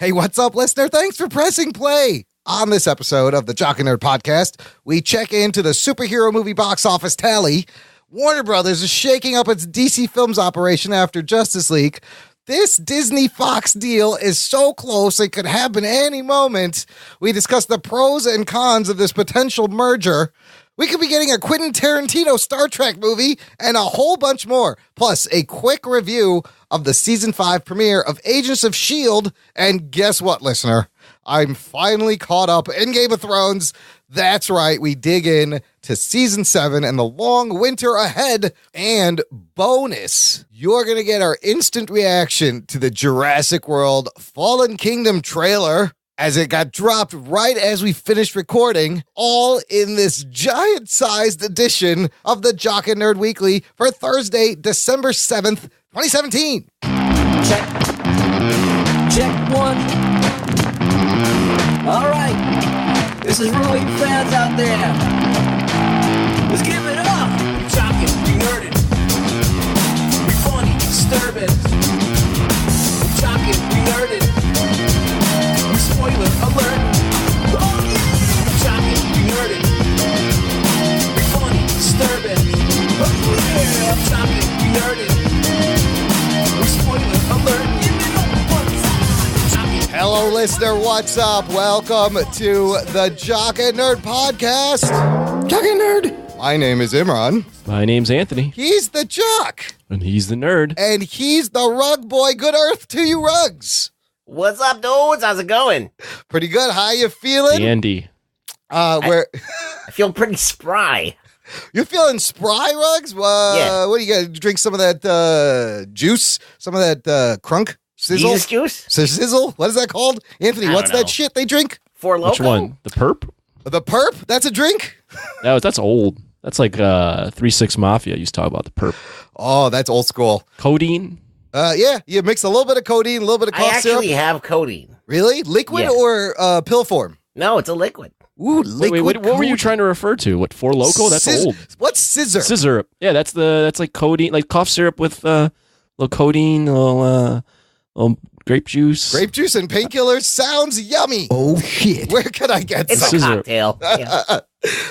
Hey, what's up, listener? Thanks for pressing play. On this episode of the Jock and Nerd Podcast, we check into the superhero movie box office tally. Warner Brothers is shaking up its DC Films operation after Justice League. This Disney-Fox deal is so close it could happen any moment. We discuss the pros and cons of this potential merger. We could be getting a Quentin Tarantino Star Trek movie and a whole bunch more. Plus, a quick review of the Season 5 premiere of Agents of S.H.I.E.L.D. And guess what, listener? I'm finally caught up in Game of Thrones. That's right, we dig in to Season 7 and the long winter ahead. And bonus, you're going to get our instant reaction to the Jurassic World Fallen Kingdom trailer as it got dropped right as we finished recording, all in this giant-sized edition of the Jock and Nerd Weekly for Thursday, December 7th, 2017. Check. Check one. All right. This is for all you fans out there. Let's give it up. We're talking, we nerded. We funny, disturbing. We're talking, we nerded. We spoiler alert. Oh yeah. We're talking, we nerded. We funny, disturbing. Oh yeah. I'm talking, we nerded. We spoiler alert. Hello, listener. What's up? Welcome to the Jock and Nerd Podcast. Jock and Nerd. My name is Imran. My name's Anthony. He's the Jock. And he's the Nerd. And he's the Rug Boy. Good earth to you, Rugs. What's up, dudes? How's it going? Pretty good. How you feeling? Andy. I feel pretty spry. You're feeling spry, Rugs? Yeah. What do you got? Drink some of that juice? Some of that crunk? Sizzle? Jesus juice? Sizzle? What is that called? Anthony, I what's don't know. that shit they drink? Four Loko? Which one? The Perp? The Perp? That's a drink? No, that's old. That's like 3-6 Mafia used to talk about the Perp. Oh, that's old school. Codeine? Yeah, you mix a little bit of codeine, a little bit of cough I actually syrup. have codeine. Really? Liquid Yeah. or pill form? No, it's a liquid. Ooh, liquid. Wait, what were you trying to refer to? What, Four Loko? That's old. What's scissor? Scissor. Yeah, that's like codeine, like cough syrup with little codeine, little grape juice. Grape juice and painkillers sounds yummy. Oh, shit. Where can I get It's some? a cocktail. Yeah.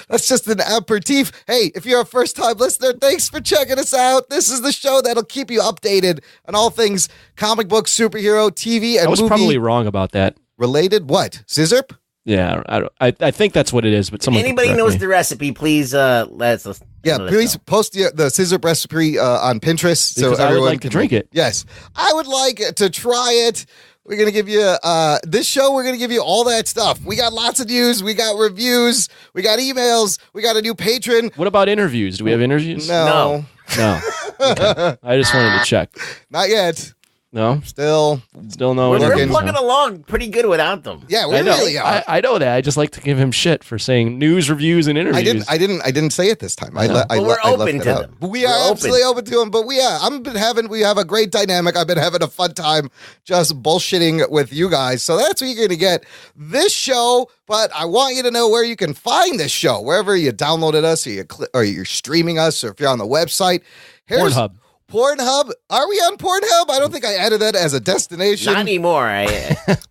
That's just an aperitif. Hey, if you're a first-time listener, thanks for checking us out. This is the show that'll keep you updated on all things comic book, superhero, TV, and I was movie probably wrong about that. related. What? Scissor? Yeah, I think that's what it is, but someone Anybody can knows correct the recipe, please let us Yeah, let us please know. post the scissor recipe on Pinterest Because so I would everyone like to can drink it. Yes, I would like to try it. We're going to give you this show. We're going to give you all that stuff. We got lots of news. We got reviews. We got emails. We got a new patron. What about interviews? Do we have interviews? No, No. Okay. I just wanted to check. not yet. No? Still No We're interviews. plugging along pretty good without them. Yeah, we I know. really are. I know that. I just like to give him shit for saying news, reviews, and interviews. I didn't say it this time. I know. left But we're open it to out. them. We We're are open. absolutely open to them. But we have a great dynamic. I've been having a fun time just bullshitting with you guys. So that's what you're going to get this show. But I want you to know where you can find this show, wherever you downloaded us, or you're streaming us, or if you're on the website. Pornhub. Are we on Pornhub? I don't think I added that as a destination. Not anymore.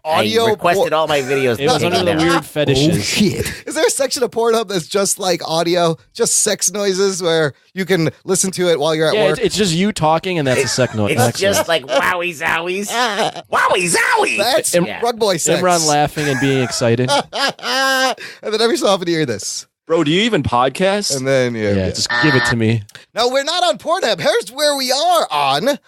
Audio I requested all my videos. It was under the weird fetishes. Shit. Is there a section of Pornhub that's just like audio, just sex noises where you can listen to it while you're at Yeah, work? it's just you talking, and that's a second note. It's just like wowie zowies. Wowie zowie. That's Yeah. Rug Boy sex. Imran laughing and being excited. And then every so often you hear this. Bro, do you even podcast? And then, yeah. Just give it to me. No, we're not on Pornhub. Here's where we are on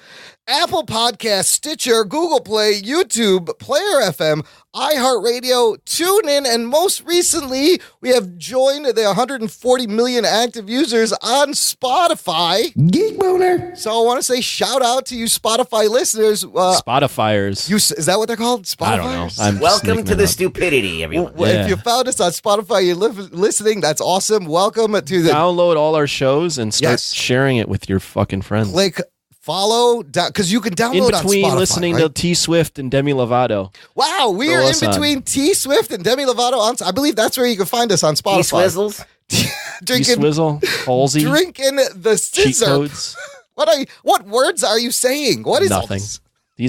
Apple Podcasts, Stitcher, Google Play, YouTube, Player FM, iHeartRadio, TuneIn, and most recently, we have joined the 140 million active users on Spotify. Geek Boner. So I want to say shout out to you Spotify listeners. Spotifyers. Is that what they're called? Spotify? I don't know. I'm just Welcome making to it the up. stupidity, everyone. Well, Yeah. if you found us on Spotify, you're listening, that's awesome. Welcome to the Download all our shows and start Yes. sharing it with your fucking friends. click follow, because you can download In on between Spotify, listening right? to T Swift and Demi Lovato. Wow, we Throw are in us on. between T Swift and Demi Lovato. I believe that's where you can find us on T Spotify. Swizzles. T drinking, Swizzle, Halsey, drinking the cheat scissor. codes. What words are you saying? What is all Nothing. this?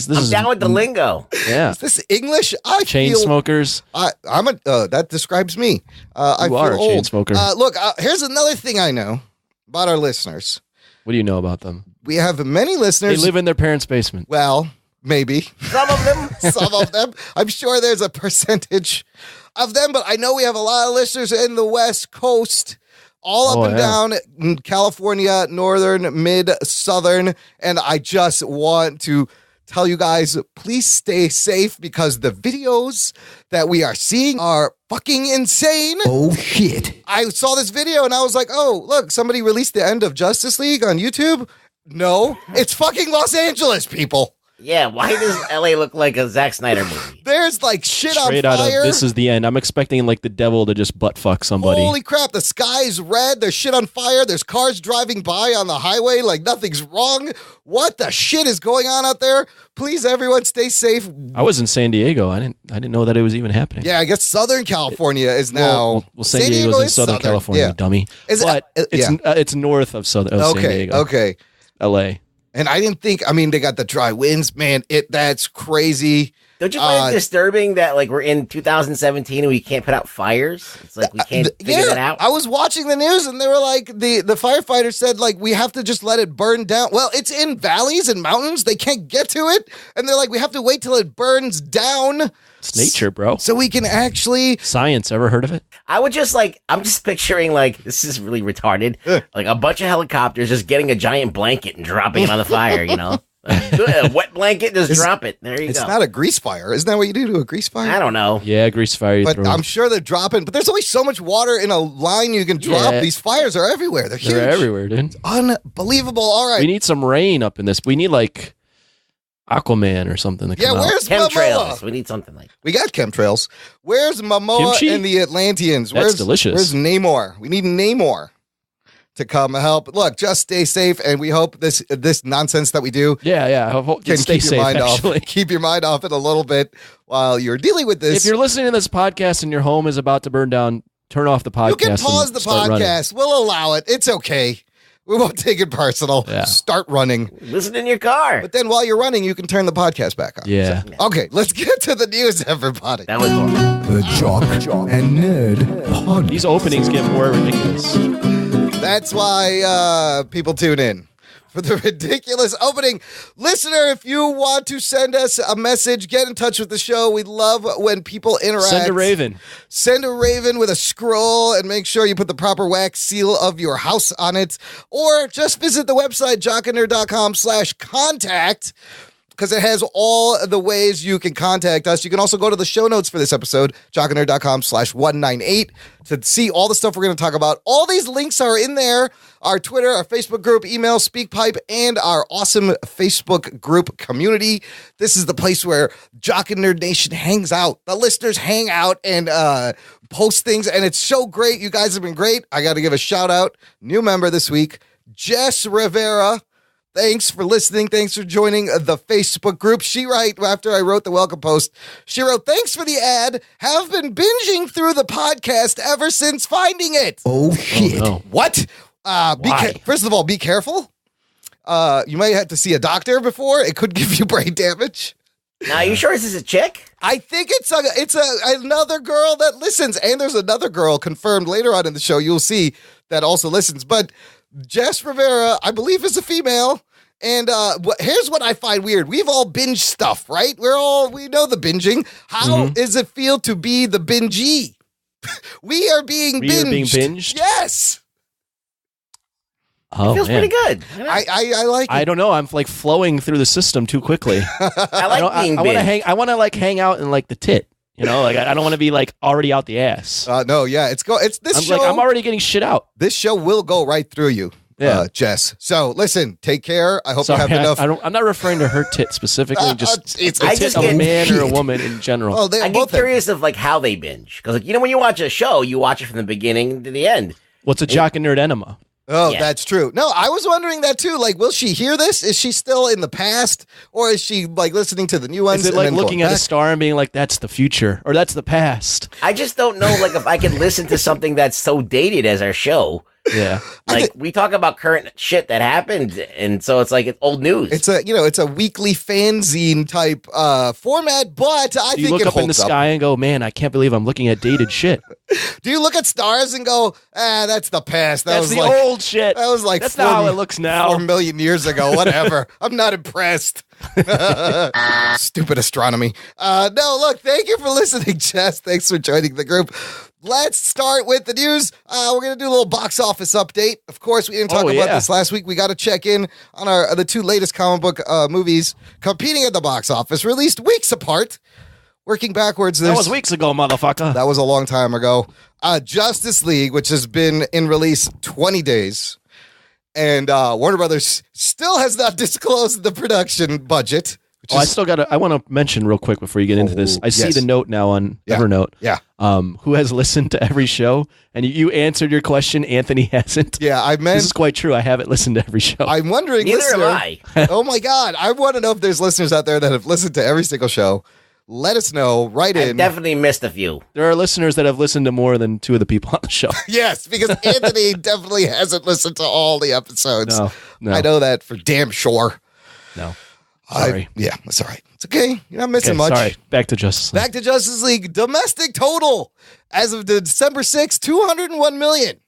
I'm down with the lingo. Yeah. Is this English? Chain smokers. I'm a. That describes me. I feel are a old. chain smoker. Look, here's another thing I know about our listeners. What do you know about them? We have many listeners. They live in their parents' basement. Well, maybe Some of them. some of them. I'm sure there's a percentage of them, but I know we have a lot of listeners in the West Coast. All up and down in California, northern, mid, southern. And I just want to tell you guys, please stay safe because the videos that we are seeing are fucking insane. Oh, shit. I saw this video and I was like, oh, look, somebody released the end of Justice League on YouTube. No, it's fucking Los Angeles, people. Yeah, why does LA look like a Zack Snyder movie? There's like shit Straight on out fire. of This Is the End. I'm expecting like the devil to just butt fuck somebody. Holy crap, the sky's red. There's shit on fire. There's cars driving by on the highway like nothing's wrong. What the shit is going on out there? Please, everyone, stay safe. I was in San Diego. I didn't know that it was even happening. Yeah, I guess Southern California is now. Well, San Diego's in is Southern California, yeah. dummy. Is But it- it's north of San Diego. Okay. LA. And I didn't think, I mean, they got the dry winds, man. That's crazy. Don't you find it disturbing that like we're in 2017 and we can't put out fires? It's like we can't figure that out. I was watching the news and they were like, the firefighters said, like, we have to just let it burn down. Well, it's in valleys and mountains. They can't get to it. And they're like, we have to wait till it burns down. It's nature, bro. So we can actually. Science. Ever heard of it? I'm just picturing like, this is really retarded. Like a bunch of helicopters just getting a giant blanket and dropping it on the fire, you know? A wet blanket, just drop it. There you go. It's not a grease fire. Isn't that what you do to a grease fire? I don't know. Yeah, grease fire. But I'm sure they're dropping. But there's only so much water in a line you can drop. Yeah. These fires are everywhere. They're huge. They're everywhere, dude. Unbelievable. All right. We need some rain up in this. We need like Aquaman or something to come out. Where's Chemtrails. Momoa? We need something like We got chemtrails. Where's Momoa Kimchi? and the Atlanteans? That's delicious. Where's Namor? We need Namor to come help. Look, just stay safe, and we hope this nonsense that we do Yeah. I hope can stay keep your safe, mind actually. off. Keep your mind off it a little bit while you're dealing with this. If you're listening to this podcast and your home is about to burn down, turn off the podcast. You can pause and the start running. podcast. We'll allow it. It's okay. We won't take it personal. Yeah. Start running. listen in your car. But then while you're running, you can turn the podcast back on. Yeah. So, okay, let's get to the news, everybody. That was horrible. The Jock and Nerd Podcast. These openings get more ridiculous. That's why people tune in for the ridiculous opening. Listener, if you want to send us a message, get in touch with the show. We love when people interact. Send a raven. Send a raven with a scroll and make sure you put the proper wax seal of your house on it. Or just visit the website, jockandnerd.com/contact. Because it has all the ways you can contact us. You can also go to the show notes for this episode, jockandnerd.com/198, to see all the stuff we're going to talk about. All these links are in there. Our Twitter, our Facebook group, email, SpeakPipe, and our awesome Facebook group community. This is the place where Jock and Nerd Nation hangs out. The listeners hang out and post things, and it's so great. You guys have been great. I got to give a shout out. New member this week, Jess Rivera. Thanks for listening. Thanks for joining the Facebook group. She wrote, after I wrote the welcome post, she wrote, thanks for the ad. Have been binging through the podcast ever since finding it. Oh, shit. Oh, no. What? First of all, be careful. You might have to see a doctor before. It could give you brain damage. Now, are you sure this is a chick? I think it's another girl that listens. And there's another girl confirmed later on in the show. You'll see that also listens. But Jess Rivera, I believe, is a female. And here's what I find weird. We've all binged stuff, right? We know the binging. How does it feel to be the bingee? We are being binged. Yes. Oh, Feels man. pretty good. I like it. I don't know. I'm like flowing through the system too quickly. I like being I want to binged. I want to like hang out in like the tit. You know, like I don't want to be like already out the ass. No, yeah, it's this I'm show. like I'm already getting shit out. This show will go right through you, Jess. So listen, take care. I hope Sorry, you have enough. I'm not referring to her tit specifically. Just it's a I tit just of a get- man or a woman in general. Oh, they I both get curious of like how they binge. Because like, you know, when you watch a show, you watch it from the beginning to the end. What's a jock and nerd enema? Oh, Yeah. that's true. No, I was wondering that too. Like, will she hear this? Is she still in the past, or is she like listening to the new ones? Is it and like then looking going at a back? star and being like, "That's the future" or "That's the past"? I just don't know like if I can listen to something that's so dated as our show Yeah. Like we talk about current shit that happened, and so it's like it's old news. It's a weekly fanzine type format, but I You think look it up in the holds up. sky and go, man, I can't believe I'm looking at dated shit. Do you look at stars and go, that's the past? That That's was the like old shit. that was like That's not how it looks now. 4 million years ago. Whatever. I'm not impressed. Stupid astronomy. No, look, thank you for listening, Jess. Thanks for joining the group. Let's start with the news. We're going to do a little box office update. Of course, we didn't talk about this last week. We got to check in on the two latest comic book movies competing at the box office, released weeks apart. Working backwards. That was weeks ago, motherfucker. That was a long time ago. Justice League, which has been in release 20 days. And Warner Brothers still has not disclosed the production budget. I want to mention real quick before you get into this. I see the note now on Evernote. Yeah. Who has listened to every show? And you answered your question. Anthony hasn't. Yeah, this is quite true. I haven't listened to every show. I'm wondering. Neither am I. Oh my God. I want to know if there's listeners out there that have listened to every single show. Let us know. Write in. I definitely missed a few. There are listeners that have listened to more than two of the people on the show. Yes, because Anthony definitely hasn't listened to all the episodes. No. I know that for damn sure. No. Sorry. Yeah, that's all right. It's okay. You're not missing much. Sorry. Back to Justice League. Back to Justice League. Domestic total as of December 6th, 201 million.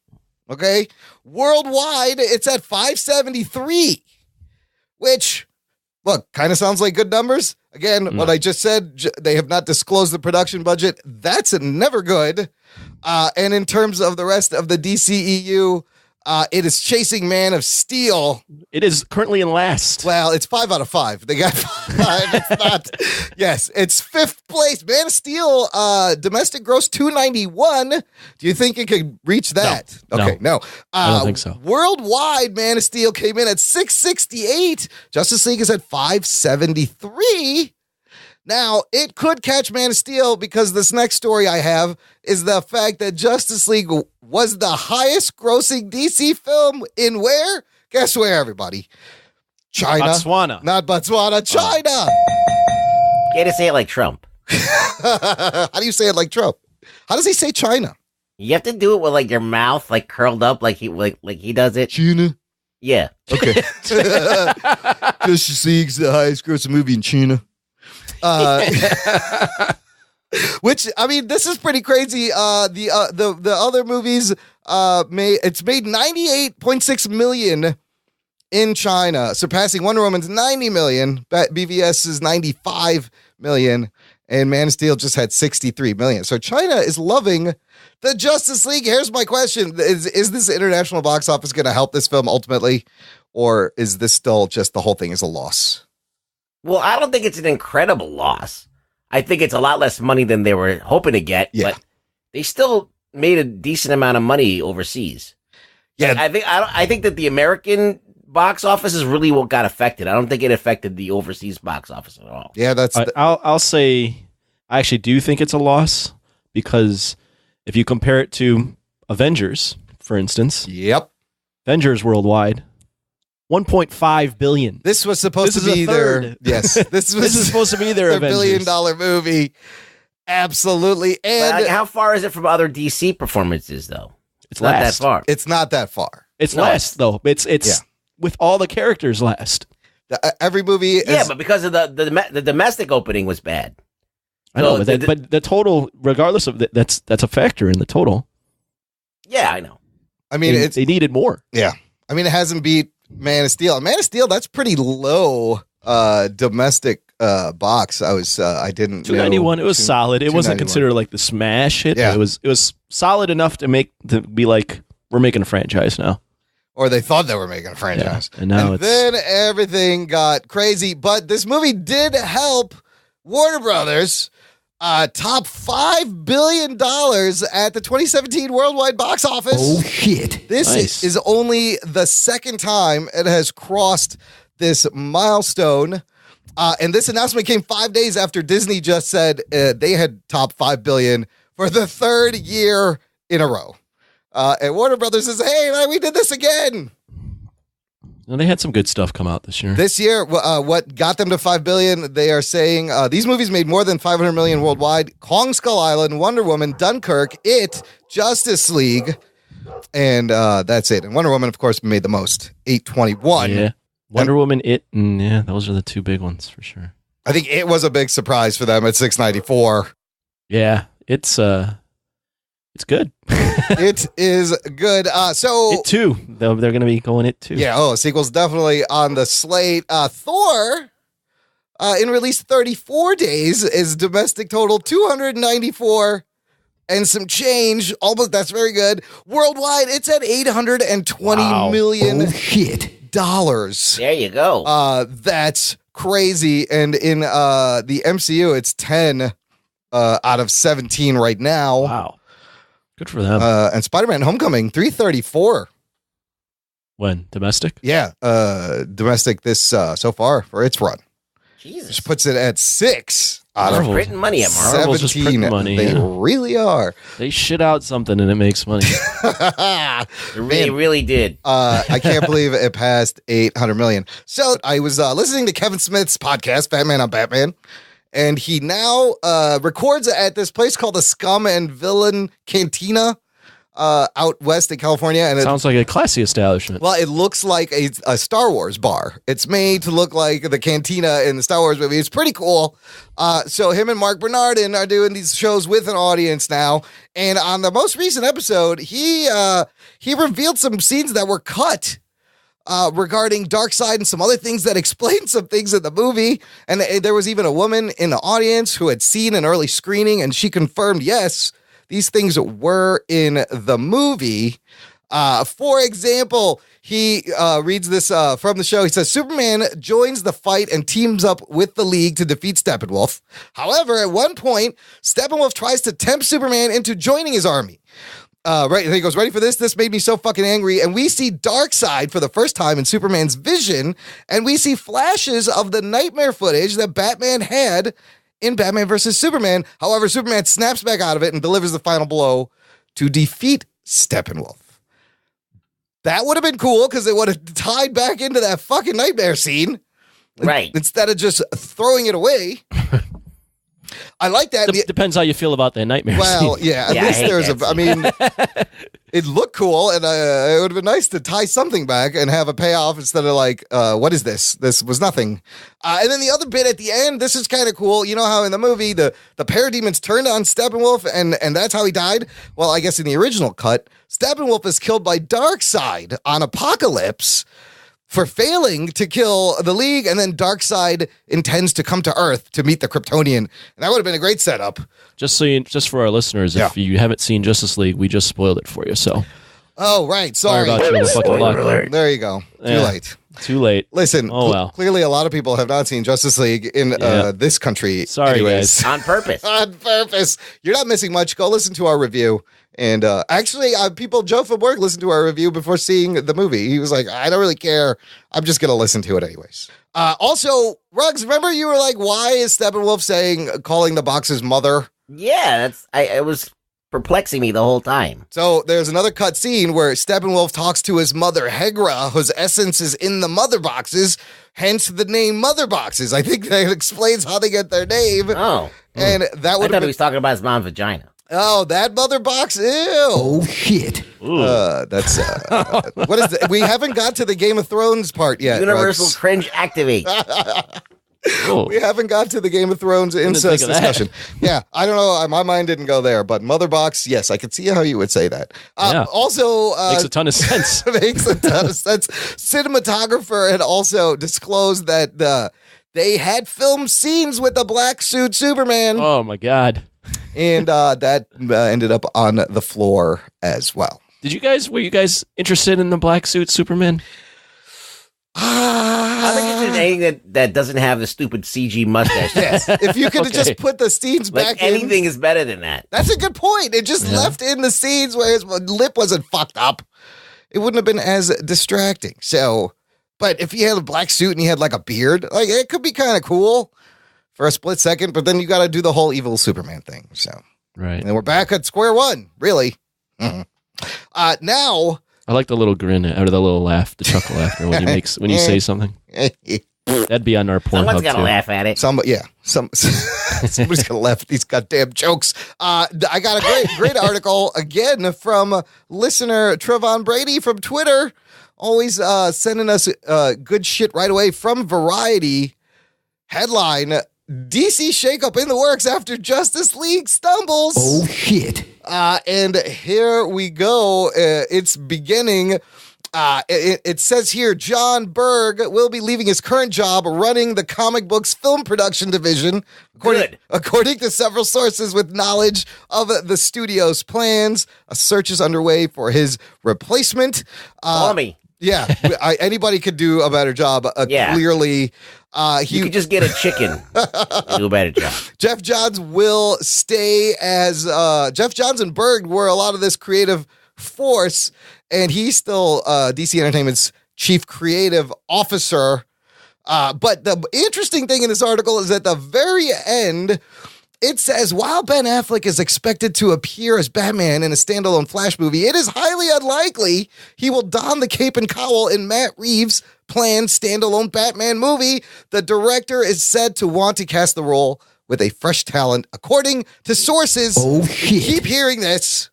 Okay. Worldwide, it's at 573, which, look, kind of sounds like good numbers. Again, what I just said, they have not disclosed the production budget. That's never good. And in terms of the rest of the DCEU, it is chasing Man of Steel. It is currently in last. Well, it's 5 out of 5. They got 5. It's not. Yes, it's 5th place. Man of Steel, domestic gross 291. Do you think it could reach that? No. Okay, no. I don't think so. Worldwide, Man of Steel came in at 668. Justice League is at 573. Now, it could catch Man of Steel because this next story I have is the fact that Justice League was the highest grossing DC film in where? Guess where, everybody? China. Botswana. Not Botswana, China. You had to say it like Trump. How do you say it like Trump? How does he say China? You have to do it with like your mouth like curled up like he does it. China. Yeah. Okay. Justice League's the highest grossing movie in China. Which, I mean, this is pretty crazy. The other movies it's made 98.6 million in China, surpassing Wonder Woman's 90 million. BVS is 95 million, and Man of Steel just had 63 million. So China is loving the Justice League. Here's my question: Is this international box office going to help this film ultimately, or is this still just the whole thing is a loss? Well, I don't think it's an incredible loss. I think it's a lot less money than they were hoping to get, but they still made a decent amount of money overseas. Yeah, I think that the American box office is really what got affected. I don't think it affected the overseas box office at all. Yeah, that's. I'll say I actually do think it's a loss because if you compare it to Avengers, for instance, Avengers worldwide. 1.5 billion. This was supposed to be their this is supposed to be their $1 billion movie. Absolutely. And like, how far is it from other DC performances though? It's not last. that far. It's not that far. It's last though. It's with all the characters last. Every movie is, but because of the domestic opening was bad. I know, but the total, regardless of that's a factor in the total. Yeah, I know. I mean, they needed more. Yeah. I mean, it hasn't beat Man of Steel. Man of Steel, that's pretty low domestic box. I didn't 291. It was solid. It wasn't considered like the smash hit. Yeah. It was solid enough to be like, we're making a franchise now. Or they thought they were making a franchise. Yeah, and then everything got crazy. But this movie did help Warner Brothers top $5 billion at the 2017 worldwide box office. Oh, shit. This is only the second time it has crossed this milestone. And this announcement came 5 days after Disney just said they had topped $5 billion for the third year in a row. And Warner Brothers says, hey, man, we did this again. And they had some good stuff come out this year. This year, what got them to $5 billion, they are saying these movies made more than $500 million worldwide. Kong Skull Island, Wonder Woman, Dunkirk, It, Justice League. And that's it. And Wonder Woman, of course, made the most, 821. Yeah. Wonder Woman, those are the two big ones for sure. I think it was a big surprise for them at 694. Yeah, it's good. It is good. So It too. They're going to be going It too. yeah, sequel's definitely on the slate. Thor, in release 34 days, is domestic total 294 and some change. Almost, that's very good. Worldwide, it's at $820 million dollars. There you go. That's crazy. And in the MCU, it's 10 out of 17 right now. Wow. Good for them. And Spider-Man Homecoming, 334. When? Domestic? Yeah, domestic this so far for its run. Jesus. Which puts it at 6 out They're of printing money at Marvel. Marvel's just 17. printing money, They yeah. really are. They shit out something and it makes money. They really did. I can't believe it passed 800 million. So I was listening to Kevin Smith's podcast, Batman on Batman, and he now records at this place called the Scum and Villain Cantina out west in California. And Sounds like a classy establishment. well, it looks like a Star Wars bar. It's made to look like the cantina in the Star Wars movie. It's pretty cool. So him and Mark Bernardin are doing these shows with an audience now. And on the most recent episode, he revealed some scenes that were cut regarding Darkseid and some other things that explain some things in the movie. And there was even a woman in the audience who had seen an early screening, and she confirmed, yes, these things were in the movie. For example, he reads this from the show. He says, Superman joins the fight and teams up with the League to defeat Steppenwolf. However, at one point, Steppenwolf tries to tempt Superman into joining his army. Right, and he goes, ready for this? This made me so fucking angry. And we see Darkseid for the first time in Superman's vision, and we see flashes of the nightmare footage that Batman had in Batman vs. Superman. However, Superman snaps back out of it and delivers the final blow to defeat Steppenwolf. That would have been cool because it would have tied back into that fucking nightmare scene. Right. Instead of just throwing it away. I like that. Depends how you feel about that nightmare Well, scene. yeah, at least there's I mean, it looked cool, and it would have been nice to tie something back and have a payoff instead of like, what is this? This was nothing. And then the other bit at the end, this is kind of cool. You know how in the movie, the parademons turned on Steppenwolf, and that's how he died? Well, I guess in the original cut, Steppenwolf is killed by Darkseid on Apocalypse for failing to kill the League, and then Darkseid intends to come to Earth to meet the Kryptonian. And that would have been a great setup. Just for our listeners, if you haven't seen Justice League, we just spoiled it for you. So, oh right, sorry. about you, fucking luck. There you go. Too late. Listen, Oh, well. Clearly a lot of people have not seen Justice League in this country. Sorry, anyways. guys. On purpose. On purpose. You're not missing much. Go listen to our review. And actually, Joe from work listened to our review before seeing the movie. He was like, I don't really care. I'm just going to listen to it anyways. Also, Ruggs, remember you were like, why is Steppenwolf calling the box's mother? Yeah, it was perplexing me the whole time. So there's another cut scene where Steppenwolf talks to his mother, Hegra, whose essence is in the mother boxes, hence the name mother boxes. I think that explains how they get their name. Oh. And that I would thought he was talking about his mom's vagina. Oh, that mother box? Ew. Oh, shit. That's, what is that? We haven't got to the Game of Thrones part yet. Universal Ruggs. cringe activate. We haven't got to the Game of Thrones incest discussion. Yeah, I don't know. My mind didn't go there, but mother box, yes, I could see how you would say that. Also, makes a ton of sense. Makes a ton of sense. Cinematographer had also disclosed that they had filmed scenes with the black suit Superman. Oh my God. And that ended up on the floor as well. Were you guys interested in the black suit Superman? I'm interested in anything that doesn't have the stupid CG mustache. Yes. If you could have just put the scenes back in. Anything is better than that. That's a good point. It just left in the scenes where his lip wasn't fucked up. It wouldn't have been as distracting. So, but if he had a black suit and he had like a beard, like it could be kind of cool for a split second, but then you got to do the whole evil Superman thing. So, right. And we're back at square one, really. Mm-hmm. Now, I like the little grin or the little laugh, the chuckle after when you say something. That'd be on our Pornhub Someone's got to too. laugh at it. Somebody's gonna laugh at these goddamn jokes. I got a great article again from listener Trevon Brady from Twitter, always sending us good shit right away from Variety. Headline: DC shakeup in the works after Justice League stumbles. Oh, shit. And here we go. It's beginning. It says here, John Berg will be leaving his current job running the comic books film production division, according to several sources with knowledge of the studio's plans. A search is underway for his replacement. Call me. Yeah, anybody could do a better job. Clearly, you could just get a chicken. Do a better job. Jeff Johns will stay as Jeff Johns and Berg were a lot of this creative force, and he's still DC Entertainment's chief creative officer. But the interesting thing in this article is at the very end, it says, while Ben Affleck is expected to appear as Batman in a standalone Flash movie, it is highly unlikely he will don the cape and cowl in Matt Reeves' planned standalone Batman movie. The director is said to want to cast the role with a fresh talent, according to sources. Oh, shit. Keep hearing this.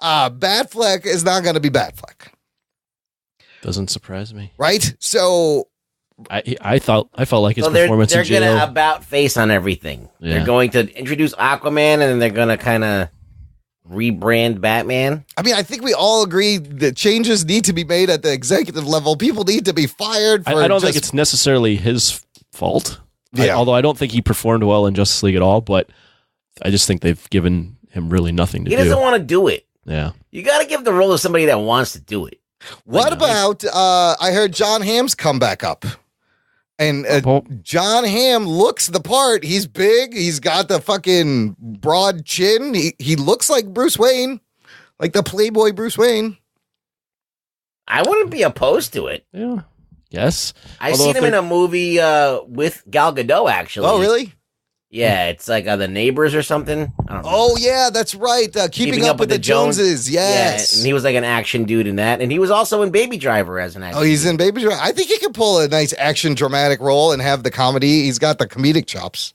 Batfleck is not going to be Batfleck. Doesn't surprise me. Right? So I felt like his performance in jail. They're going to about face on everything. Yeah. They're going to introduce Aquaman, and then they're going to kind of rebrand Batman. I mean, I think we all agree that changes need to be made at the executive level. People need to be fired. For I don't think it's necessarily his fault. Yeah. Although I don't think he performed well in Justice League at all, but I just think they've given him really nothing to do. He doesn't want to do it. Yeah. You got to give the role to somebody that wants to do it. What about, I heard John Hamm's come back up. And John Hamm looks the part. He's big. He's got the fucking broad chin. He looks like Bruce Wayne, like the Playboy Bruce Wayne. I wouldn't be opposed to it. Yeah. Yes. I've seen him in a movie with Gal Gadot, actually. Oh, really? Yeah, it's like The Neighbors or something. I don't know. Oh, yeah, that's right. Keeping Up with the Joneses. Yes. Yeah, and he was like an action dude in that. And he was also in Baby Driver as an action. Oh, he's in Baby Driver. I think he could pull a nice action dramatic role and have the comedy. He's got the comedic chops.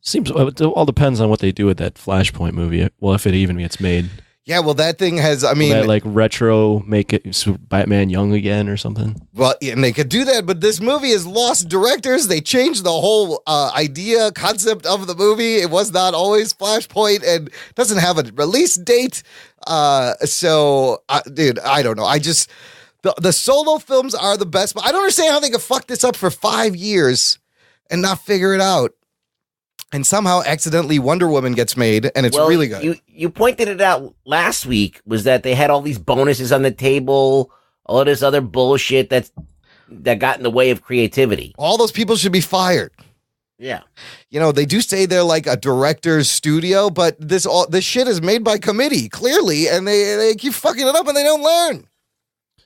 Seems it all depends on what they do with that Flashpoint movie. Well, if it even gets made. Yeah, well, that thing has, I mean... Will that, like, retro, make it Batman young again or something? Well, and they could do that, but this movie has lost directors. They changed the whole concept of the movie. It was not always Flashpoint and doesn't have a release date. Dude, I don't know. I just... The solo films are the best, but I don't understand how they could fuck this up for 5 years and not figure it out. And somehow accidentally Wonder Woman gets made, and it's really good. You pointed it out last week, was that they had all these bonuses on the table, all of this other bullshit that got in the way of creativity. All those people should be fired. Yeah. You know, they do say they're like a director's studio, but this shit is made by committee, clearly, and they keep fucking it up and they don't learn.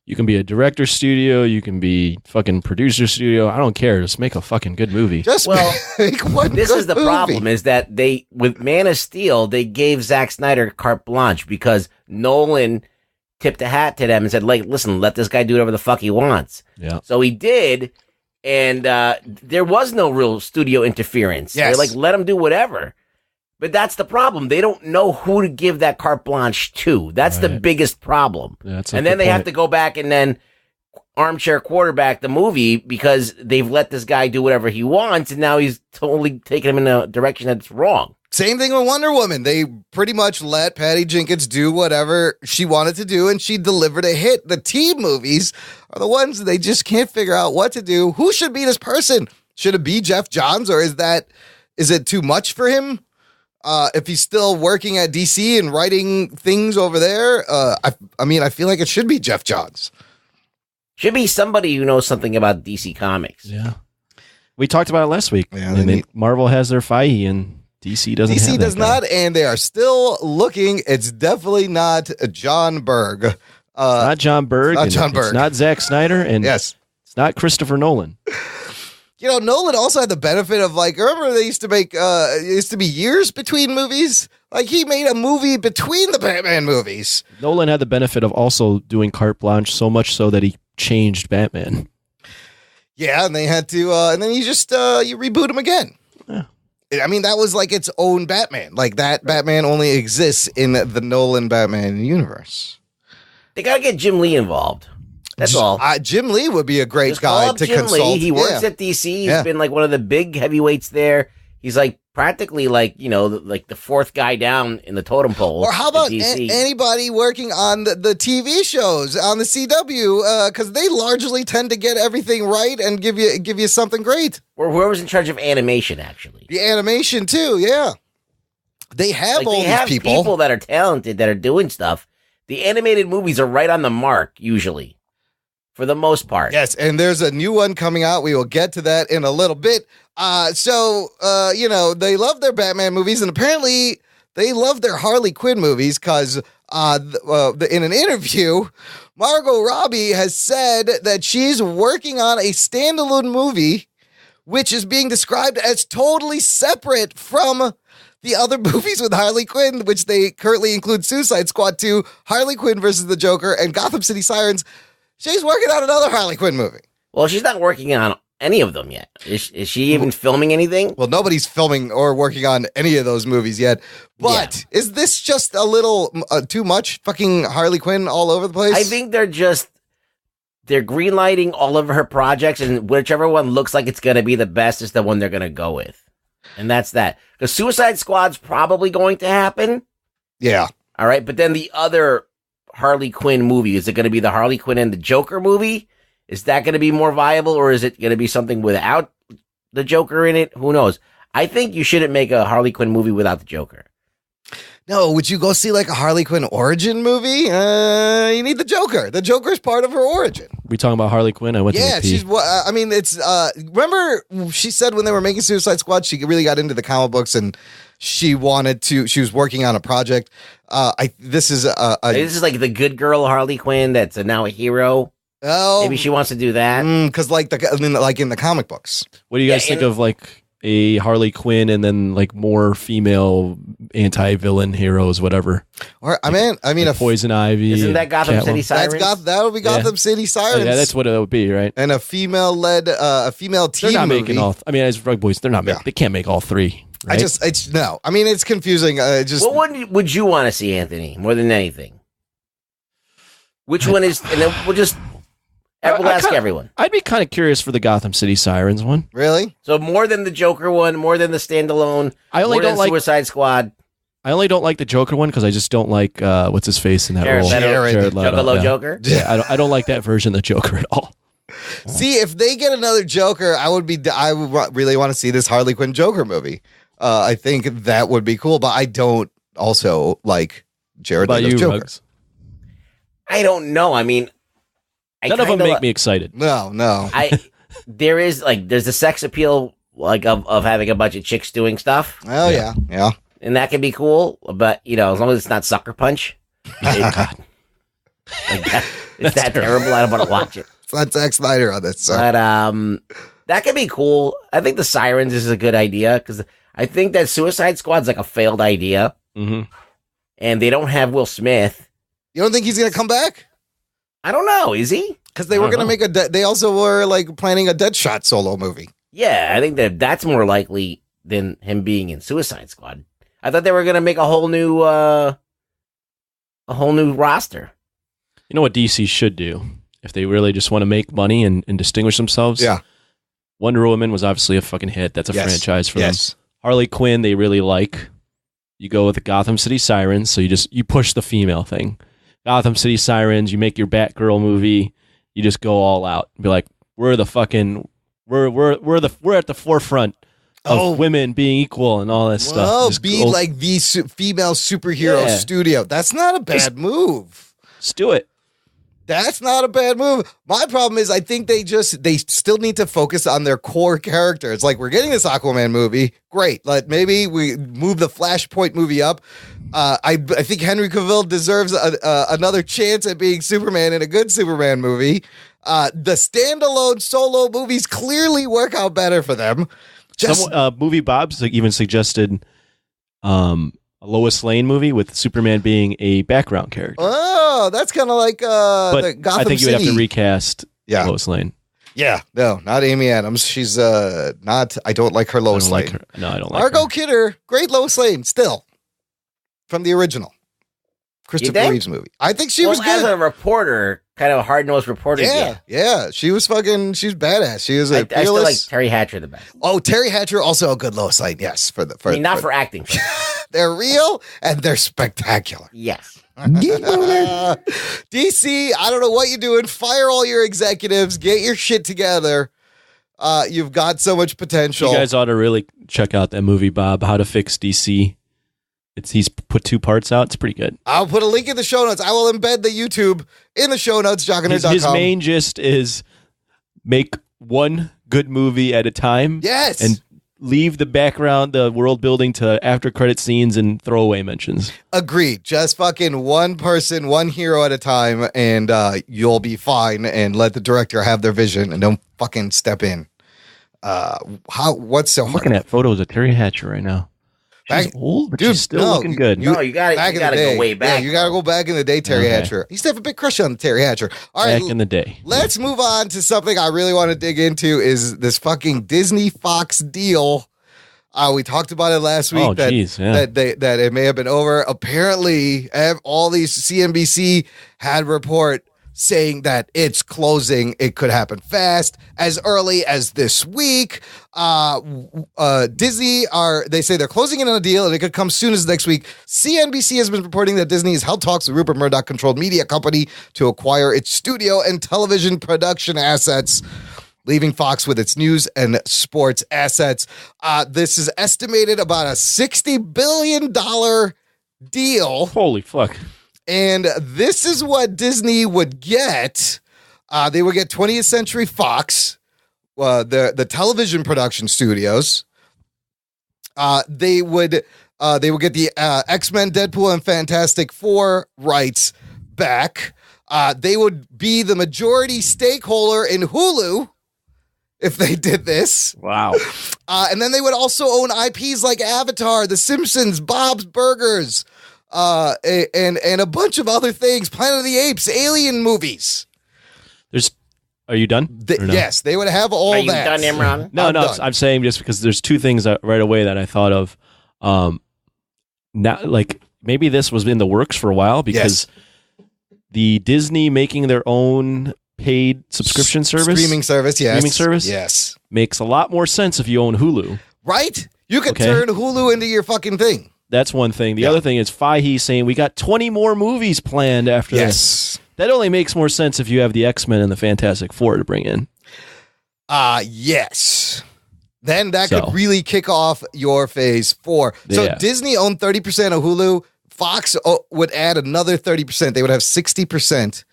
You can be a director studio. You can be fucking producer studio. I don't care. Just make a fucking good movie. Just make one. This is the movie. problem: is that with Man of Steel, they gave Zack Snyder carte blanche because Nolan tipped a hat to them and said, "Like, listen, let this guy do whatever the fuck he wants." Yeah. So he did, and there was no real studio interference. Yes. They're like, let him do whatever. But that's the problem. They don't know who to give that carte blanche to. That's the biggest problem. Yeah, and then they have to go back and then armchair quarterback the movie because they've let this guy do whatever he wants, and now he's totally taking him in a direction that's wrong. Same thing with Wonder Woman. They pretty much let Patty Jenkins do whatever she wanted to do, and she delivered a hit. The team movies are the ones that they just can't figure out what to do. Who should be this person? Should it be Jeff Johns, or is it too much for him? If he's still working at DC and writing things over there, I feel like it should be Jeff Johns. Should be somebody who knows something about DC Comics. Yeah. We talked about it last week. Yeah, Marvel has their F.I.E. and DC doesn't have DC that does guy. not, and they are still looking. It's definitely not John Berg. Not John Berg. Not John Berg. It's not Zack Snyder. And yes. It's not Christopher Nolan. You know, Nolan also had the benefit of, like, remember they used to make, it used to be years between movies? Like, he made a movie between the Batman movies. Nolan had the benefit of also doing carte blanche so much so that he changed Batman. Yeah, and they had to, and then you just you reboot him again. Yeah. I mean, that was like its own Batman. Like that Batman only exists in the Nolan Batman universe. They gotta get Jim Lee involved. That's all. Jim Lee would be a great Just call guy up to Jim consult. Lee. He works at DC. He's been like one of the big heavyweights there. He's like practically like, you know, like the fourth guy down in the totem pole. Or how about DC. anybody working on the TV shows on the CW? Because they largely tend to get everything right and give you something great. Or whoever's in charge of animation, actually. The animation too, yeah. They have all these people that are talented that are doing stuff. The animated movies are right on the mark usually. For the most part. Yes, and there's a new one coming out. We will get to that in a little bit. So, you know, they love their Batman movies, and apparently they love their Harley Quinn movies because in an interview, Margot Robbie has said that she's working on a standalone movie, which is being described as totally separate from the other movies with Harley Quinn, which they currently include Suicide Squad 2, Harley Quinn versus the Joker, and Gotham City Sirens. She's working on another Harley Quinn movie. Well, she's not working on any of them yet. Is she even filming anything? Well, nobody's filming or working on any of those movies yet. But is this just a little too much fucking Harley Quinn all over the place? I think they're greenlighting all of her projects, and whichever one looks like it's going to be the best is the one they're going to go with. And that's that. Because Suicide Squad's probably going to happen. Yeah. All right. But then the other Harley Quinn movie, is it going to be the Harley Quinn and the Joker movie? Is that going to be more viable, or is it going to be something without the Joker in it? Who knows? I think you shouldn't make a Harley Quinn movie without the Joker. No, would you go see like a Harley Quinn origin movie? You need the Joker. The Joker's part of her origin. We talking about Harley Quinn? I went to she's. I mean, it's. Remember, she said when they were making Suicide Squad, she really got into the comic books and she wanted to. She was working on a project. This is like the good girl Harley Quinn that's now a hero. Oh, maybe she wants to do that because like in the comic books. What do you guys think of like a Harley Quinn and then like more female anti-villain heroes, whatever? Or I mean, like a Poison Ivy. Isn't that Gotham City Sirens? That'll be Gotham City Sirens. Yeah, that's what it would be, right? And a female-led, a female team. They're not movie. making all. I mean, as Rug Boys, they're not. They can't make all three. Right? No. I mean, it's confusing. What one would you want to see, Anthony, more than anything? Which one is? And then we'll ask everyone. I'd be kind of curious for the Gotham City Sirens one. Really? So more than the Joker one, more than the standalone. I only don't like Suicide Squad. I only don't like the Joker one because I just don't like what's his face in that role. Jared Leto. Joker. Yeah, I don't like that version of the Joker at all. See, if they get another Joker, I would really want to see this Harley Quinn Joker movie. I think that would be cool, but I don't also like Jared Leto's Joker. Rugs? I don't know. I mean, none of them make me excited. No. There's the sex appeal like of having a bunch of chicks doing stuff. Oh yeah. And that can be cool, but you know, as long as it's not Sucker Punch. It's that terrible. I don't want to watch it. It's not Zack Snyder on this. So. But that could be cool. I think the Sirens is a good idea because I think that Suicide Squad's like a failed idea, and they don't have Will Smith. You don't think he's gonna come back? I don't know. Is he? Because they were gonna make they also were like planning a Deadshot solo movie. Yeah, I think that's more likely than him being in Suicide Squad. I thought they were gonna make a whole new roster. You know what DC should do if they really just want to make money and distinguish themselves? Yeah. Wonder Woman was obviously a fucking hit. That's a franchise for them. Harley Quinn, they really like. You go with the Gotham City Sirens, so you push the female thing. Gotham City Sirens, you make your Batgirl movie, you just go all out. Be like, we're at the forefront of women being equal and all that stuff. Oh, like the female superhero studio. That's not a bad move. Let's do it. That's not a bad move. My problem is I think they still need to focus on their core characters. Like, we're getting this Aquaman movie. Great. Like, maybe we move the Flashpoint movie up. I think Henry Cavill deserves another chance at being Superman in a good Superman movie. The standalone solo movies clearly work out better for them. Some movie Bob's even suggested a Lois Lane movie with Superman being a background character. Oh, that's kind of like the Gotham City. I think you would have to recast Lois Lane. Yeah, no, not Amy Adams. She's not. I don't like her Lois Lane. Like her. No, I don't like Margot her. Kidder, great Lois Lane, still from the original Christopher Reeves movie. I think she was good as a reporter, kind of a hard-nosed reporter. Yeah. She was badass. She was I still like Terry Hatcher the best. Oh, Terry Hatcher also a good Lois Lane. Yes, not for acting. They're real and they're spectacular. Yes. DC, I don't know what you're doing. Fire all your executives. Get your shit together. You've got so much potential. You guys ought to really check out that movie, Bob. How to Fix DC. He's put 2 parts out. It's pretty good. I'll put a link in the show notes. I will embed the YouTube in the show notes. JockandNerd.com. His main gist is make one good movie at a time. Yes. And leave the background, the world building to after credit scenes and throwaway mentions. Agreed. Just fucking one person, one hero at a time, and you'll be fine. And let the director have their vision, and don't fucking step in. What's so hard? Looking at photos of Terry Hatcher right now. She's old, but she's still looking good. You gotta go way back. Yeah, you gotta go back in the day, Terry Hatcher. I used to have a big crush on Terry Hatcher. All right, back in the day. Let's move on to something I really want to dig into is this fucking Disney Fox deal. We talked about it last week that it may have been over. Apparently, all these CNBC had report saying that it's closing. It could happen fast, as early as this week. Disney they say they're closing in on a deal and it could come soon as next week. CNBC has been reporting that Disney has held talks with Rupert Murdoch-controlled media company to acquire its studio and television production assets, leaving Fox with its news and sports assets. This is estimated about a $60 billion deal. Holy fuck. And this is what Disney would get. They would get 20th Century Fox, the television production studios. They would get the X-Men, Deadpool, and Fantastic Four rights back. They would be the majority stakeholder in Hulu if they did this. Wow. And then they would also own IPs like Avatar, The Simpsons, Bob's Burgers, and a bunch of other things, Planet of the Apes, Alien movies. Are you done? No? Yes, they would have all that. Are you done, Imran? No, I'm saying just because there's 2 things right away that I thought of. Now, like maybe this was in the works for a while because the Disney making their own paid subscription service, streaming service, yes, makes a lot more sense if you own Hulu, right? You could turn Hulu into your fucking thing. That's one thing. The other thing is Fahey saying we got 20 more movies planned after this. That only makes more sense if you have the X-Men and the Fantastic Four to bring in. Yes. Then that could really kick off your phase 4. So Disney owned 30% of Hulu. Fox would add another 30%. They would have 60%,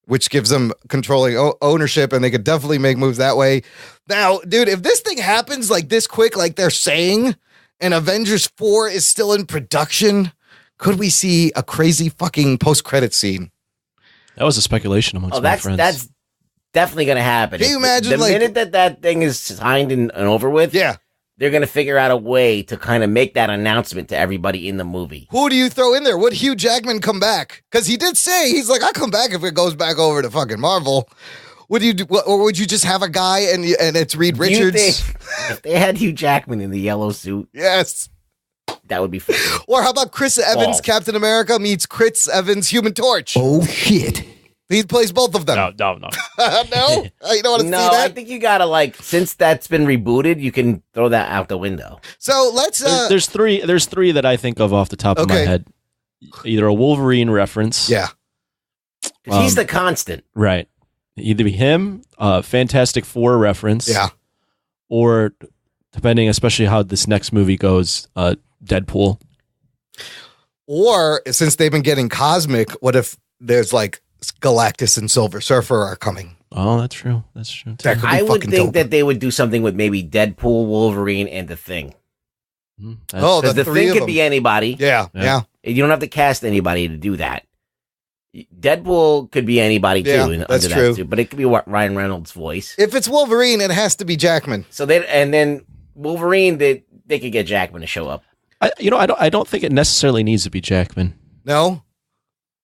which gives them controlling ownership, and they could definitely make moves that way. Now, dude, if this thing happens like this quick, like they're saying, and Avengers 4 is still in production, could we see a crazy fucking post-credit scene? That was a speculation amongst my friends. That's definitely going to happen. Can you imagine? The minute that thing is signed and over with, they're going to figure out a way to kind of make that announcement to everybody in the movie. Who do you throw in there? Would Hugh Jackman come back? Because he did say, he's like, I'll come back if it goes back over to fucking Marvel. Would you do, or would you just have a guy and it's Reed Richards? If they had Hugh Jackman in the yellow suit, yes, that would be fun. Or how about Chris Evans, Captain America meets Chris Evans, Human Torch? Oh shit! He plays both of them. No. No, you don't want to see that. I think you gotta since that's been rebooted, you can throw that out the window. So let's. There's three that I think of off the top of my head. Either a Wolverine reference, he's the constant, right? Either be him, Fantastic Four reference, or depending, especially how this next movie goes, Deadpool. Or since they've been getting cosmic, what if there's like Galactus and Silver Surfer are coming? Oh, that's true. That's true. I would think that they would do something with maybe Deadpool, Wolverine, and the Thing. The Thing could be anybody. Yeah. You don't have to cast anybody to do that. Deadpool could be anybody too. That's true. Too, but it could be Ryan Reynolds' voice. If it's Wolverine, it has to be Jackman. So then Wolverine, they could get Jackman to show up. I don't think it necessarily needs to be Jackman. No,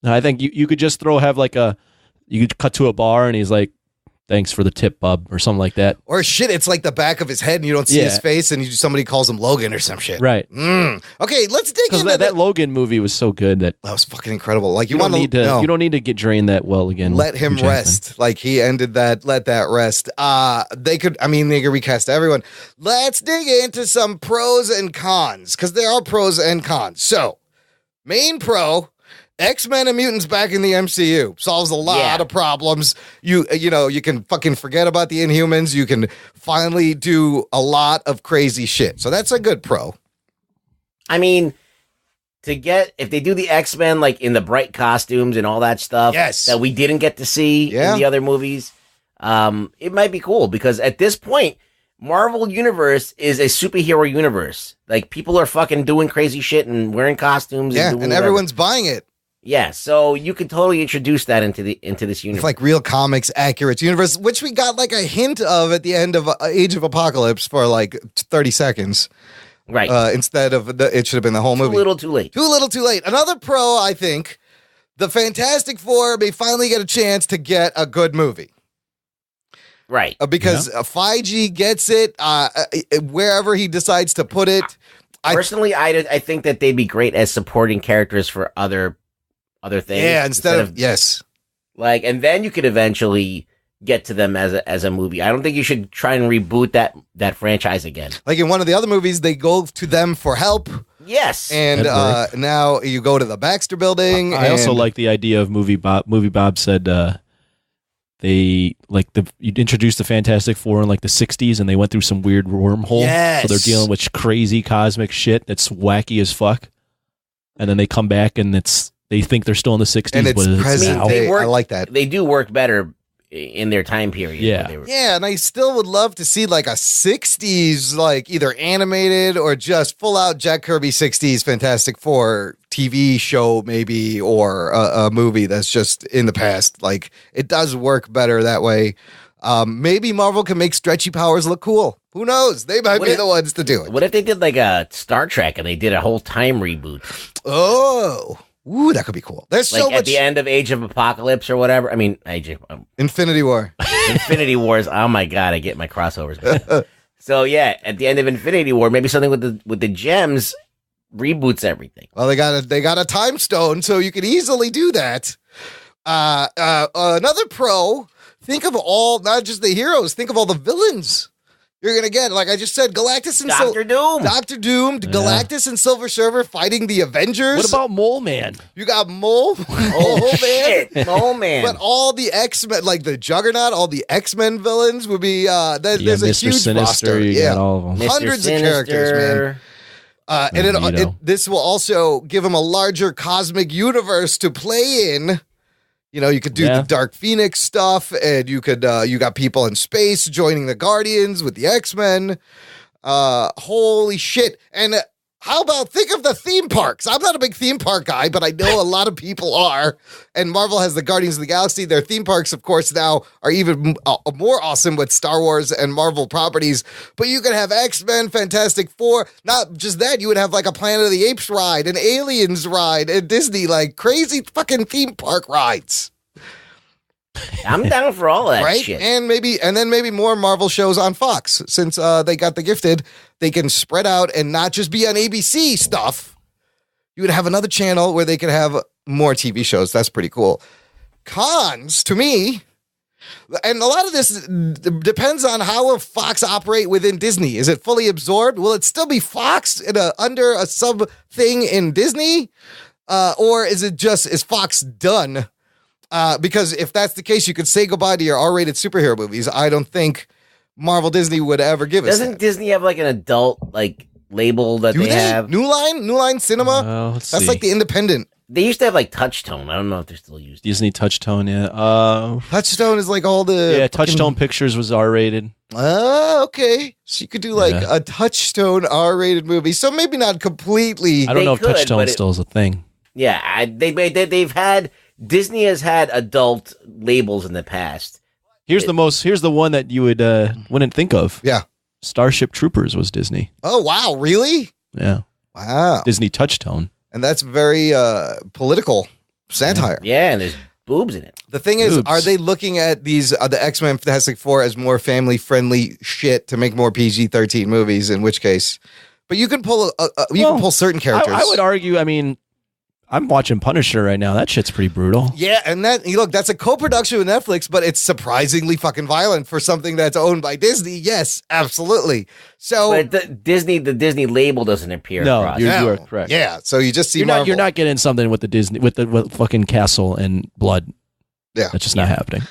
I think you could just you could cut to a bar and he's like thanks for the tip, bub, or something like that. Or shit, it's like the back of his head and you don't see his face and somebody calls him Logan or some shit. Right. Okay, let's dig into that Logan movie was so good that was fucking incredible. Like you don't need to get drained that well again. Let him rest. Like he ended that. Let that rest. They could recast everyone. Let's dig into some pros and cons because there are pros and cons. So, main pro. X-Men and mutants back in the MCU solves a lot of problems. You can fucking forget about the Inhumans. You can finally do a lot of crazy shit. So that's a good pro. I mean, if they do the X-Men like in the bright costumes and all that stuff that we didn't get to see in the other movies, it might be cool because at this point, Marvel Universe is a superhero universe. Like people are fucking doing crazy shit and wearing costumes. And everyone's buying it. Yeah, so you could totally introduce that into this universe. It's like real comics, accurate universe, which we got like a hint of at the end of Age of Apocalypse for like 30 seconds. Right. Instead of it should have been the whole movie. Too little, too late. Too little, too late. Another pro, I think, the Fantastic Four may finally get a chance to get a good movie. Right. Because Feige gets it wherever he decides to put it. Personally, I think that they'd be great as supporting characters for other things. Yeah, instead of like, and then you could eventually get to them as a movie. I don't think you should try and reboot that franchise again. Like in one of the other movies, they go to them for help. Yes, and now you go to the Baxter Building. I also like the idea of Movie Bob. Movie Bob said they you introduced the Fantastic Four in like the 60s, and they went through some weird wormhole. Yes. So they're dealing with crazy cosmic shit that's wacky as fuck, and then they come back and they think they're still in the 60s, and it's present day. I like that. They do work better in their time period. Yeah, and I still would love to see like a 60s, like either animated or just full out Jack Kirby 60s Fantastic Four TV show maybe, or a movie that's just in the past. Like it does work better that way. Maybe Marvel can make stretchy powers look cool. Who knows? They might be the ones to do it. What if they did like a Star Trek and they did a whole time reboot? Oh. Ooh, that could be cool. There's like so much at the end of Age of Apocalypse or whatever. I mean, Infinity War. Infinity Wars. Oh my god, I get my crossovers. So yeah, at the end of Infinity War, maybe something with the gems reboots everything. Well, they got a time stone, so you can easily do that. Another pro. Think of not just the heroes. Think of all the villains you're going to get. Like I just said, Galactus and Dr. Doom. Dr. Doom, Galactus and Silver Surfer fighting the Avengers. What about Mole Man? You got Mole. Mole Man. But all the X-Men, like the Juggernaut, all the X-Men villains would be, there's a Mr. huge Sinister, roster. Got all of them. Hundreds of characters, man. And this will also give them a larger cosmic universe to play in. You know, you could do the Dark Phoenix stuff, and you got people in space joining the Guardians with the X-Men. Holy shit. And think of the theme parks. I'm not a big theme park guy, but I know a lot of people are. And Marvel has the Guardians of the Galaxy. Their theme parks, of course, now are even more awesome with Star Wars and Marvel properties. But you could have X-Men, Fantastic Four. Not just that, you would have like a Planet of the Apes ride, an Aliens ride, and Disney, like crazy fucking theme park rides. I'm down for all that shit. And then maybe more Marvel shows on Fox. Since they got the Gifted, they can spread out and not just be on ABC stuff. You would have another channel where they could have more TV shows. That's pretty cool. Cons, to me, and a lot of this depends on how Fox operate within Disney. Is it fully absorbed? Will it still be Fox under a sub thing in Disney? Or is Fox done? Because if that's the case, you could say goodbye to your R-rated superhero movies. I don't think Marvel Disney would ever give us that. Doesn't Disney have like an adult like label that they have? New Line Cinema? That's like the independent. They used to have like Touchstone. I don't know if they're still used. Disney Touchstone, yeah. Touchstone is like all the... Yeah, Touchstone Pictures was R-rated. Oh, okay. So you could do like a Touchstone R-rated movie. So maybe not completely... I don't know if Touchstone still is a thing. Yeah, they've had... Disney has had adult labels in the past. Here's the one that you wouldn't think of. Yeah. Starship Troopers was Disney. Oh, wow. Really? Yeah. Wow. Disney Touchstone. And that's very political satire. Yeah, and there's boobs in it. The thing is, are they looking at these the X-Men Fantastic Four as more family-friendly shit to make more PG-13 movies? In which case, but you can pull can pull certain characters. I would argue. I mean, I'm watching Punisher right now. That shit's pretty brutal. Yeah, and that's a co-production with Netflix, but it's surprisingly fucking violent for something that's owned by Disney. Yes, absolutely. So, but the Disney label doesn't appear. No, you are correct. Yeah, so you just see you're not getting something with the Disney with fucking castle and blood. Yeah, that's just not happening.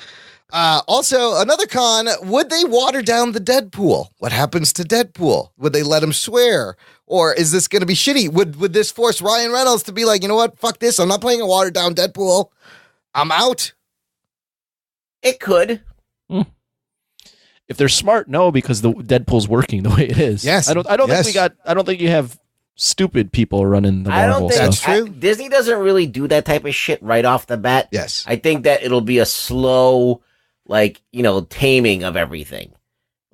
Also, another con, would they water down the Deadpool? What happens to Deadpool? Would they let him swear? Or is this going to be shitty? Would this force Ryan Reynolds to be like, you know what? Fuck this. I'm not playing a watered down Deadpool. I'm out. It could. If they're smart, no, because the Deadpool's working the way it is. Yes. I don't think you have stupid people running the Marvel. I don't think that's true. Disney doesn't really do that type of shit right off the bat. Yes. I think that it'll be a slow, taming of everything.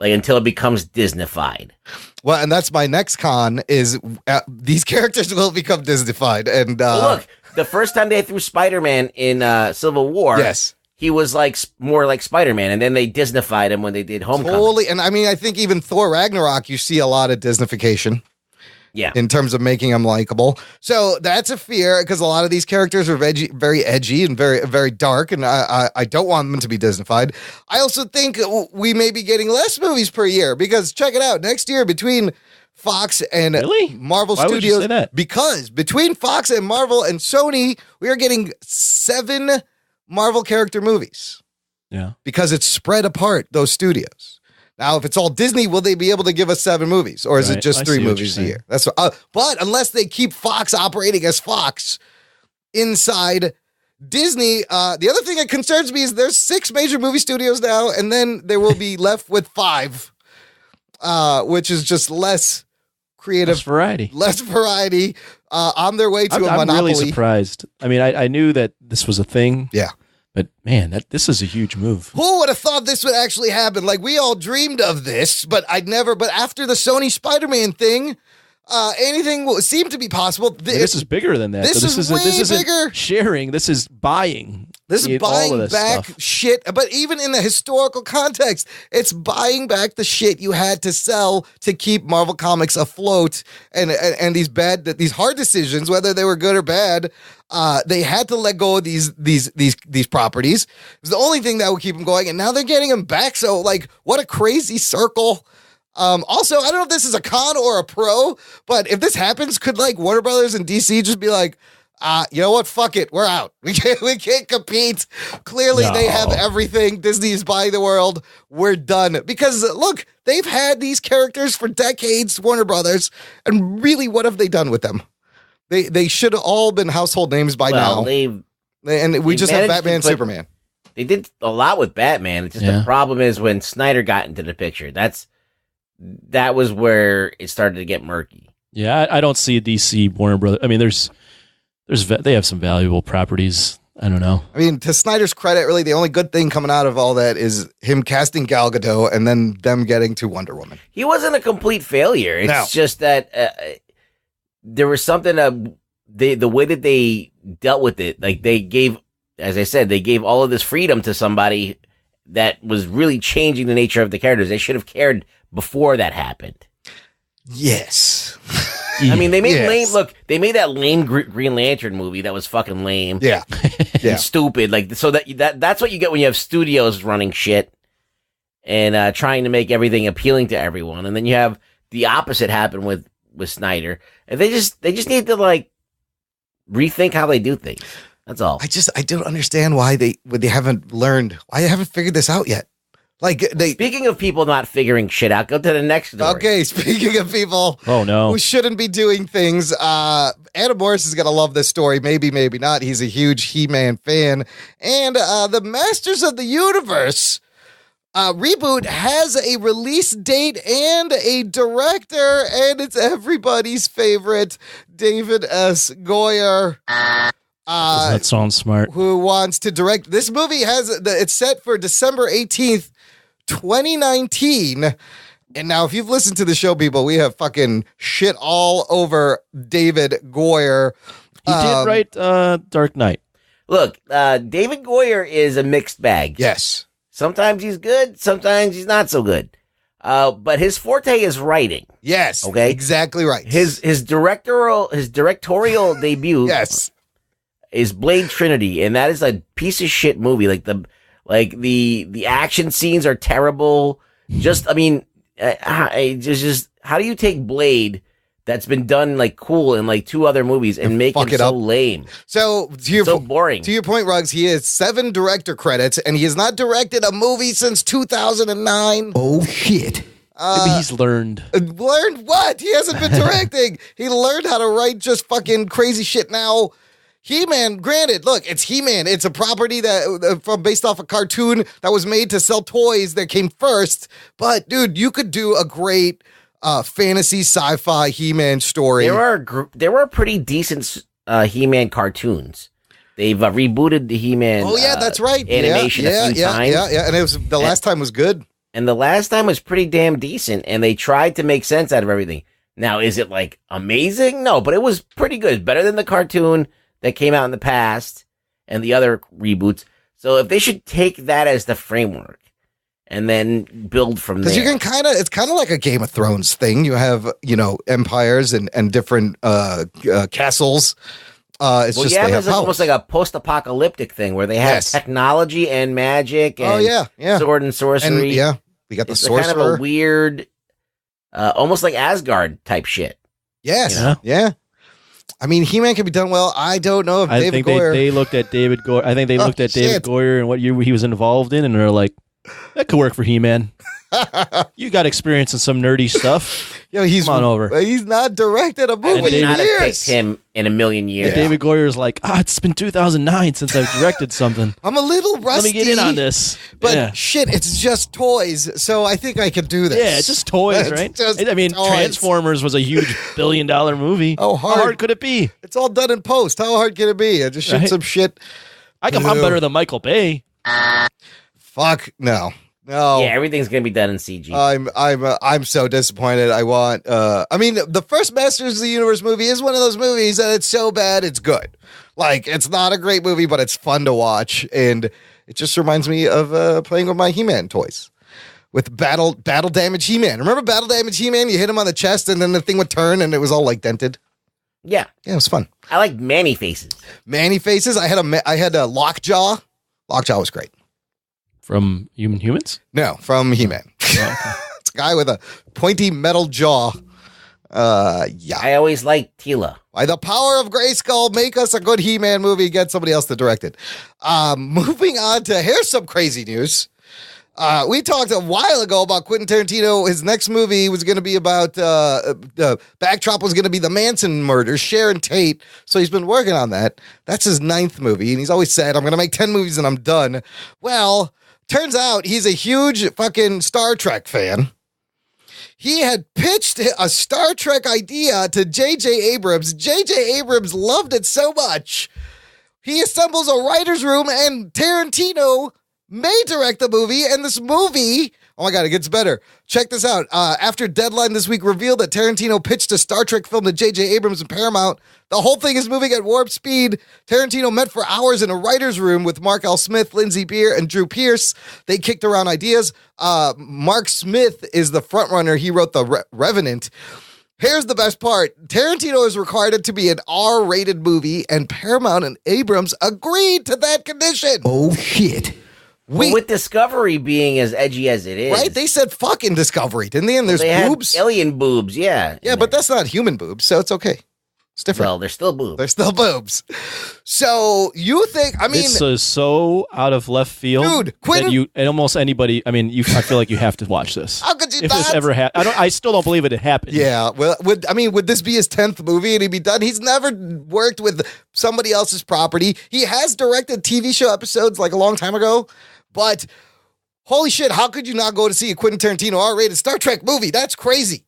Until it becomes Disneyfied. Well, and that's my next con is these characters will become Disneyfied. And look, the first time they threw Spider-Man in Civil War, yes, he was more like Spider-Man, and then they Disneyfied him when they did Homecoming. Totally, and I mean, I think even Thor Ragnarok, you see a lot of Disneyfication. Yeah. In terms of making them likable. So that's a fear because a lot of these characters are very edgy and very, very dark. And I don't want them to be Disneyfied. I also think we may be getting less movies per year because check it out. Next year between Fox and Marvel Why Studios. Would you say that? Because between Fox and Marvel and Sony, we are getting 7 Marvel character movies. Yeah. Because it's spread apart, those studios. Now, if it's all Disney, will they be able to give us 7 movies, or is it just 3 movies a year? That's but unless they keep Fox operating as Fox inside Disney, the other thing that concerns me is there's 6 major movie studios now, and then they will be left with 5, which is just less creative, less variety on their way to a monopoly. I'm really surprised. I mean, I knew that this was a thing. Yeah. But man, this is a huge move. Who would have thought this would actually happen? Like, we all dreamed of this, but but after the Sony Spider-Man thing, anything seemed to be possible. This is bigger than that. This is way bigger. Sharing. This is buying. This is buying back shit. But even in the historical context, it's buying back the shit you had to sell to keep Marvel Comics afloat. And these hard decisions, whether they were good or bad, they had to let go of these properties. It was the only thing that would keep them going. And now they're getting them back. So what a crazy circle. Also, I don't know if this is a con or a pro, but if this happens, could Warner Brothers and DC just be like, you know what? Fuck it. We're out. We can't compete. Clearly, They have everything. Disney is buying the world. We're done. Because look, they've had these characters for decades, Warner Brothers, and really, what have they done with them? They should have all been household names by now. And we just have Batman and Superman. They did a lot with Batman. It's just the problem is when Snyder got into the picture. That was where it started to get murky. Yeah, I don't see DC Warner Brothers. I mean, they have some valuable properties. I don't know. I mean, to Snyder's credit, really, the only good thing coming out of all that is him casting Gal Gadot and then them getting to Wonder Woman. He wasn't a complete failure. It's just that there was something the way that they dealt with it. They gave, as I said, they gave all of this freedom to somebody that was really changing the nature of the characters. They should have cared before that happened. Yes. I mean, they made lame. Look, they made that lame Green Lantern movie that was fucking lame. Yeah, and stupid. So that's what you get when you have studios running shit and trying to make everything appealing to everyone, and then you have the opposite happen with Snyder, and they just need to rethink how they do things. That's all. I don't understand why they haven't learned. Why they haven't figured this out yet. Speaking of people not figuring shit out, go to the next story. Okay, speaking of people who shouldn't be doing things, Adam Morris is going to love this story. Maybe, maybe not. He's a huge He-Man fan. And the Masters of the Universe reboot has a release date and a director, and it's everybody's favorite, David S. Goyer. That sounds smart. Who wants to direct this movie? It's set for December 18th, 2019. And now, if you've listened to the show, people, we have fucking shit all over David Goyer. He did write Dark Knight. Look, David Goyer is a mixed bag. Yes. Sometimes he's good, sometimes he's not so good. But his forte is writing. Yes. Okay. Exactly right. His directorial debut. Yes. Is Blade Trinity, and that is a piece of shit movie. Like the action scenes are terrible. Just how do you take Blade that's been done like cool in like 2 other movies and make it so lame? So boring. To your point, Ruggs, he has 7 director credits, and he has not directed a movie since 2009. Oh shit. Maybe he's learned. Learned what? He hasn't been directing. He learned how to write just fucking crazy shit now. He-Man, granted, look, it's He-Man. It's a property that based off a cartoon that was made to sell toys that came first. But, dude, you could do a great fantasy sci-fi He-Man story. There were pretty decent He-Man cartoons. They've rebooted the He-Man. Oh yeah, that's right. Animation a few times. Yeah, and it was the last time was good. And the last time was pretty damn decent, and they tried to make sense out of everything. Now, is it like amazing? No, but it was pretty good. Better than the cartoon that came out in the past and the other reboots. So if they should take that as the framework and then build from there. Because you can it's kind of like a Game of Thrones thing. You have, empires and different castles. It's almost like a post-apocalyptic thing where they have technology and magic and sword and sorcery. And, we got the sorcerer. Kind of a weird, almost like Asgard type shit. Yes. Yeah. I mean, He-Man can be done well. I don't know if David Goyer... they looked at David Goyer. I think they looked at David Goyer and what he was involved in, and they're like, that could work for He-Man. You got experience in some nerdy stuff. Come on over. He's not directed a movie in years. Have picked him in a million years. Yeah. David Goyer's like, it's been 2009 since I've directed something. I'm a little rusty. Let me get in on this. But shit, it's just toys, so I think I could do this. Yeah, it's just toys, right? Toys. Transformers was a huge $billion movie. How hard could it be? It's all done in post. How hard can it be? I just shoot some shit. I'm better than Michael Bay. Fuck no. No. Yeah, everything's gonna be done in CG. I'm so disappointed. The first Masters of the Universe movie is one of those movies that it's so bad it's good. Like, it's not a great movie, but it's fun to watch, and it just reminds me of playing with my He-Man toys with battle damage He-Man. Remember battle damage He-Man? You hit him on the chest, and then the thing would turn, and it was all like dented. Yeah, it was fun. I like Manny Faces. Manny Faces. I had a Lockjaw. Lockjaw was great. From Humans? No, from He-Man. It's a guy with a pointy metal jaw. I always liked Tila. By the power of Grayskull, make us a good He-Man movie. Get somebody else to direct it. Moving on to here's some crazy news. We talked a while ago about Quentin Tarantino. His next movie was going to be about the backdrop was going to be the Manson murders, Sharon Tate. So he's been working on that. That's his 9th movie, and he's always said, "I'm going to make 10 movies and I'm done." Well, turns out he's a huge fucking Star Trek fan. He had pitched a Star Trek idea to J.J. Abrams. J.J. Abrams loved it so much, he assembles a writer's room, and Tarantino may direct the movie, and this movie, oh my God, it gets better. Check this out. After Deadline this week revealed that Tarantino pitched a Star Trek film to J.J. Abrams and Paramount, the whole thing is moving at warp speed. Tarantino met for hours in a writer's room with Mark L. Smith, Lindsay Beer, and Drew Pearce. They kicked around ideas. Mark Smith is the frontrunner. He wrote The Revenant. Here's the best part. Tarantino has required it to be an R-rated movie, and Paramount and Abrams agreed to that condition. Oh, shit. With Discovery being as edgy as it is. Right? They said fucking Discovery, didn't they? And there's boobs. Alien boobs, yeah. Yeah, but that's not human boobs, so it's okay. It's different. Well, they're still boobs. They're still boobs. So you think, this is so out of left field. Dude, Quentin. And almost anybody, I feel like you have to watch this. How could you if not? This ever happened. I still don't believe it happened. Yeah. Well, would this be his 10th movie and he'd be done? He's never worked with somebody else's property. He has directed TV show episodes like a long time ago, but holy shit, how could you not go to see a Quentin Tarantino R-rated Star Trek movie? That's crazy.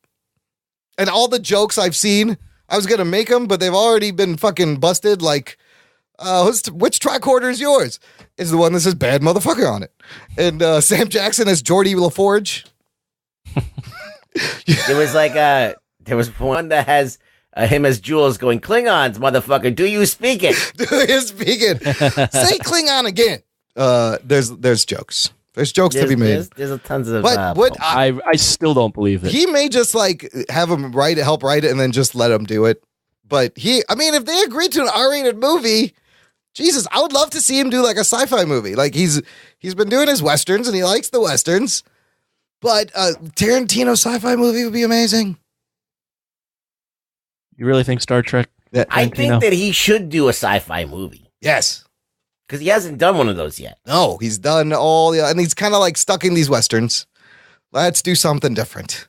And all the jokes I've seen, I was going to make them, but they've already been fucking busted. Like, which tricorder is yours? It's the one that says bad motherfucker on it. And Sam Jackson as Geordie LaForge. There was one that has him as Jules going, Klingons, motherfucker, do you speak it? Do you speak it? Say Klingon again. There's jokes. There's jokes to be made. There's tons of. But what I still don't believe it. He may just like have him help write it, and then just let him do it. But if they agreed to an R-rated movie, Jesus, I would love to see him do like a sci-fi movie. Like he's been doing his westerns, and he likes the westerns. But Tarantino sci-fi movie would be amazing. You really think Star Trek? I think that he should do a sci-fi movie. Yes. Because he hasn't done one of those yet. No, he's done and he's kind of like stuck in these westerns. Let's do something different.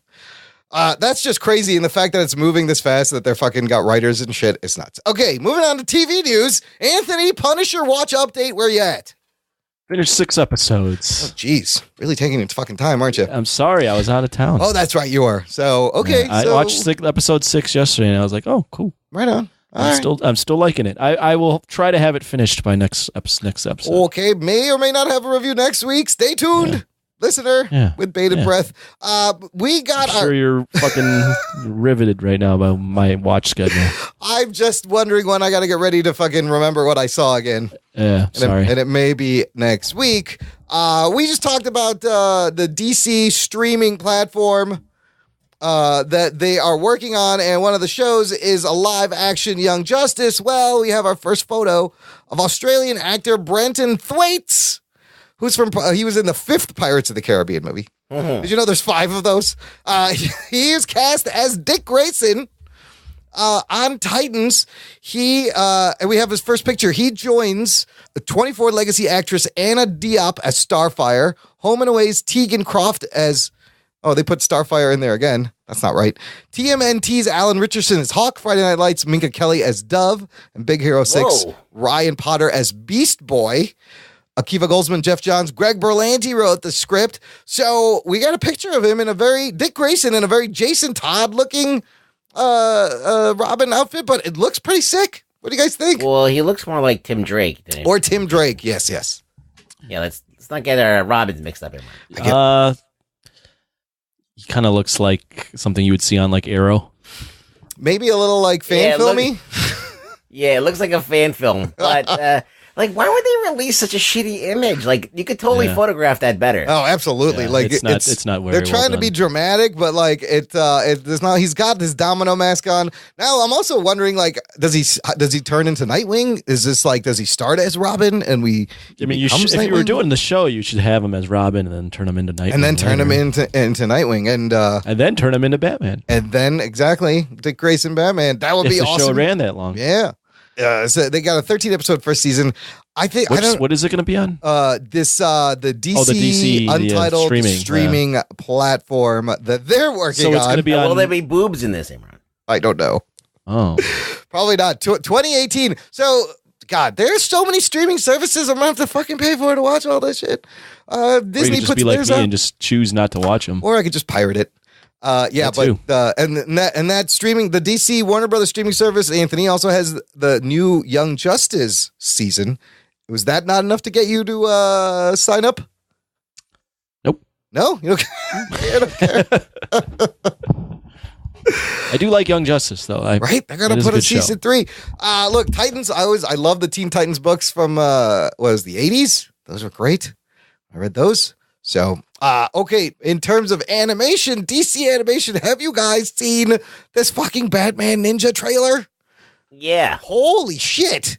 That's just crazy. And the fact that it's moving this fast, that they're fucking got writers and shit, it's nuts. Okay, moving on to TV news. Anthony, Punisher watch update. Where you at? Finished 6 episodes. Oh, jeez. Really taking your fucking time, aren't you? I'm sorry, I was out of town. Oh, that's right, you are. So, okay. Yeah, I watched episode 6 yesterday, and I was like, oh, cool. Right on. I'm still liking it. I will try to have it finished by next episode. Okay, may or may not have a review next week. Stay tuned, listener, with bated breath. We got sure you're fucking riveted right now by my watch schedule. I'm just wondering when I got to get ready to fucking remember what I saw again. Yeah, sorry. And it may be next week. We just talked about the DC streaming platform that they are working on, and one of the shows is a live-action Young Justice. Well, we have our first photo of Australian actor Brenton Thwaites, who's from, he was in the 5th Pirates of the Caribbean movie. Did you know there's 5 of those? He is cast as Dick Grayson on Titans. And we have his first picture. He joins the 24 legacy actress Anna Diop as Starfire, Home and Away's Tegan Croft as... Oh, they put Starfire in there again. That's not right. TMNT's Alan Richardson as Hawk, Friday Night Lights, Minka Kelly as Dove, and Big Hero 6, Ryan Potter as Beast Boy. Akiva Goldsman, Jeff Johns, Greg Berlanti wrote the script. So we got a picture of him in a very Dick Grayson in a very Jason Todd looking Robin outfit, but it looks pretty sick. What do you guys think? Well, he looks more like Tim Drake. Or Tim Drake, yes. Yeah, let's not get our Robins mixed up here. He kind of looks like something you would see on like Arrow. Maybe a little like fan filmy. Yeah, it looks like a fan film, but like, why would they release such a shitty image? Like, you could totally photograph that better. Oh, absolutely. Like, it's not. Very they're trying to be dramatic, but like it's not. He's got this domino mask on. Now, I'm also wondering, like, does he turn into Nightwing? Is this like, does he start as Robin and we? I mean, if you were doing the show, you should have him as Robin and then turn him into Nightwing, and then turn him into Nightwing, and then turn him into Batman, and then exactly Dick Grayson Batman. That would be awesome. The show ran that long, yeah. So they got a 13 episode first season. I think what is it going to be on? The DC Untitled streaming platform that they're working on. So it's going to be on. Will there be boobs in this, Imran? I don't know. Oh, probably not. 2018. So God, there's so many streaming services. I'm gonna have to fucking pay for it to watch all this shit. Disney puts be like theirs me up, and just choose not to watch them, or I could just pirate it. Yeah, but that streaming, the DC Warner Brothers streaming service, Anthony also has the new Young Justice season. Was that not enough to get you to sign up? Nope. No, you don't care. I do like Young Justice though. Right, they're gonna put a season 3. Look, Titans. I love the Teen Titans books from what was the 80s. Those were great. I read those. So, okay, in terms of animation, DC animation, have you guys seen this fucking Batman Ninja trailer? Yeah. Holy shit.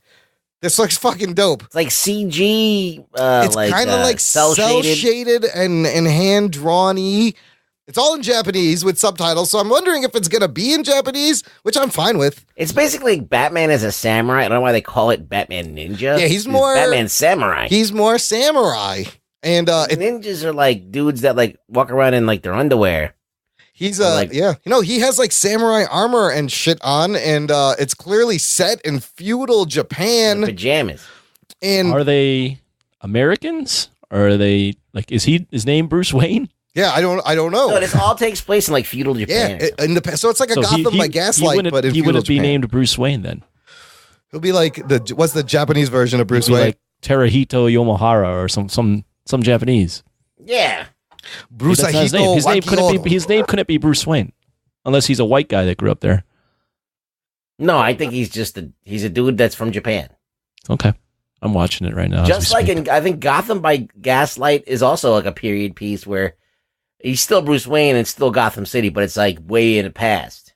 This looks fucking dope. It's like CG. It's kind of like cel-shaded and hand-drawn-y. It's all in Japanese with subtitles, so I'm wondering if it's going to be in Japanese, which I'm fine with. It's basically Batman as a samurai. I don't know why they call it Batman Ninja. Yeah, he's more... Batman Samurai. He's more samurai. And ninjas are like dudes that like walk around in like their underwear. He's yeah, he has like samurai armor and shit on, and it's clearly set in feudal Japan. The pajamas. And are they Americans? Or are they like? Is his name Bruce Wayne? Yeah, I don't know. No, this all takes place in like feudal Japan. Yeah, so it's like a Gotham by Gaslight, but in he wouldn't be Japan. named Bruce Wayne then. He'll be like what's the Japanese version of Bruce Wayne? Like Terahito Yomohara or some Japanese. Yeah. Bruce his name couldn't be Bruce Wayne unless he's a white guy that grew up there. No, I think he's a dude that's from Japan. Okay. I'm watching it right now. Just like I think Gotham by Gaslight is also like a period piece where he's still Bruce Wayne and still Gotham City, but it's like way in the past.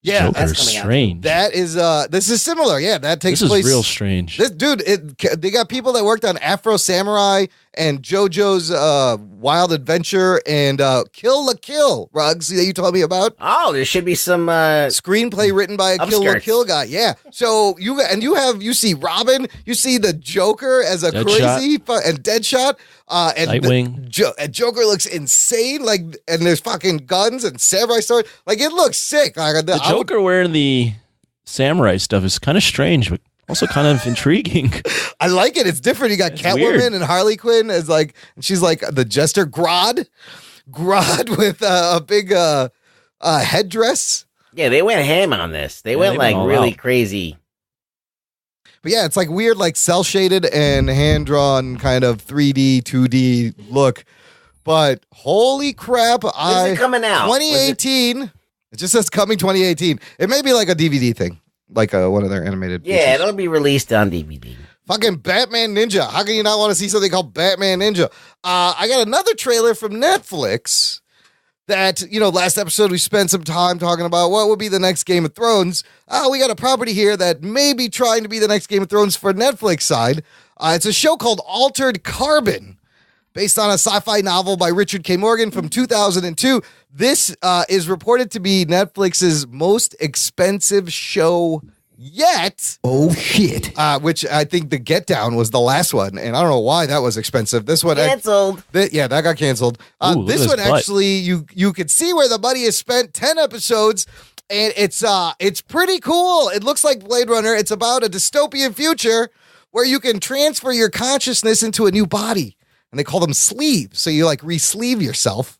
Yeah, that's strange. That is this is similar. Yeah, that takes place. This is real strange. This dude, they got people that worked on Afro Samurai and JoJo's Wild Adventure and Kill la Kill, Ruggs, that you told me about. Oh, there should be some screenplay written by a Kill la Kill guy. Yeah. So you see Robin, you see the Joker as a crazy and Deadshot. And Nightwing. Joker looks insane, and there's fucking guns and samurai sword. Like, it looks sick. The Joker wearing the samurai stuff is kind of strange, but also kind of intriguing. I like it. It's different. You got Catwoman and Harley Quinn as and she's like the jester Grodd with a big headdress. Yeah, they went ham on this. They went really crazy. But yeah, it's like weird, like cell shaded and hand drawn kind of 3D, 2D look. But holy crap! When's it coming out? 2018. It just says coming 2018. It may be like a DVD thing, like one of their animated. Yeah, it'll be released on DVD. Fucking Batman Ninja. How can you not want to see something called Batman Ninja? I got another trailer from Netflix. That, last episode we spent some time talking about what would be the next Game of Thrones. We got a property here that may be trying to be the next Game of Thrones for Netflix side. It's a show called Altered Carbon, based on a sci-fi novel by Richard K. Morgan from 2002. This is reported to be Netflix's most expensive show yet. Oh, shit. Which I think The Get Down was the last one, and I don't know why that was expensive. This one canceled. That got canceled. This one actually, you could see where the money is spent. 10 episodes, and it's pretty cool. It looks like Blade Runner. It's about a dystopian future where you can transfer your consciousness into a new body, and they call them sleeves. So you re-sleeve yourself,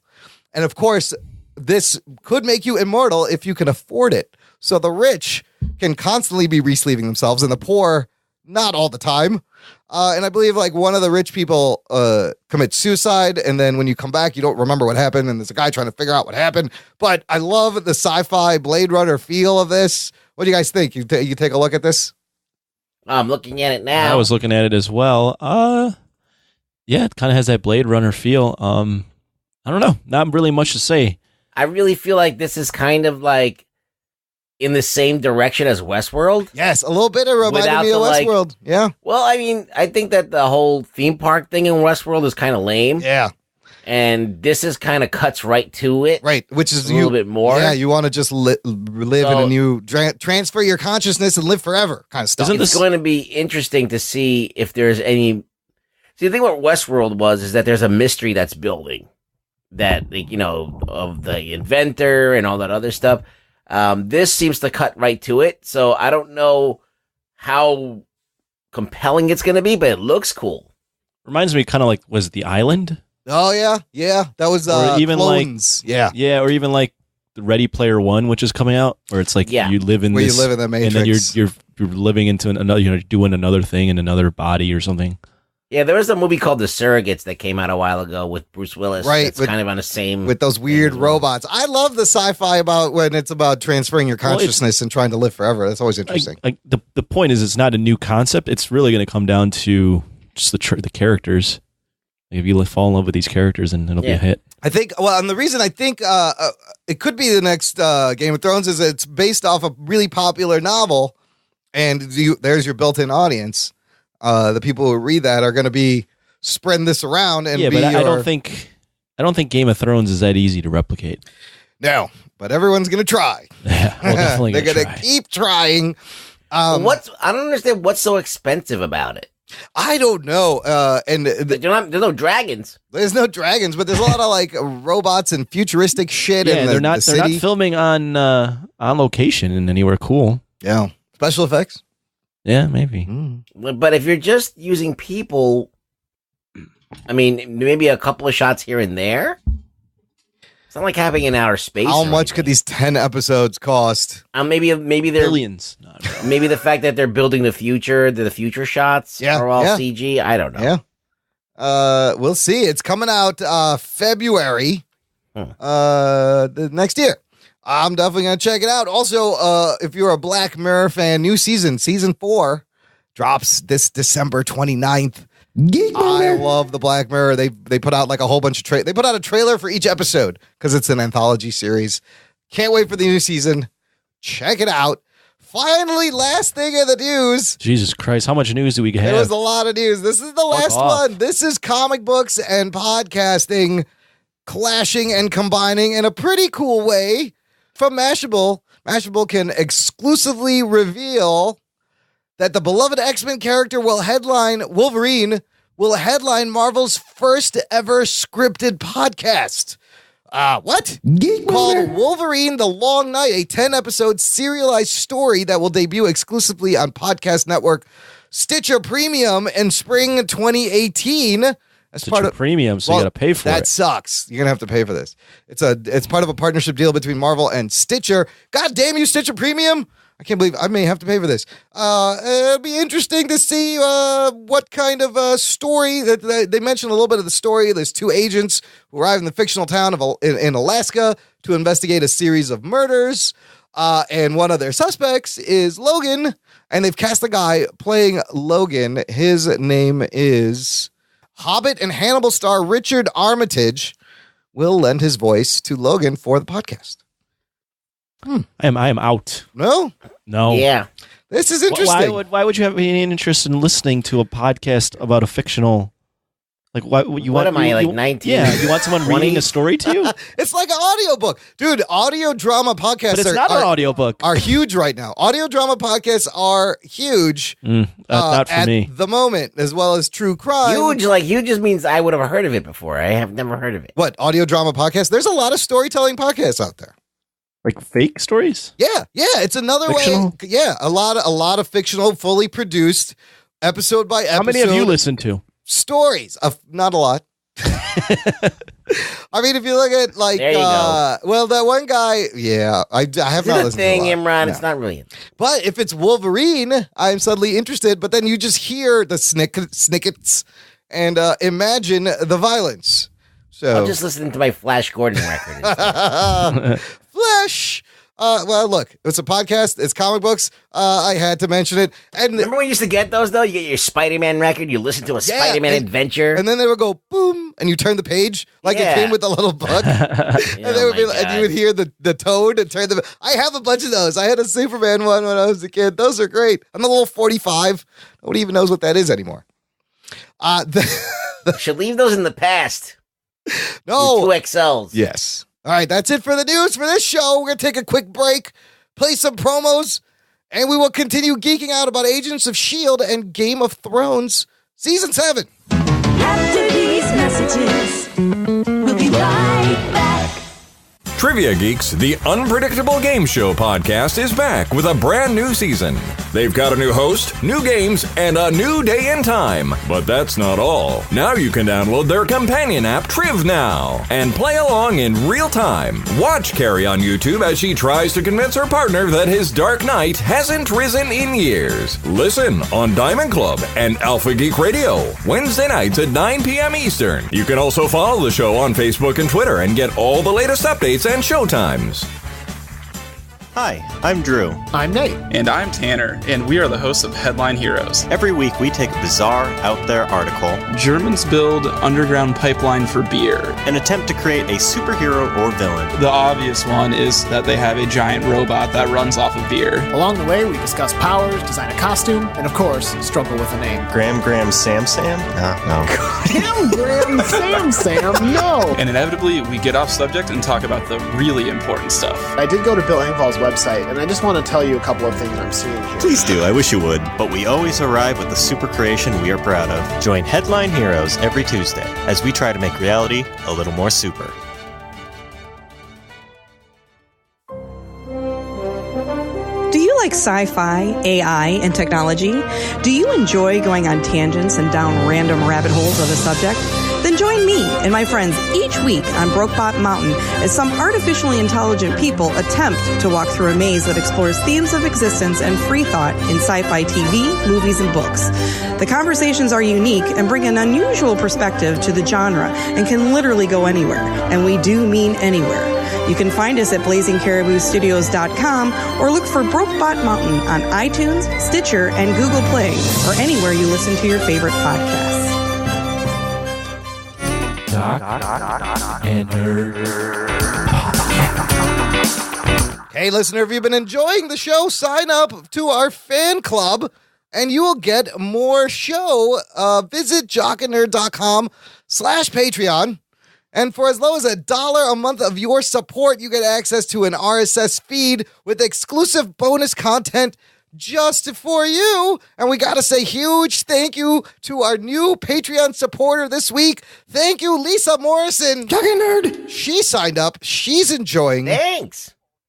and of course, this could make you immortal if you can afford it. So the rich can constantly be re-sleeving themselves, and the poor, not all the time. And I believe one of the rich people commits suicide, and then when you come back, you don't remember what happened, and there's a guy trying to figure out what happened. But I love the sci-fi Blade Runner feel of this. What do you guys think? You take a look at this? I'm looking at it now. I was looking at it as well. Yeah, it kind of has that Blade Runner feel. I don't know. Not really much to say. I really feel like this is kind of in the same direction as Westworld. Yes, a little bit of reminding me of Westworld. Yeah. Well, I mean, I think that the whole theme park thing in Westworld is kind of lame. Yeah. And this is kind of cuts right to it. Right, which is a little bit more. Yeah, you want to just live in a new, transfer your consciousness and live forever kind of stuff. It's going to be interesting to see if there's any... See, the thing about Westworld is that there's a mystery that's building. That, of the inventor and all that other stuff. This seems to cut right to it, so I don't know how compelling it's going to be, but it looks cool. Reminds me kind of was it The Island? Oh, yeah. That was or even Clones. Yeah, or even the Ready Player One, which is coming out, where it's you live in where this... you live in the Matrix. And then you're living into another, doing another thing in another body or something. Yeah, there was a movie called The Surrogates that came out a while ago with Bruce Willis. Right. It's kind of on the same... With those weird robots. I love the sci-fi about when it's about transferring your consciousness and trying to live forever. That's always interesting. The point is, it's not a new concept. It's really going to come down to just the characters. If you fall in love with these characters, and it'll be a hit. I think, and the reason I think it could be the next Game of Thrones is it's based off a really popular novel, and there's your built-in audience. The people who read that are going to be spreading this around, and but I don't think Game of Thrones is that easy to replicate. No, but everyone's going to try. Yeah, definitely they're going to keep trying. I don't understand what's so expensive about it. I don't know. And there's no dragons. There's no dragons, but there's a lot of robots and futuristic shit. Yeah, in they're not filming on location in anywhere cool. Yeah, special effects. Yeah, maybe. But if you're just using people, I mean, maybe a couple of shots here and there. It's not like having in outer space. How much could these 10 episodes cost? Maybe they're billions. Maybe the fact that they're building the future shots are all CG. I don't know. Yeah. We'll see. It's coming out February the next year. I'm definitely going to check it out. Also, if you're a Black Mirror fan, new season 4 drops this December 29th. I love the Black Mirror. They put out like a whole bunch of they put out a trailer for each episode because it's an anthology series. Can't wait for the new season. Check it out. Finally, last thing in the news. Jesus Christ, how much news do we have? There was a lot of news. This is the last one. This is comic books and podcasting clashing and combining in a pretty cool way. From Mashable, Mashable can exclusively reveal that the beloved X-Men character Wolverine will headline Marvel's first ever scripted podcast. What? Called Wolverine The Long Night, a 10-episode serialized story that will debut exclusively on podcast network Stitcher Premium in spring 2018. Stitcher Premium, so you got to pay for it. That sucks. You're going to have to pay for this. It's part of a partnership deal between Marvel and Stitcher. God damn you, Stitcher Premium. I can't believe I may have to pay for this. It'll be interesting to see what kind of story that they mentioned a little bit of the story. There's 2 agents who arrive in the fictional town in Alaska to investigate a series of murders. And one of their suspects is Logan, and they've cast a guy playing Logan. His name is Hobbit and Hannibal star Richard Armitage will lend his voice to Logan for the podcast. I am out. No? Yeah. This is interesting. Why would you have any interest in listening to a podcast about a fictional? Like, what am I, 19? Yeah, you want someone reading a story to you? It's like an audiobook. Dude, audio drama podcasts But it's not an audiobook. Are huge right now. Audio drama podcasts are huge. Not for me. At the moment, as well as true crime. Huge just means I would have heard of it before. I have never heard of it. What, audio drama podcasts? There's a lot of storytelling podcasts out there. Like fake stories? Yeah, it's another fictional way. Yeah, a lot of fictional, fully produced, episode by episode. How many have you listened to? Stories of not a lot. I mean, if you look at there you go. Well, that one guy, I have not listened thing, to a lot. Imran. No. It's not really. But if it's Wolverine, I'm suddenly interested. But then you just hear the snickets and imagine the violence. So I'm just listening to my Flash Gordon record. Flash. Well, look, it's a podcast. It's comic books. I had to mention it. And remember when you used to get those, though? You get your Spider-Man record, you listen to a Spider-Man adventure. And then they would go, boom, and you turn the page like it came with the little book. And they would and you would hear the toad and turn the... I have a bunch of those. I had a Superman one when I was a kid. Those are great. I'm the little 45. Nobody even knows what that is anymore. Should leave those in the past. No. 2 XLs. Yes. All right, that's it for the news for this show. We're going to take a quick break, play some promos, and we will continue geeking out about Agents of S.H.I.E.L.D. and Game of Thrones Season 7. After these messages, we'll be right back. Trivia Geeks, the unpredictable game show podcast, is back with a brand new season. They've got a new host, new games, and a new day and time. But that's not all. Now you can download their companion app, Triv Now, and play along in real time. Watch Carrie on YouTube as she tries to convince her partner that his Dark Knight hasn't risen in years. Listen on Diamond Club and Alpha Geek Radio, Wednesday nights at 9 p.m. Eastern. You can also follow the show on Facebook and Twitter and get all the latest updates and showtimes. Hi, I'm Drew. I'm Nate. And I'm Tanner, and we are the hosts of Headline Heroes. Every week we take a bizarre, out-there article. Germans build underground pipeline for beer. And attempt to create a superhero or villain. The obvious one is that they have a giant robot that runs off of beer. Along the way, we discuss powers, design a costume, and of course, struggle with a name. Graham Sam? No. Graham Sam? No! And inevitably, we get off subject and talk about the really important stuff. I did go to Bill Engvall's website, and I just want to tell you a couple of things I'm seeing here. Please do, I wish you would. But we always arrive with the super creation we are proud of. Join Headline Heroes every Tuesday as we try to make reality a little more super. Do you like sci-fi, AI, and technology? Do you enjoy going on tangents and down random rabbit holes of a subject? Then join me and my friends each week on Brokebot Mountain as some artificially intelligent people attempt to walk through a maze that explores themes of existence and free thought in sci-fi TV, movies, and books. The conversations are unique and bring an unusual perspective to the genre and can literally go anywhere. And we do mean anywhere. You can find us at blazingcariboustudios.com or look for Brokebot Mountain on iTunes, Stitcher, and Google Play, or anywhere you listen to your favorite podcasts. Hey, listener, if you've been enjoying the show, sign up to our fan club and you will get more show. Visit jockandnerd.com/Patreon. And for as low as $1 a month of your support, you get access to an RSS feed with exclusive bonus content just for you. And we got to say huge thank you to our new Patreon supporter this week. Thank you, Lisa Morrison. Jock and Nerd. She signed up. She's enjoying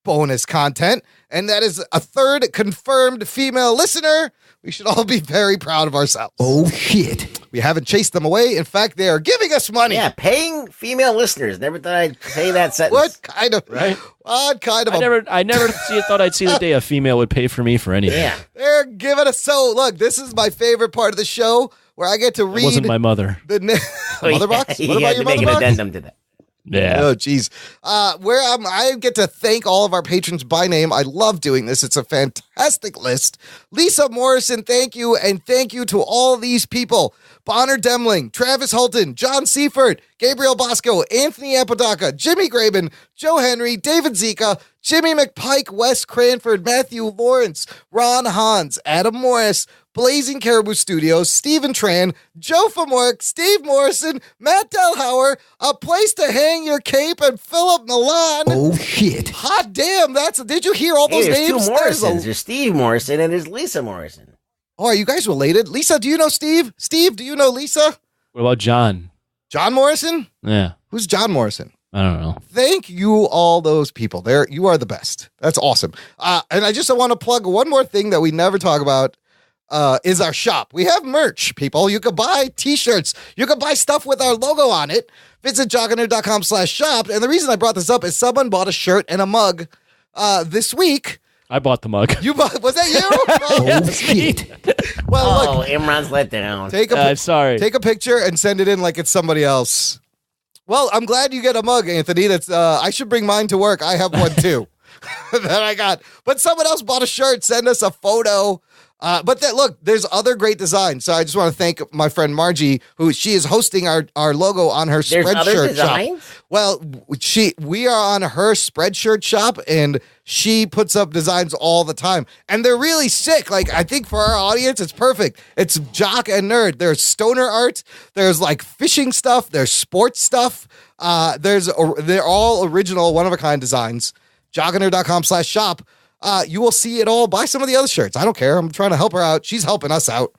bonus content. And that is a third confirmed female listener. We should all be very proud of ourselves. Oh, shit. We haven't chased them away. In fact, they are giving us money. Yeah, paying female listeners. Never thought I'd say that sentence. What kind of... Right? What kind of... I never thought I'd see the day a female would pay for me for anything. Yeah. They're giving us... So, look, this is my favorite part of the show where I get to read... It wasn't my mother. The mother box? What about your mother box? Make an addendum to that. Yeah. Oh, geez. Where I get to thank all of our patrons by name. I love doing this. It's a fantastic list. Lisa Morrison, thank you. And thank you to all these people. Bonner Demling, Travis Holton, John Seifert, Gabriel Bosco, Anthony Apodaca, Jimmy Graben, Joe Henry, David Zika, Jimmy McPike, Wes Cranford, Matthew Lawrence, Ron Hans, Adam Morris, Blazing Caribou Studios, Stephen Tran, Joe Famork, Steve Morrison, Matt Delhauer, A Place to Hang Your Cape, and Philip Milan. Oh, shit. Hot damn, did you hear all those There's names? two Morrisons. There's Steve Morrison and there's Lisa Morrison. Oh, are you guys related? Lisa, do you know Steve? Steve, do you know Lisa? What about John? John Morrison? Yeah. Who's John Morrison? I don't know. Thank you, all those people. You are the best. That's awesome. And I want to plug one more thing that we never talk about. Is our shop. We have merch, people. You can buy t-shirts. You can buy stuff with our logo on it. Visit jockandnerd.com/shop. And the reason I brought this up is someone bought a shirt and a mug this week. I bought the mug. Was that you? Oh, shit. Well, look. Imran's let down. Sorry. Take a picture and send it in like it's somebody else. Well, I'm glad you get a mug, Anthony. That's I should bring mine to work. I have one too that I got. But someone else bought a shirt. Send us a photo. Look, there's other great designs. So I just want to thank my friend Margie, she is hosting our logo on her Spreadshirt shop. Well, we are on her Spreadshirt shop, and she puts up designs all the time, and they're really sick. Like, I think for our audience, it's perfect. It's Jock and Nerd. There's stoner art. There's like fishing stuff. There's sports stuff. They're all original, one-of-a-kind designs. jockandnerd.com/shop. You will see it all. Buy some of the other shirts. I don't care. I'm trying to help her out. She's helping us out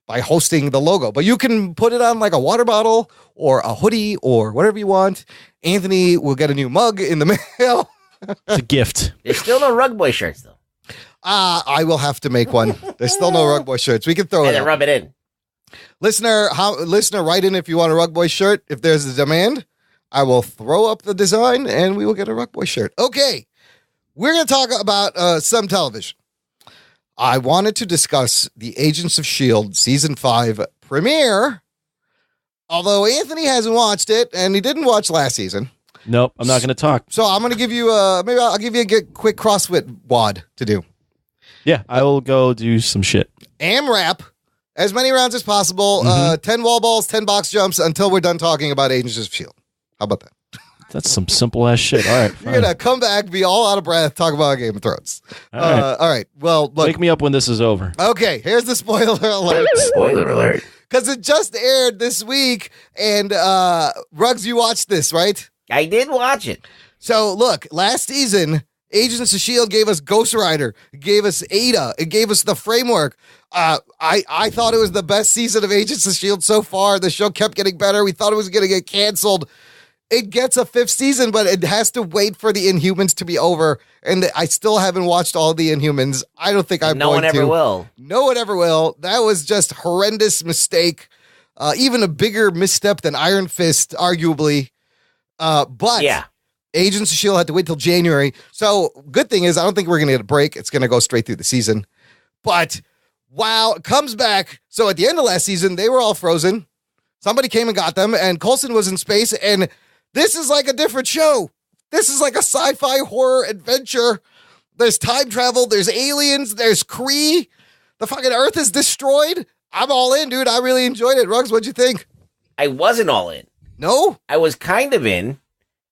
by hosting the logo. But you can put it on like a water bottle or a hoodie or whatever you want. Anthony will get a new mug in the mail. It's a gift. There's still no Rug Boy shirts, though. I will have to make one. There's still no Rug Boy shirts. We can throw it and rub it in. Listener, write in if you want a Rug Boy shirt. If there's a demand, I will throw up the design and we will get a Rug Boy shirt. Okay. We're going to talk about some television. I wanted to discuss the Agents of S.H.I.E.L.D. Season 5 premiere, although Anthony hasn't watched it, and he didn't watch last season. Nope, I'm not going to talk. So I'm going to give you maybe I'll give you a quick CrossFit WOD to do. Yeah, I will go do some shit. AMRAP, as many rounds as possible, 10 wall balls, 10 box jumps, until we're done talking about Agents of S.H.I.E.L.D. How about that? That's some simple ass shit. All right, fine. You're going to come back, be all out of breath, talk about Game of Thrones. All right. Well, look. Wake me up when this is over. Okay, here's the spoiler alert. Spoiler alert. Because it just aired this week, and Ruggs, you watched this, right? I did watch it. So, look, last season, Agents of S.H.I.E.L.D. gave us Ghost Rider, it gave us Ada, it gave us The Framework. I thought it was the best season of Agents of S.H.I.E.L.D. so far. The show kept getting better. We thought it was going to get canceled. It gets a 5th season, but it has to wait for the Inhumans to be over. And I still haven't watched all the Inhumans. I don't think I'm going to. No one ever will. No one ever will. That was just horrendous mistake. Even a bigger misstep than Iron Fist, arguably. But yeah. Agents of S.H.I.E.L.D. had to wait till January. So good thing is I don't think we're going to get a break. It's going to go straight through the season. But wow, it comes back. So at the end of last season, they were all frozen. Somebody came and got them, and Coulson was in space, and this is like a different show. This is like a sci-fi horror adventure. There's time travel. There's aliens. There's Kree. The fucking Earth is destroyed. I'm all in, dude. I really enjoyed it. Ruggs, what'd you think? I wasn't all in. No? I was kind of in,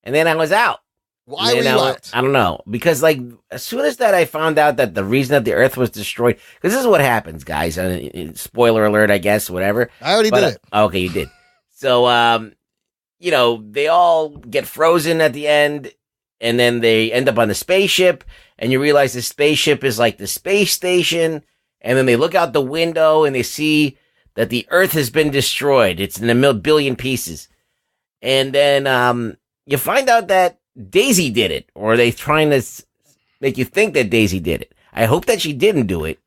and then I was out. Why were you out? I don't know. Because, like, as soon as that I found out that the reason that the Earth was destroyed, because this is what happens, guys. Spoiler alert, I guess, whatever. I already did it. Okay, you did. So, you know, they all get frozen at the end, and then they end up on the spaceship, and you realize the spaceship is like the space station, and then they look out the window, and they see that the Earth has been destroyed. It's in a billion pieces. And then you find out that Daisy did it, or are they trying to make you think that Daisy did it? I hope that she didn't do it.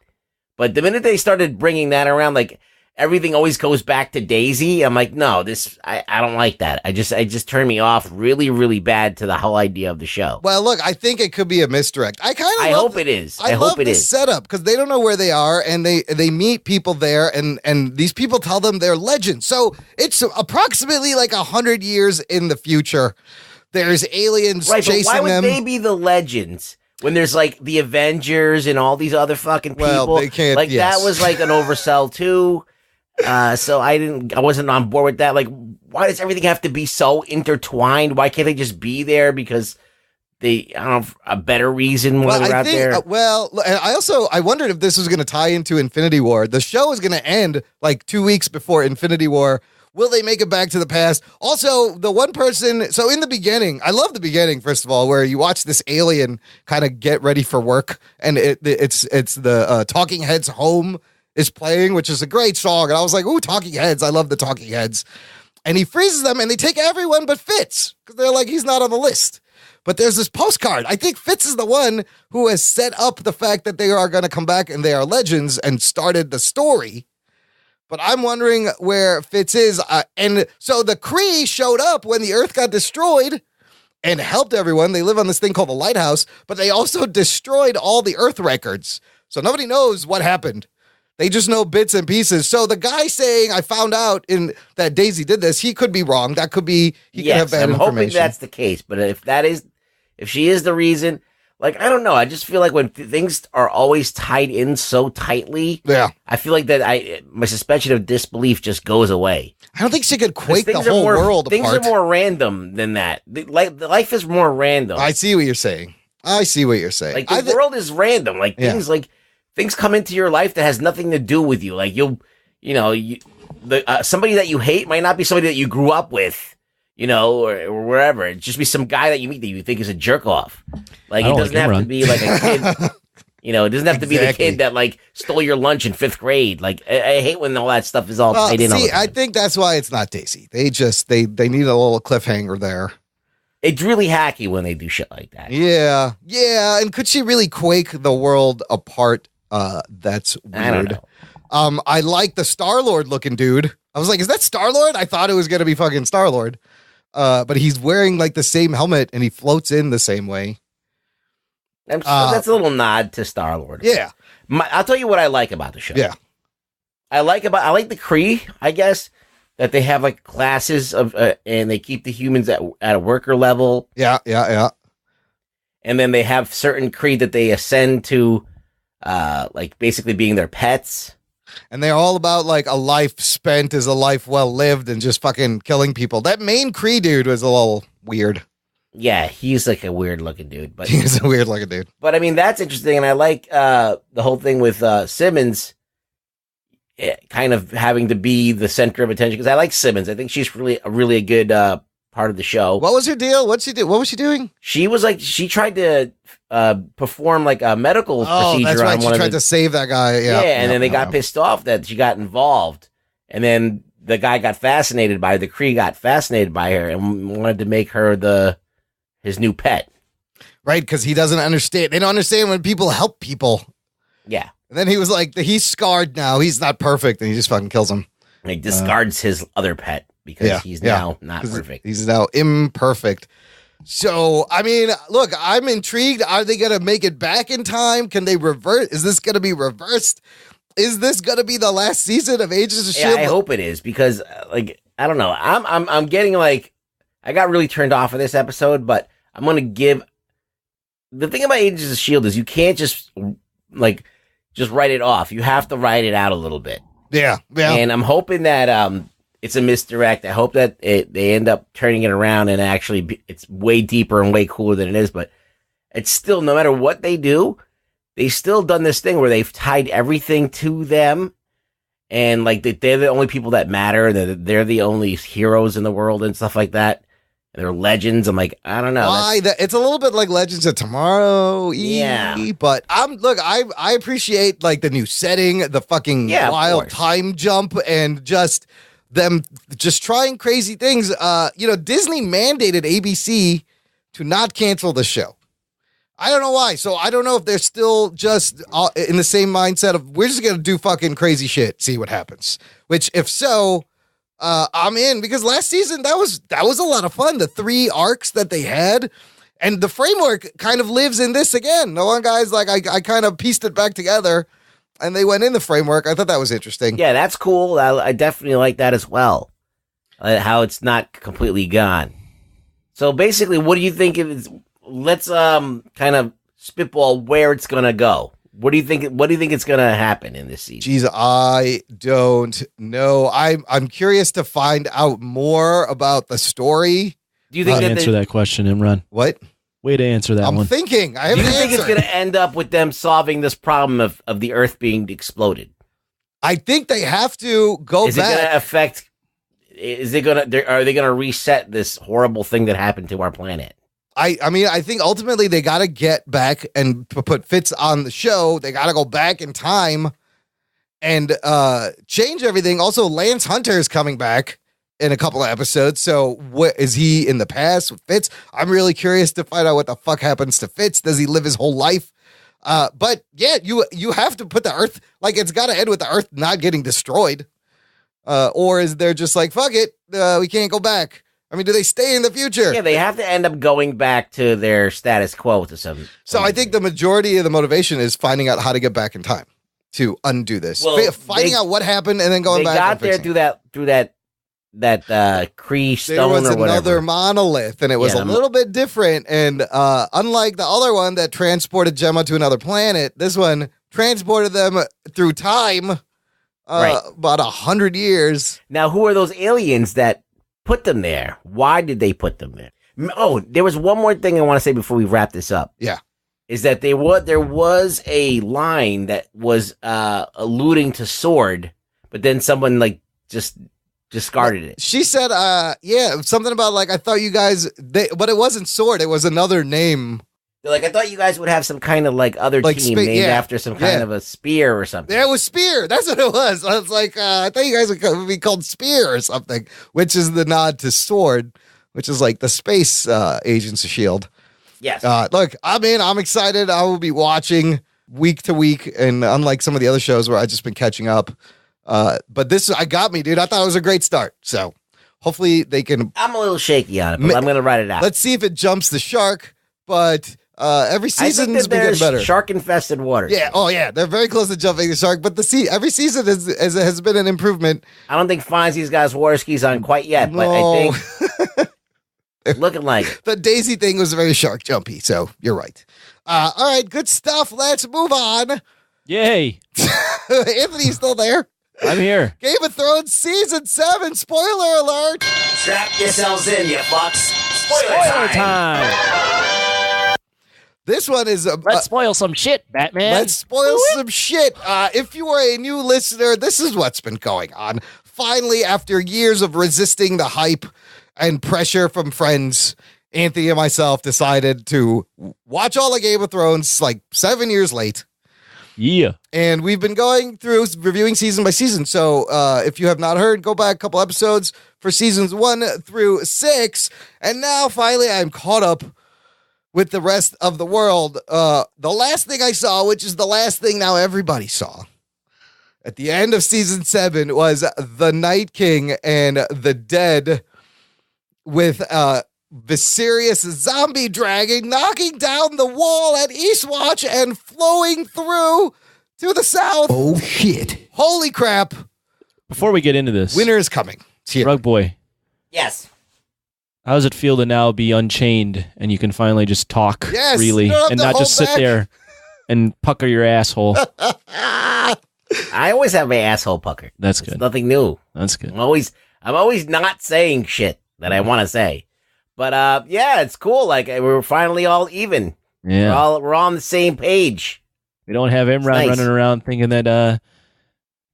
But the minute they started bringing that around, like everything always goes back to Daisy, I'm like, no, I don't like that. I just turned me off really, really bad to the whole idea of the show. Well, look, I think it could be a misdirect. I hope it is. I hope it is setup because they don't know where they are, and they meet people there, and these people tell them they're legends. So it's approximately like 100 years in the future. There's aliens chasing them. Why would they be the legends when there's like the Avengers and all these other fucking people? Well, they can't. Like that was like an oversell too. So I wasn't on board with that. Like, why does everything have to be so intertwined? Why can't they just be there because I don't know, a better reason why they're out there? I wondered if this was going to tie into Infinity War. The show is going to end like 2 weeks before Infinity War. Will they make it back to the past? Also, the one person, so in the beginning, I love the beginning, first of all, where you watch this alien kind of get ready for work, and it's the Talking Heads Home is playing, which is a great song, and I was like, ooh, Talking Heads, I love the Talking Heads. And he freezes them, and they take everyone but Fitz, because they're like, he's not on the list. But there's this postcard. I think Fitz is the one who has set up the fact that they are going to come back and they are legends and started the story. But I'm wondering where Fitz is. And so the Kree showed up when the Earth got destroyed and helped everyone. They live on this thing called the Lighthouse, but they also destroyed all the Earth records. So nobody knows what happened. They just know bits and pieces. So the guy saying, I found out that Daisy did this, he could be wrong. That could be, he could have bad information. I'm hoping that's the case. But if she is the reason, like, I don't know. I just feel like when things are always tied in so tightly, I feel like that my suspension of disbelief just goes away. I don't think she could quake the whole world apart. Things are more random than that. Life is more random. I see what you're saying. Like, the world is random. Like, things come into your life that has nothing to do with you. Like, somebody that you hate might not be somebody that you grew up with. Or wherever. It'd just be some guy that you meet that you think is a jerk off. Like, it doesn't have to be like a kid. It doesn't have to be the kid that like stole your lunch in 5th grade. Like, I hate when all that stuff is all tied in. See, I think that's why it's not Daisy. They just they need a little cliffhanger there. It's really hacky when they do shit like that. Yeah. And could she really quake the world apart? That's weird. I don't know. I like the Star-Lord looking dude. I was like, is that Star-Lord? I thought it was gonna be fucking Star-Lord. But he's wearing like the same helmet and he floats in the same way. I'm sure that's a little nod to Star-Lord. Yeah. I'll tell you what I like about the show. Yeah. I like the Kree, I guess, that they have like classes of, and they keep the humans at a worker level. Yeah. And then they have certain Kree that they ascend to, like basically being their pets. And they're all about like a life spent is a life well lived and just fucking killing people. That main Kree dude was a little weird. Yeah, he's like a weird looking dude. But he's a weird looking dude. But I mean, that's interesting. And I like the whole thing with Simmons kind of having to be the center of attention because I like Simmons. I think she's really a good part of the show. What was her deal? What was she doing? She was like, she tried to perform like a medical procedure. That's right. She tried to save that guy. Yeah. And then they got pissed off that she got involved. And then the guy got fascinated by her. The Kree got fascinated by her and wanted to make her his new pet. Right. Because he doesn't understand. They don't understand when people help people. Yeah. And then he was like, he's scarred now. He's not perfect. And he just fucking kills him. And he discards his other pet. Because he's now not perfect. He's now imperfect. So, I mean, look, I'm intrigued. Are they going to make it back in time? Can they revert? Is this going to be reversed? Is this going to be the last season of Agents of S.H.I.E.L.D? I hope it is because, like, I don't know. I'm getting like, I got really turned off of this episode, but I'm going to give... The thing about Agents of S.H.I.E.L.D. is you can't just write it off. You have to write it out a little bit. Yeah. And I'm hoping that it's a misdirect. I hope that they end up turning it around and actually it's way deeper and way cooler than it is. But it's still, no matter what they do, they've still done this thing where they've tied everything to them. And like they're the only people that matter. They're the only heroes in the world and stuff like that. And they're legends. I'm like, I don't know. Why? It's a little bit like Legends of Tomorrow. Yeah. But I appreciate like the new setting, the fucking wild time jump, and just them just trying crazy things. Disney mandated ABC to not cancel the show. I don't know why. So I don't know if they're still just in the same mindset of we're just going to do fucking crazy shit, see what happens. Which, if so, I'm in, because last season that was a lot of fun. The 3 arcs that they had, and the framework kind of lives in this again. No one, guys, like I kind of pieced it back together, and they went in the framework. I thought that was interesting. Yeah, that's cool. I definitely like that as well. How it's not completely gone. So basically, what do you think it is? Let's kind of spitball where it's gonna go. What do you think it's gonna happen in this season? Jeez, I don't know. I'm curious to find out more about the story. Do you think answer that question, Imran? What? Way to answer that one. I'm thinking. I have Do you an think answer. it's gonna end up with them solving this problem of the Earth being exploded? I think they have to go back. Is it gonna affect? Are they gonna reset this horrible thing that happened to our planet? I mean, I think ultimately they got to get back and put Fitz on the show. They got to go back in time and change everything. Also, Lance Hunter is coming back in a couple of episodes. So what is he in the past with Fitz? I'm really curious to find out what the fuck happens to Fitz. Does he live his whole life? But yeah, you have to put the Earth, like, it's got to end with the Earth not getting destroyed. Or is there just like, fuck it, we can't go back? I mean, do they stay in the future? Yeah, they have to end up going back to their status quo to some. So I think the majority of the motivation is finding out how to get back in time to undo this. Well, finding out what happened and then going back. They got there through that Kree stone there was or whatever. another monolith, and it was a little bit different. And unlike the other one that transported Gemma to another planet, this one transported them through time, about 100 years. Now, who are those aliens that put them there? Why did they put them there? Oh, there was one more thing I want to say before we wrap this up. Yeah. Is that there was a line that was alluding to S.W.O.R.D., but then someone like just discarded it. She said, something about like, I thought you guys, but it wasn't S.W.O.R.D., it was another name. They're like, I thought you guys would have some kind of like other team named after some kind of a spear or something. Yeah, it was Spear. That's what it was. I was like, I thought you guys would be called Spear or something, which is the nod to S.W.O.R.D., which is like the space Agents of S.H.I.E.L.D. Yes. Look, I'm excited. I will be watching week to week, and unlike some of the other shows where I've just been catching up, but this I got me, dude. I thought it was a great start. So hopefully they can. I'm a little shaky on it, but I'm going to write it out. Let's see if it jumps the shark, but. Every season's been getting better. Shark-infested waters. Yeah. Oh, yeah. They're very close to jumping the shark, but every season has been an improvement. I don't think Fonzie's got his water skis on quite yet, but I think it's looking like it. The Daisy thing was very shark jumpy, so you're right. All right, good stuff. Let's move on. Yay. Anthony's still there. I'm here. Game of Thrones Season 7, spoiler alert. Strap yourselves in, you fucks. Spoiler time. This one is let's spoil some shit, Batman. Let's spoil some shit. If you are a new listener, this is what's been going on. Finally, after years of resisting the hype and pressure from friends, Anthony and myself decided to watch all of Game of Thrones like 7 years late. Yeah. And we've been going through reviewing season by season. So if you have not heard, go back a couple episodes for seasons 1 through 6. And now finally I'm caught up with the rest of the world. The last thing I saw, which is the last thing now everybody saw, at the end of season 7 was the Night King and the Dead with Viserys zombie dragon knocking down the wall at Eastwatch and flowing through to the south. Oh, shit. Holy crap. Before we get into this, winter is coming. It's here. Rug Boy. Yes. How does it feel to now be unchained and you can finally just talk freely and not just sit there and pucker your asshole? I always have my asshole puckered. That's good. It's nothing new. That's good. I'm always not saying shit that I want to say. But yeah, it's cool. Like we're finally all even. Yeah. We're on the same page. We don't have Imran running around thinking that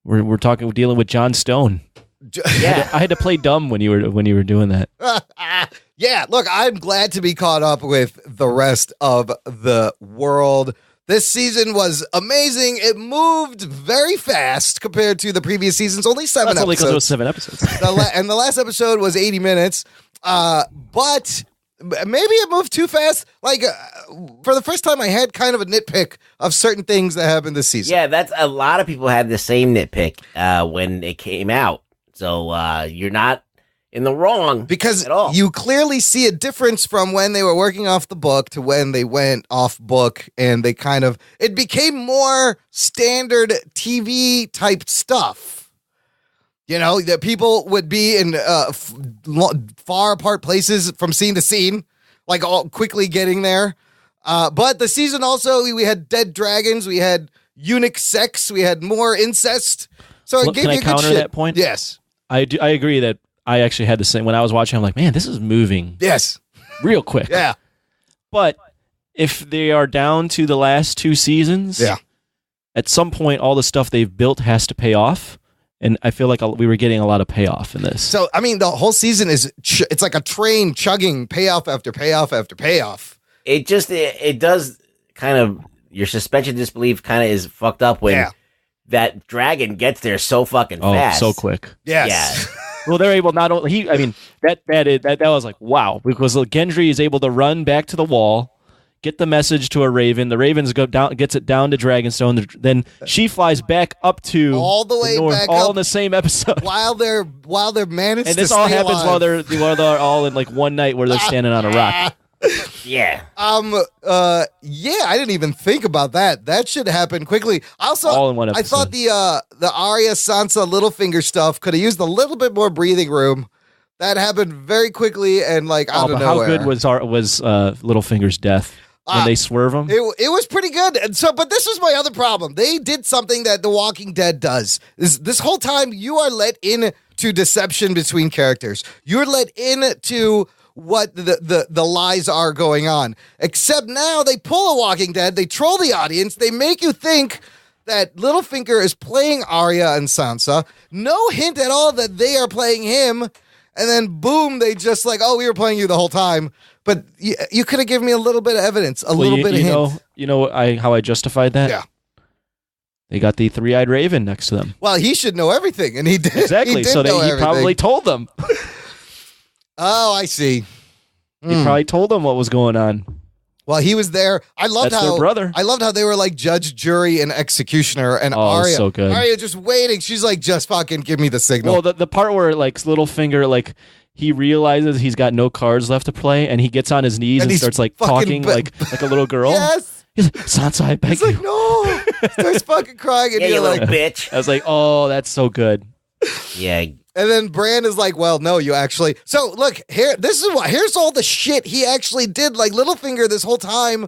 we're dealing with John Stone. Yeah. I had to play dumb when you were doing that. Yeah, look, I'm glad to be caught up with the rest of the world. This season was amazing. It moved very fast compared to the previous seasons. Only 7 episodes. That's only because it was 7 episodes. And the last episode was 80 minutes. But maybe it moved too fast. Like, for the first time, I had kind of a nitpick of certain things that happened this season. Yeah, that's a lot of people had the same nitpick when it came out. So you're not in the wrong because at all. You clearly see a difference from when they were working off the book to when they went off book, and they it became more standard TV type stuff. You know, that people would be in far apart places from scene to scene, like all quickly getting there. But the season also, we had dead dragons, we had eunuch sex, we had more incest. So it gave can you I good counter shit. that point? Yes. I agree that I actually had the same. When I was watching, I'm like, man, this is moving. Yes. Real quick. Yeah. But if they are down to the last 2 seasons, at some point, all the stuff they've built has to pay off. And I feel like we were getting a lot of payoff in this. So, I mean, the whole season it's like a train chugging payoff after payoff after payoff. It does kind of, your suspension of disbelief kind of is fucked up when that dragon gets there so fucking fast. So quick. Yes. Yeah. Well, they're able not only that was like, wow, because Gendry is able to run back to the wall, get the message to a raven. The ravens gets it down to Dragonstone. Then she flies back up to all the way north, back all up in the same episode. While they're managed. And to this all stay happens alive. while they're all in like one night where they're standing on a rock. Yeah. I didn't even think about that. That should happen quickly. Also, all in one I episode. thought the Arya Sansa Littlefinger stuff could have used a little bit more breathing room. That happened very quickly and like out of nowhere. How good was Littlefinger's death when they swerve him? It was pretty good. And so, but this was my other problem. They did something that The Walking Dead does. This whole time you are let into deception between characters. You're let into what the lies are going on. Except now they pull a Walking Dead, they troll the audience, they make you think that Littlefinger is playing Arya and Sansa. No hint at all that they are playing him. And then boom, they just like, oh, we were playing you the whole time. But you could have given me a little bit of evidence, little bit of hint. You know how I justified that? Yeah. They got the 3-eyed raven next to them. Well, he should know everything, and he did. Exactly. He probably told them. Oh, I see. He probably told them what was going on. Well, he was there. I loved That's how their brother. I loved how they were like judge, jury, and executioner, and Arya. So good. Arya just waiting. She's like, just fucking give me the signal. Well, the part where like Littlefinger, like he realizes he's got no cards left to play, and he gets on his knees and starts like talking like a little girl. Yes. He's like, Sansa, I beg you. He's like, no. Starts fucking crying, and Yeah, you're you like, little bitch. I was like, oh, that's so good. Yeah. And then Bran is like, well, no, you actually. So look, here's all the shit he actually did. Like Littlefinger this whole time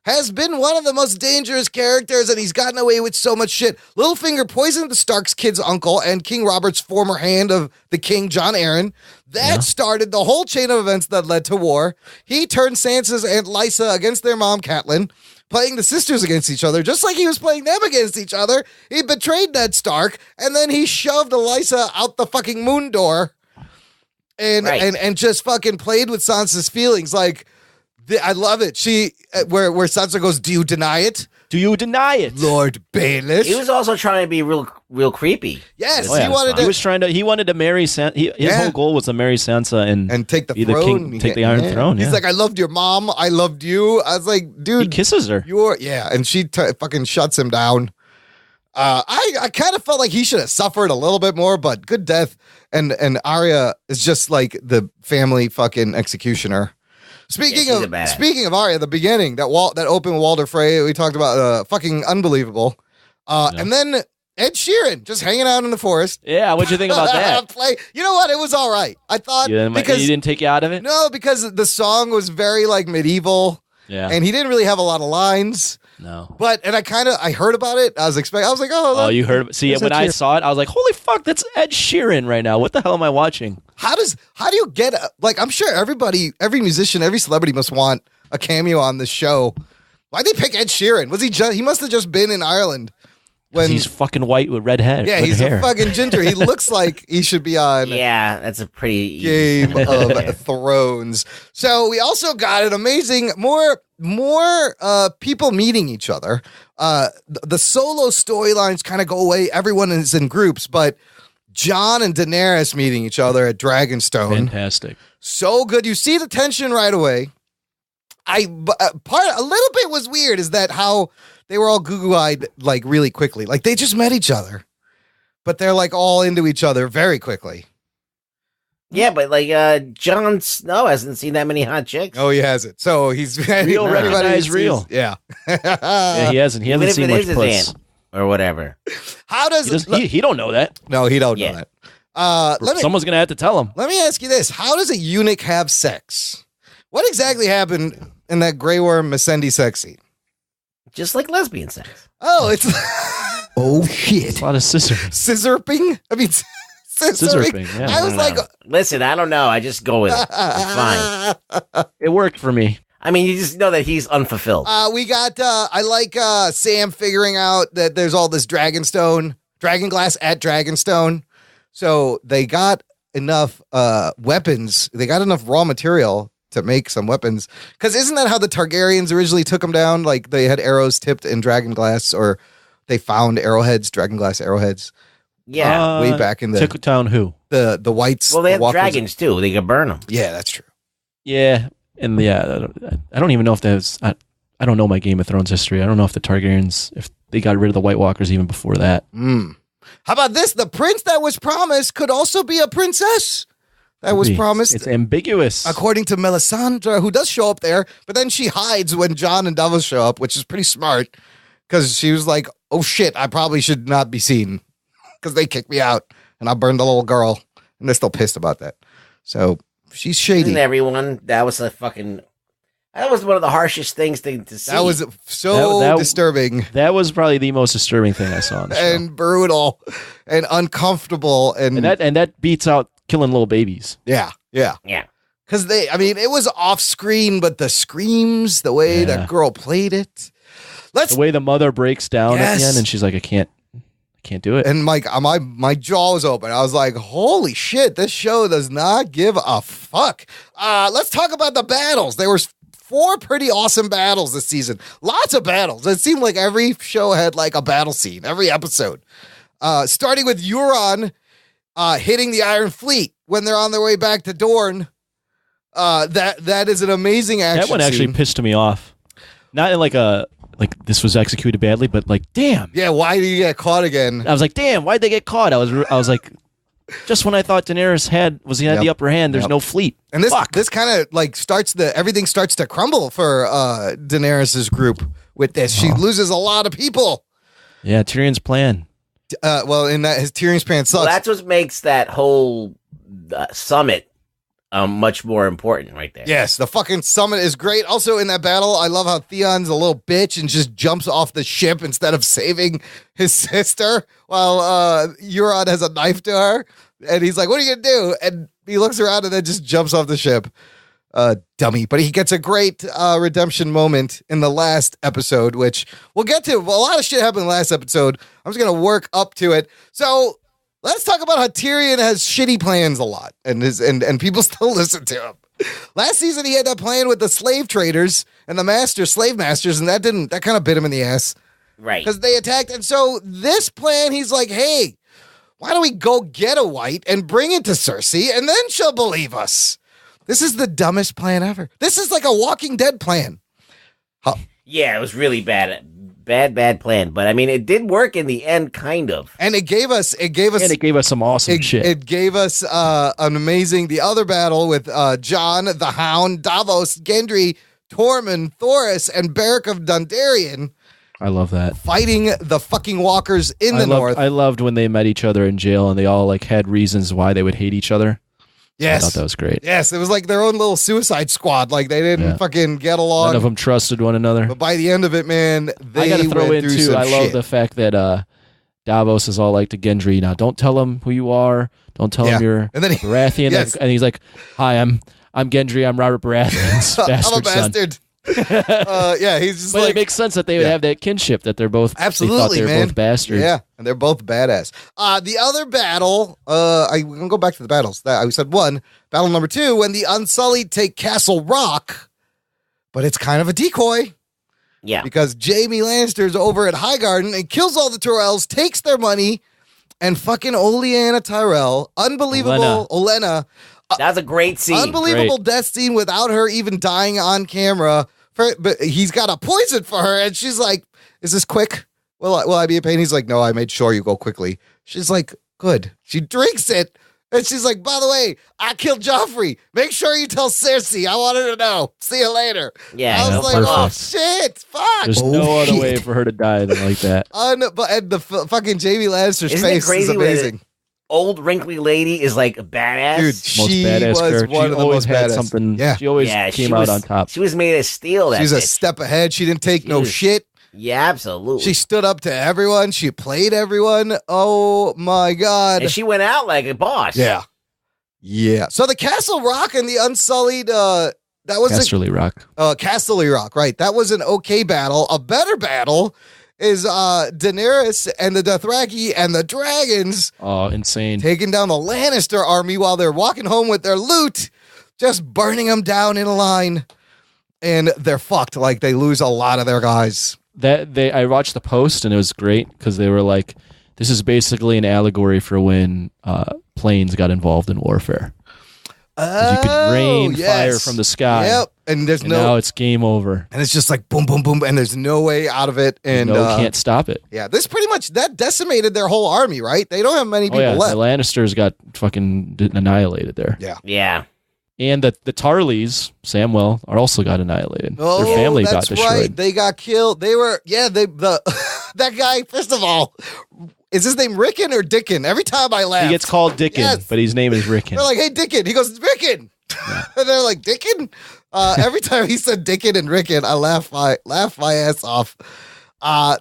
has been one of the most dangerous characters, and he's gotten away with so much shit. Littlefinger poisoned the Stark's kid's uncle and King Robert's former hand of the king, Jon Arryn. That started the whole chain of events that led to war. He turned Sansa's Aunt Lysa against their mom, Catelyn, playing the sisters against each other, just like he was playing them against each other. He betrayed Ned Stark, and then he shoved Lysa out the fucking moon door and just fucking played with Sansa's feelings. Like, I love it. She, where Sansa goes, do you deny it? Do you deny it? Lord Baelish. He was also trying to be real creepy. Yes, he wanted to marry Sansa. His whole goal was to marry Sansa and take the be throne. take the Iron Throne. He's like, I loved your mom. I loved you. I was like, dude. He kisses her. And she fucking shuts him down. I kind of felt like he should have suffered a little bit more, but good death. And Arya is just like the family fucking executioner. Speaking of Arya, the beginning, that open Walder Frey we talked about, fucking unbelievable. And then Ed Sheeran just hanging out in the forest. Yeah, what'd you think about that? You know what? It was all right. I thought because he didn't take you out of it. No, because the song was very like medieval. Yeah, and he didn't really have a lot of lines. No, and I heard about it. I was like, oh, you heard? See, when I saw it, I was like, holy fuck, that's Ed Sheeran right now. What the hell am I watching? How do you get I'm sure every musician, every celebrity must want a cameo on this show. Why'd they pick Ed Sheeran? Was he must have just been in Ireland. When he's fucking white with red hair. Yeah, he's a fucking ginger. He looks like he should be on. Yeah, that's a pretty Game of Thrones. So we also got an amazing more people meeting each other. The solo storylines kind of go away. Everyone is in groups, but Jon and Daenerys meeting each other at Dragonstone. Fantastic. So good. You see the tension right away. A little bit was weird is that how they were all goo-goo-eyed like really quickly. Like they just met each other, but they're like all into each other very quickly. Yeah, but like Jon Snow hasn't seen that many hot chicks. Oh, he hasn't. So he's real. Recognize real. Yeah. Yeah, he hasn't. He hasn't seen much puss or whatever. How does he don't know that? No, he don't know that. Someone's gonna have to tell him. Let me ask you this: how does a eunuch have sex? What exactly happened in that Grey Worm Missandei sex scene? Just like lesbian sex. Oh, it's oh shit! A lot of scissorping. I mean, scissorping. Yeah. I was like, listen, I don't know. I just go with it. It's fine. It worked for me. I mean, you just know that he's unfulfilled. We got. I like Sam figuring out that there's all this dragon glass at Dragonstone. So they got enough weapons. They got enough raw material to make some weapons. Because isn't that how the Targaryens originally took them down? Like they had arrows tipped in dragon glass, or they found dragon glass arrowheads. Yeah, way back in the took down who the whites. Well, they the have dragons too. They can burn them. Yeah, that's true. Yeah, and I don't even know if there's. I don't know my Game of Thrones history. I don't know if the Targaryens, if they got rid of the White Walkers even before that. How about this? The prince that was promised could also be a princess. That was promised. It's ambiguous. According to Melisandre, who does show up there, but then she hides when Jon and Davos show up, which is pretty smart because she was like, oh shit, I probably should not be seen because they kicked me out and I burned the little girl. And they're still pissed about that. So she's shady. And everyone, that was one of the harshest things to see. That was so disturbing. That was probably the most disturbing thing I saw on the show. And brutal and uncomfortable. And that beats out killing little babies. Yeah. Because it was off screen, but the screams, the way that girl played it. The way the mother breaks down at the end and she's like, I can't do it. And my jaw was open. I was like, holy shit, this show does not give a fuck. Let's talk about the battles. There were 4 pretty awesome battles this season. Lots of battles. It seemed like every show had like a battle scene, every episode. Starting with Euron hitting the Iron Fleet when they're on their way back to Dorne. That is an amazing action. That one actually pissed me off. Not in like this was executed badly, but like, damn. Yeah, why did you get caught again? I was like, damn, why'd they get caught? I was like, just when I thought Daenerys had the upper hand, there's no fleet. And this kind of like everything starts to crumble for Daenerys's group with this. She loses a lot of people. Yeah, Tyrion's plan. In that his Tyrion's plan sucks. Well, that's what makes that whole summit much more important right there. Yes, the fucking summit is great. Also in that battle, I love how Theon's a little bitch and just jumps off the ship instead of saving his sister while Euron has a knife to her. And he's like, what are you going to do? And he looks around and then just jumps off the ship. Dummy. But he gets a great redemption moment in the last episode, which we'll get to. A lot of shit happened in the last episode. I'm just going to work up to it. So let's talk about how Tyrion has shitty plans a lot, and people still listen to him. Last season, he had that plan with the slave traders and the slave masters, and that kind of bit him in the ass. Right. Because they attacked. And so this plan, he's like, hey, why don't we go get a white and bring it to Cersei, and then she'll believe us. This is the dumbest plan ever. This is like a Walking Dead plan. Yeah, it was really bad plan. But I mean, it did work in the end, kind of. And it gave us some awesome shit. It gave us an amazing, the other battle with Jon, the Hound, Davos, Gendry, Tormund, Thoros, and Beric of Dondarrion. I love that. fighting the fucking walkers in the north. I loved when they met each other in jail and they all like had reasons why they would hate each other. Yes. I thought that was great. Yes, it was like their own little suicide squad. Like they didn't fucking get along. None of them trusted one another. But by the end of it, man, they I got to throw went in through too. some I love shit. the fact that Davos is all like to Gendry. Now, don't tell him who you are. Don't tell him you're and then Baratheon. Yes. And he's like, "Hi, I'm Gendry. I'm Robert Baratheon's bastard I'm a bastard. He's just but like, it makes sense that they would have that kinship, that they're both absolutely, they thought they were man. both bastards. Yeah, and they're both badass. The other battle, I'm gonna go back to the battles. That I said one. Battle number 2, when the Unsullied take Castle Rock, but it's kind of a decoy. Yeah, because Jaime Lannister's over at Highgarden and kills all the Tyrells, takes their money, and fucking Olenna Tyrell, unbelievable Olenna. That's a great scene. Unbelievable death scene without her even dying on camera. But he's got a poison for her, and she's like, "Is this quick? Will I be a pain?" He's like, "No, I made sure you go quickly." She's like, "Good." She drinks it, and she's like, "By the way, I killed Joffrey. Make sure you tell Cersei. I want her to know. See you later." Yeah, I was like, "Oh shit, fuck!" There's no other way for her to die than like that. And the fucking Jaime Lannister's Isn't it face crazy is amazing. Old wrinkly lady is like a badass. Dude, Most she badass was character. one She of the always most had badass. something. Yeah. She always came out on top. She was made of steel. She's a bitch. step ahead. She didn't take no shit. Yeah, absolutely. She stood up to everyone. She played everyone. Oh my god! And she went out like a boss. Yeah. So the Castle Rock and the Unsullied. That was Casterly Rock. Casterly Rock. Right. That was an okay battle. A better battle is Daenerys and the Dothraki and the dragons. Oh, insane! Taking down the Lannister army while they're walking home with their loot, just burning them down in a line, and they're fucked. Like they lose a lot of their guys. I watched the post and it was great because they were like, "This is basically an allegory for when planes got involved in warfare. You could rain fire from the sky. Yep, and now it's game over, and it's just like boom, boom, boom, and there's no way out of it, and can't stop it. Yeah, this pretty much that decimated their whole army, right? They don't have many people left. The Lannisters got fucking annihilated there. Yeah. And the Tarleys, Samwell, are also got annihilated. Oh, their family got that's destroyed. right. They got killed. They were that guy. First of all, is his name Rickon or Dickon? Every time I laugh, He gets called Dickon, but his name is Rickon. They're like, "Hey, Dickon." He goes, "Rickon." And they're like, "Dickon." Every time he said Dickon and Rickon, I laugh my ass off.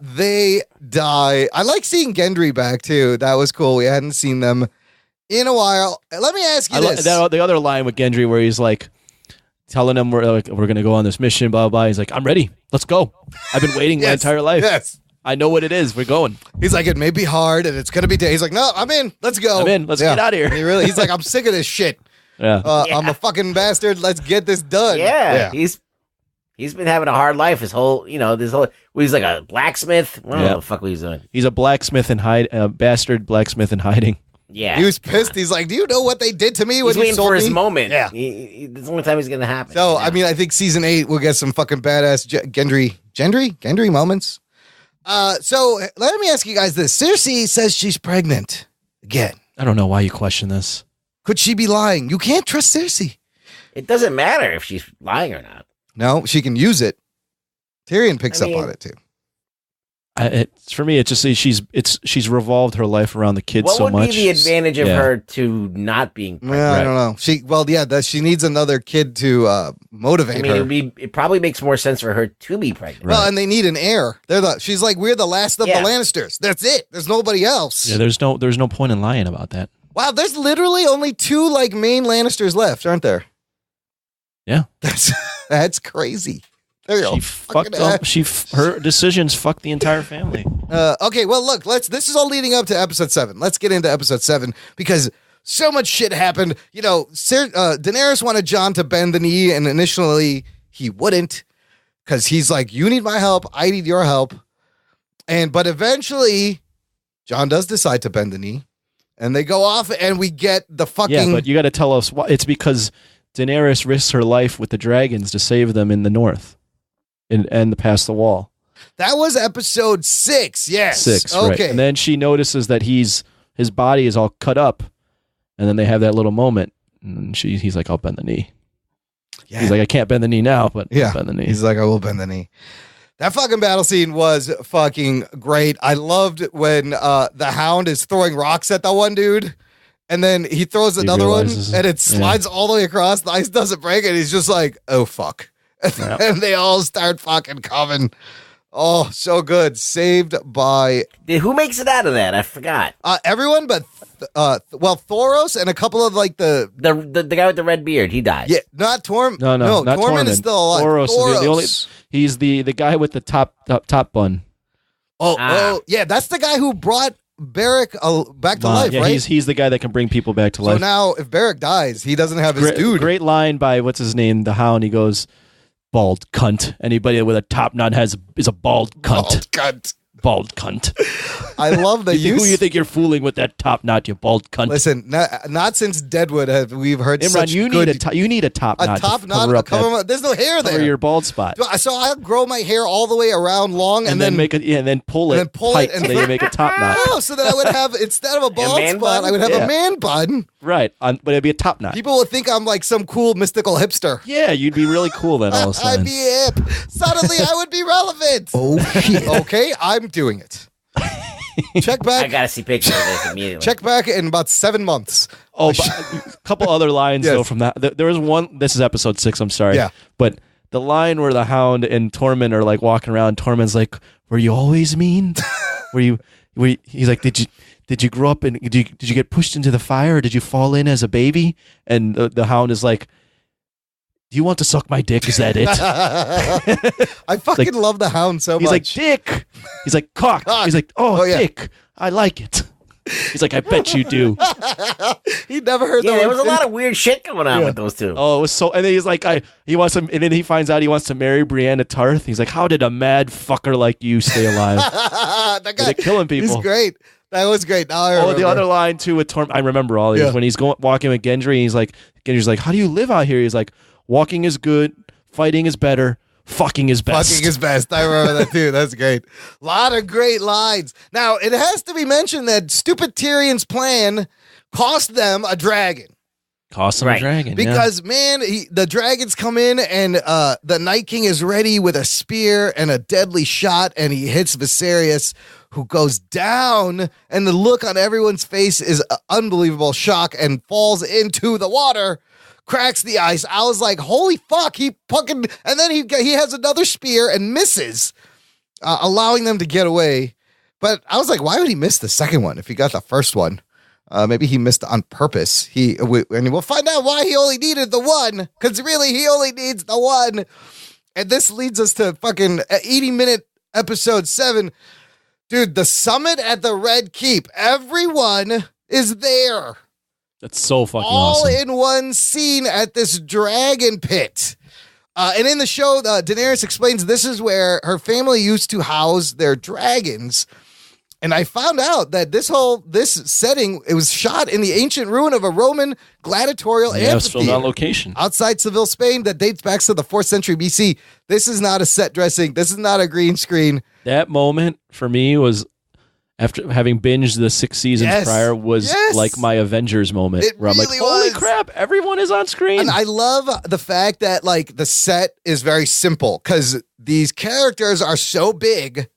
They die. I like seeing Gendry back too. That was cool. We hadn't seen them in a while. Let me ask you this: the other line with Gendry where he's like telling him we're going to go on this mission, blah, blah, blah. He's like, "I'm ready. Let's go. I've been waiting my entire life. Yes. I know what it is. We're going." He's like, "It may be hard and it's going to be day." He's like, "No, I'm in. Let's go. I'm in. Let's get out of here." He's like, "I'm sick of this shit. Yeah. I'm a fucking bastard. Let's get this done." Yeah. He's been having a hard life his whole, he's like a blacksmith. I don't know what the fuck he's doing. He's a blacksmith bastard blacksmith in hiding. Yeah. He was pissed. He's like, "Do you know what they did to me He's when you waiting sold for me?" his moment. Yeah. It's the only time he's going to happen. So, I mean, I think season 8 we'll get some fucking badass Gendry moments. So let me ask you guys this. Cersei says she's pregnant again. I don't know why you question this. Could she be lying? You can't trust Cersei. It doesn't matter if she's lying or not. No, she can use it. Tyrion picks up on it too. For me, it's just she's revolved her life around the kids what so much. What would be the advantage of her to not being pregnant? I don't know. She needs another kid to motivate her. It probably makes more sense for her to be pregnant. Well, and they need an heir. She's like, we're the last of the Lannisters. That's it. There's nobody else. Yeah, there's no point in lying about that. Wow, there's literally only 2 main Lannisters left, aren't there? Yeah, that's crazy. She fucked up. Her decisions fucked the entire family. Okay, well, look, this is all leading up to episode 7. Let's get into episode 7 because so much shit happened. Daenerys wanted Jon to bend the knee, and initially he wouldn't because he's like, "You need my help. I need your help." But eventually, Jon does decide to bend the knee, and they go off, and we get the fucking. Yeah, but you got to tell us why. It's because Daenerys risks her life with the dragons to save them in the north. And past the wall. That was episode 6. Yes. 6. Okay. Right. And then she notices that his body is all cut up, and then they have that little moment, and he's like, "I'll bend the knee." Yeah. He's like, "I can't bend the knee now, but I'll bend the knee." He's like, "I will bend the knee." That fucking battle scene was fucking great. I loved when the Hound is throwing rocks at that one dude, and then he throws another one, and it slides all the way across. The ice doesn't break, and he's just like, oh, fuck. And they all start fucking coming. Oh, so good. Saved by... Who makes it out of that? I forgot. Everyone but... Thoros and a couple of like the guy with the red beard, he died. Yeah, not Torm. No, not Tormund is still alive. Thoros. Is the only. He's the guy with the top bun. Oh, yeah, that's the guy who brought Beric back to life, yeah, right? He's the guy that can bring people back to life. So now, if Beric dies, he doesn't have his dude. Great line by what's his name, the Hound. He goes, "Bald cunt. Anybody with a top knot is a bald cunt. Bald cunt. Bald cunt." I love the use. Who you think you're fooling with that top knot, you bald cunt? Listen, not since Deadwood have we've heard Imran, such you good... need a top knot. A top knot? There's no hair there. Cover your bald spot. So I'll grow my hair all the way around long and then make it, and then pull it tight, and then you make a top knot. Oh, so then I would have, instead of a bald spot, I would have a man bun. Right, but it'd be a top knot. People would think I'm like some cool mystical hipster. Yeah, you'd be really cool then all of a sudden. I'd be hip. Suddenly I would be relevant. Oh, shit. Okay, I'm doing it. Check back. I gotta see pictures of this immediately. Check back in about 7 months. Oh, a couple other lines though from that. There was one. This is episode 6. I'm sorry. Yeah. But the line where the Hound and Tormund are like walking around. Tormund's like, "Were you always mean? Were you?" He's like, "Did you grow up and did you get pushed into the fire, or did you fall in as a baby?" And the Hound is like, "Do you want to suck my dick? Is that it?" I fucking love the Hound so much. He's like, "Dick." He's like, "Cock." He's like, "Oh, yeah. Dick. I like it." He's like, "I bet you do." He never heard that. Yeah, there was a lot of weird shit going on with those two. Oh, it was so. And then he's like, he wants to, and then he finds out he wants to marry Brienne of Tarth. He's like, "How did a mad fucker like you stay alive?" That guy, they're killing people. He's great. That was great. Now I remember. The other line too with Torm. I remember all these when he's walking with Gendry. And he's like, Gendry's like, "How do you live out here?" He's like, "Walking is good, fighting is better, fucking is best." Fucking is best. I remember that too. That's great. A lot of great lines. Now, it has to be mentioned that stupid Tyrion's plan cost them a dragon. Cost them a dragon. Because, man, the dragons come in and the Night King is ready with a spear and a deadly shot, and he hits Viserys, who goes down, and the look on everyone's face is unbelievable shock and falls into the water. Cracks the ice. I was like, holy fuck, he fucking... And then he has another spear and misses, allowing them to get away. But I was like, why would he miss the second one if he got the first one? Maybe he missed on purpose. And we'll find out why he only needed the one, because really, he only needs the one. And this leads us to fucking 80-minute episode 7. Dude, the summit at the Red Keep. Everyone is there. That's so fucking all awesome. In one scene at this dragon pit. And in the show, Daenerys explains this is where her family used to house their dragons. And I found out that this setting, it was shot in the ancient ruin of a Roman gladiatorial amphitheater. It's filmed on location. Outside Seville, Spain, that dates back to the 4th century BC. This is not a set dressing. This is not a green screen. That moment for me was, after having binged the 6 seasons prior, was like my Avengers moment. Where I'm like, holy crap, everyone is on screen. And I love the fact that like the set is very simple because these characters are so big.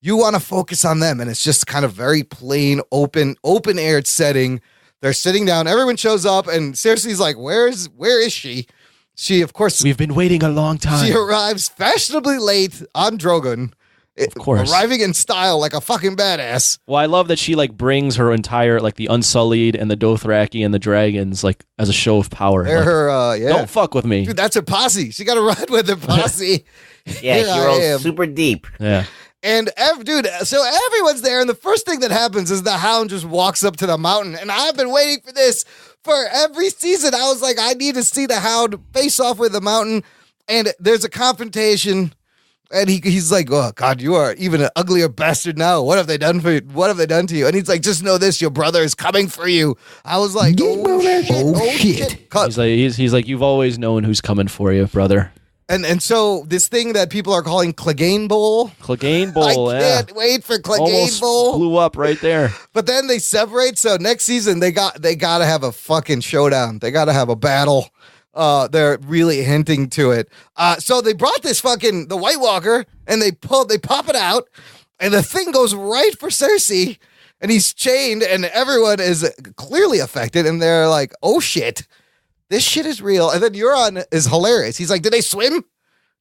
You want to focus on them, and it's just kind of very plain, open-aired setting. They're sitting down. Everyone shows up, and Cersei's like, where is she? She, of course... We've been waiting a long time. She arrives fashionably late on Drogon. Of course. Arriving in style like a fucking badass. Well, I love that she like brings her entire, like the Unsullied and the Dothraki and the dragons, like as a show of power. They're like, her, Don't fuck with me. Dude, that's her posse. She got to ride with her posse. Yeah, she rolls super deep. Yeah. And dude, so everyone's there, and the first thing that happens is the Hound just walks up to the mountain, and I've been waiting for this for every season. I was like, I need to see the Hound face off with the mountain, and there's a confrontation, and he's like, oh God, you are even an uglier bastard now. What have they done for you? What have they done to you? And he's like, just know this, your brother is coming for you. I was like, oh shit. He's like, you've always known who's coming for you, brother. And so this thing that people are calling Clegane Bowl. Clegane Bowl, I can't wait for Clegane Bowl. Blew up right there. But then they separate. So next season they got to have a fucking showdown. They got to have a battle. They're really hinting to it. So they brought this the White Walker, and they pop it out, and the thing goes right for Cersei, and he's chained, and everyone is clearly affected, and they're like, oh shit, this shit is real. And then Euron is hilarious. He's like, did they swim?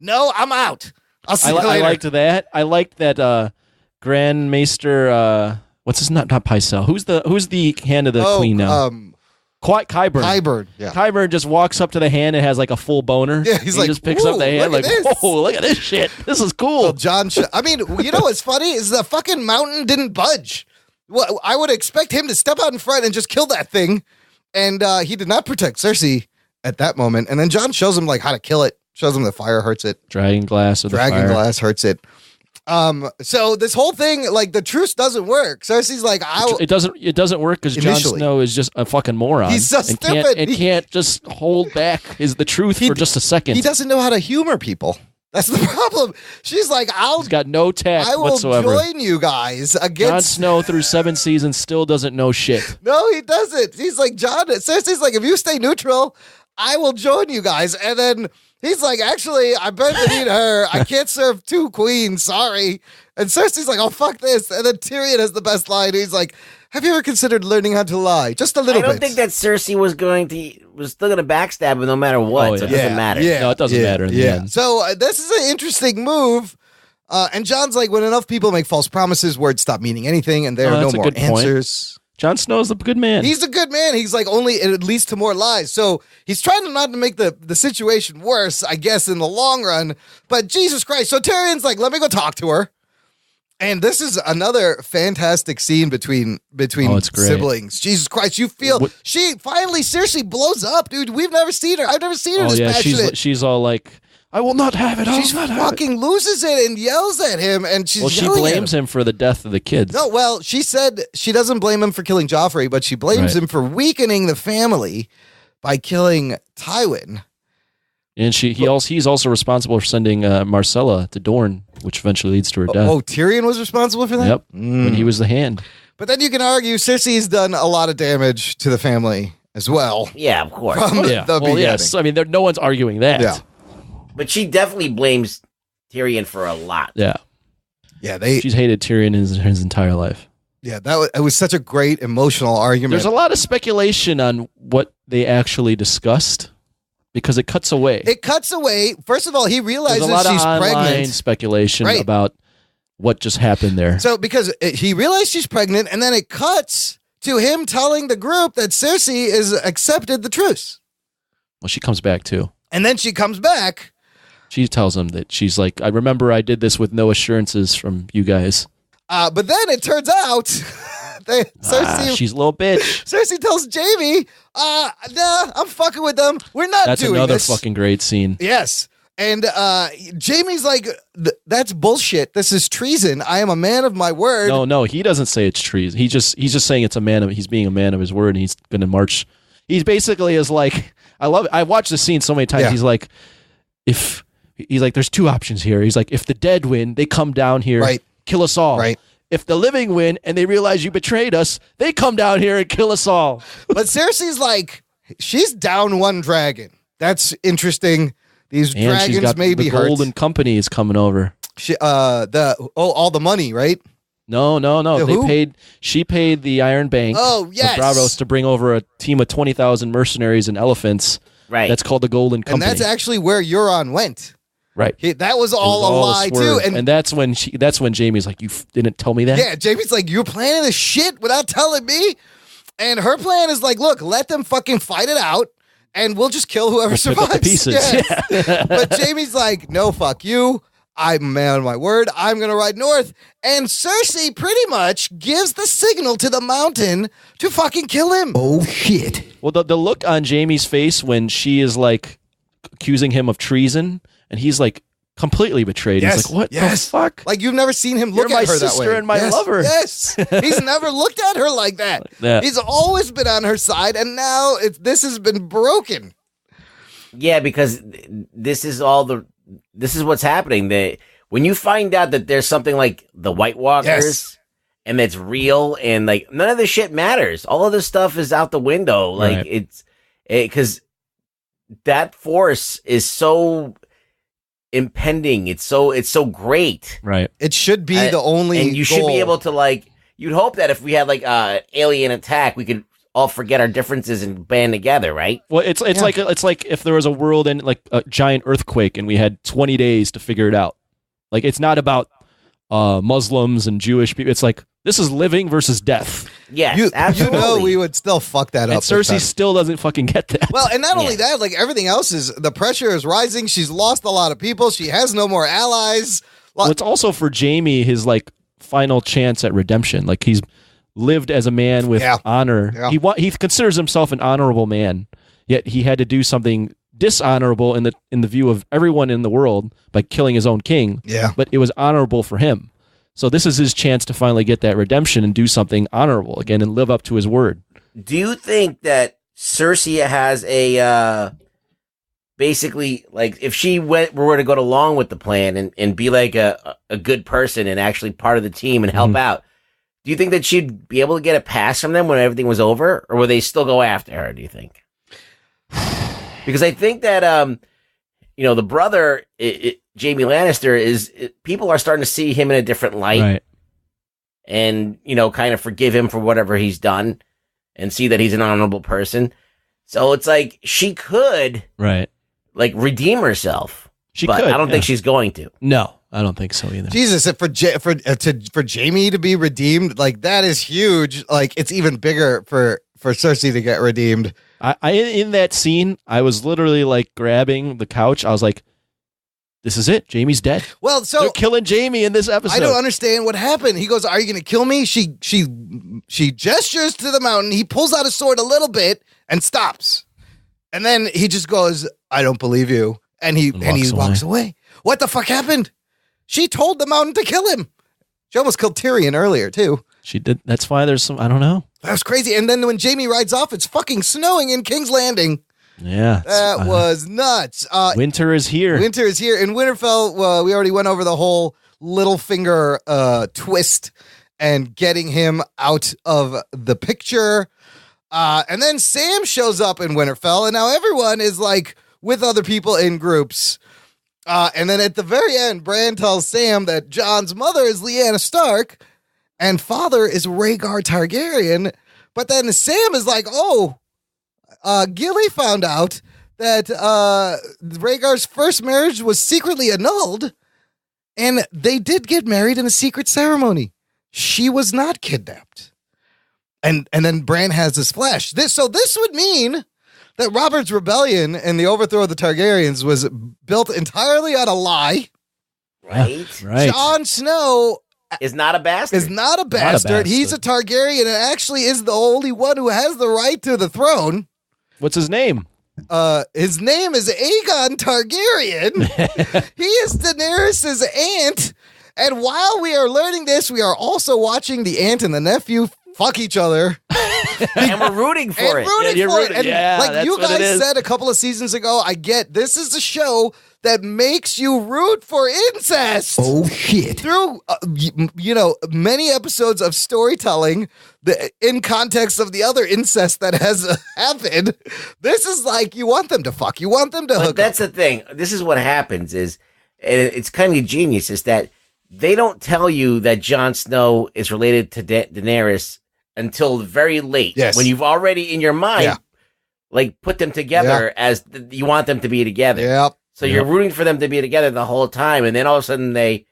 No, I'm out. I'll see you later. I liked that. I liked that Grand Maester, what's his not Pycelle. Who's the hand of the queen now? Qyburn. Qyburn, yeah. Qyburn just walks up to the hand and has like a full boner. Yeah, he just picks up the hand like, whoa, look at this shit. This is cool. Well, Jon, I mean, you know what's funny is the fucking mountain didn't budge. Well, I would expect him to step out in front and just kill that thing. And he did not protect Cersei at that moment. And then Jon shows him like how to kill it. Shows him the fire hurts it. Dragon glass hurts it. So this whole thing, like the truce doesn't work. Cersei's like, it doesn't work because Jon Snow is just a fucking moron. He's so stupid. He can't just hold back the truth for just a second. He doesn't know how to humor people. That's the problem. She's like, he's got no tact whatsoever. I will join you guys against Jon Snow through 7 seasons still doesn't know shit. No, he doesn't. He's like, Cersei's like, if you stay neutral, I will join you guys. And then he's like, actually, I better need her. I can't serve 2 queens. Sorry. And Cersei's like, oh, fuck this. And then Tyrion has the best line. He's like, have you ever considered learning how to lie? Just a little bit. I don't think that Cersei was still going to backstab him no matter what. So it doesn't matter. Yeah, no, it doesn't matter in the end. So this is an interesting move. And Jon's like, when enough people make false promises, words stop meaning anything, and there are no more answers. Jon Snow's a good man. He's a good man. He's like, only it leads to more lies. So he's trying not to make the situation worse, I guess, in the long run. But Jesus Christ. So Tyrion's like, let me go talk to her. And this is another fantastic scene between siblings. Jesus Christ, you feel Cersei blows up, dude. We've never seen her. I've never seen her this passionate. She's all like, I will not have it. She fucking loses it and yells at him, and she blames him for the death of the kids. No, well, she said she doesn't blame him for killing Joffrey, but she blames him for weakening the family by killing Tywin. And he's also responsible for sending Marcella to Dorne, which eventually leads to her death. Oh, Tyrion was responsible for that? Yep, when he was the hand. But then you can argue Cersei's done a lot of damage to the family as well. Yeah, of course. Yes. I mean, no one's arguing that. Yeah. But she definitely blames Tyrion for a lot. Yeah. Yeah, she's hated Tyrion his entire life. Yeah, it was such a great emotional argument. There's a lot of speculation on what they actually discussed. Because it cuts away. First of all, he realizes she's pregnant. There's a lot of online speculation about what just happened there. So because he realized she's pregnant, and then it cuts to him telling the group that Cersei has accepted the truce. Well, she comes back too. And then she comes back. She tells him that she's like, I remember I did this with no assurances from you guys. But then it turns out Cersei, she's a little bitch. Cersei tells Jaime, nah, I'm fucking with them. We're not doing this. That's another fucking great scene. Yes. And Jaime's like, that's bullshit. This is treason. I am a man of my word. No, he doesn't say it's treason. He's just saying he's being a man of his word, and he's going to march. He's basically is like, I love it. I watched this scene so many times. Yeah. He's like, there's 2 options here. He's like, if the dead win, they come down here, kill us all. Right. If the living win and they realize you betrayed us, they come down here and kill us all. But Cersei's like, she's down 1 dragon. That's interesting. These dragons may be hurt. The Golden Company is coming over. All the money, right? No. She paid the Iron Bank. Oh, yes. Bravos to bring over a team of 20,000 mercenaries and elephants. Right. That's called the Golden Company. And that's actually where Euron went. Right. That was all a lie too. And that's when Jaime's like, you didn't tell me that? Yeah, Jaime's like, you're planning this shit without telling me? And her plan is like, look, let them fucking fight it out, and we'll just kill whoever survives. Pick up the pieces. Yes. Yeah. But Jaime's like, no, fuck you. I'm a man of my word. I'm going to ride north. And Cersei pretty much gives the signal to the mountain to fucking kill him. Oh, shit. Well, the look on Jaime's face when she is like accusing him of treason, and he's like completely betrayed. Yes. He's like, what the fuck? Like, you've never seen him look at her that way. You're my sister and my lover. Yes. He's never looked at her like that. He's always been on her side, and now this has been broken. Yeah, because this is what's happening. When you find out that there's something like the White Walkers, and it's real, and like none of this shit matters. All of this stuff is out the window. Like because that force is so impending. It's so great. Right. It should be the only and you should be able to like, you'd hope that if we had like alien attack, we could all forget our differences and band together, right? Well, it's like if there was a world and like a giant earthquake and we had 20 days to figure it out. Like, it's not about Muslims and Jewish people. It's like, this is living versus death. Yes, absolutely. You know we would still fuck that up. And Cersei still doesn't fucking get that. Well, and not only that, like everything else the pressure is rising. She's lost a lot of people. She has no more allies. Well, it's also for Jaime his like final chance at redemption. Like, he's lived as a man with honor. Yeah. He considers himself an honorable man, yet he had to do something dishonorable in the view of everyone in the world by killing his own king. Yeah. But it was honorable for him. So this is his chance to finally get that redemption and do something honorable again and live up to his word. Do you think that Cersei has a basically, like, if she were to go along with the plan and be like a good person and actually part of the team and help out, do you think that she'd be able to get a pass from them when everything was over, or would they still go after her, do you think? Because I think that the brother, Jaime Lannister, people are starting to see him in a different light, right? And kind of forgive him for whatever he's done, and see that he's an honorable person. So it's like she could, right, like redeem herself. But could. I don't think she's going to. No, I don't think so either. Jesus, for Jaime to be redeemed, like that is huge. Like it's even bigger for Cersei to get redeemed. I in that scene, I was literally like grabbing the couch. I was like, this is it. Jaime's dead. Well, so they're killing Jaime in this episode. I don't understand what happened. He goes, "Are you going to kill me?" She gestures to the mountain. He pulls out his sword a little bit and stops. And then he just goes, "I don't believe you." And he walks away. What the fuck happened? She told the mountain to kill him. She almost killed Tyrion earlier too. She did. That's why there's some, I don't know. That was crazy. And then when Jaime rides off, it's fucking snowing in King's Landing. Yeah. That was nuts. Winter is here. Winter is here. In Winterfell, we already went over the whole Littlefinger twist and getting him out of the picture. And then Sam shows up in Winterfell, and now everyone is like with other people in groups. And then at the very end, Bran tells Sam that Jon's mother is Lyanna Stark and father is Rhaegar Targaryen. But then Sam is like, Gilly found out that Rhaegar's first marriage was secretly annulled, and they did get married in a secret ceremony. She was not kidnapped. And then Bran has this flash. This would mean that Robert's rebellion and the overthrow of the Targaryens was built entirely on a lie. Right. Right. Jon Snow is not a bastard. He's a Targaryen and actually is the only one who has the right to the throne. What's his name? His name is Aegon Targaryen. He is Daenerys' aunt. And while we are learning this, we are also watching the aunt and the nephew fuck each other. And we're rooting for it. And like you guys said a couple of seasons ago, I get this is a show that makes you root for incest. Oh, shit. Through, many episodes of storytelling in context of the other incest that has happened. This is like, you want them to fuck. You want them to hook up. That's the thing. This is what happens is, and it's kind of genius, is that they don't tell you that Jon Snow is related to Daenerys until very late. Yes. When you've already in your mind, like put them together as you want them to be together. Yep. So you're rooting for them to be together the whole time, and then all of a sudden they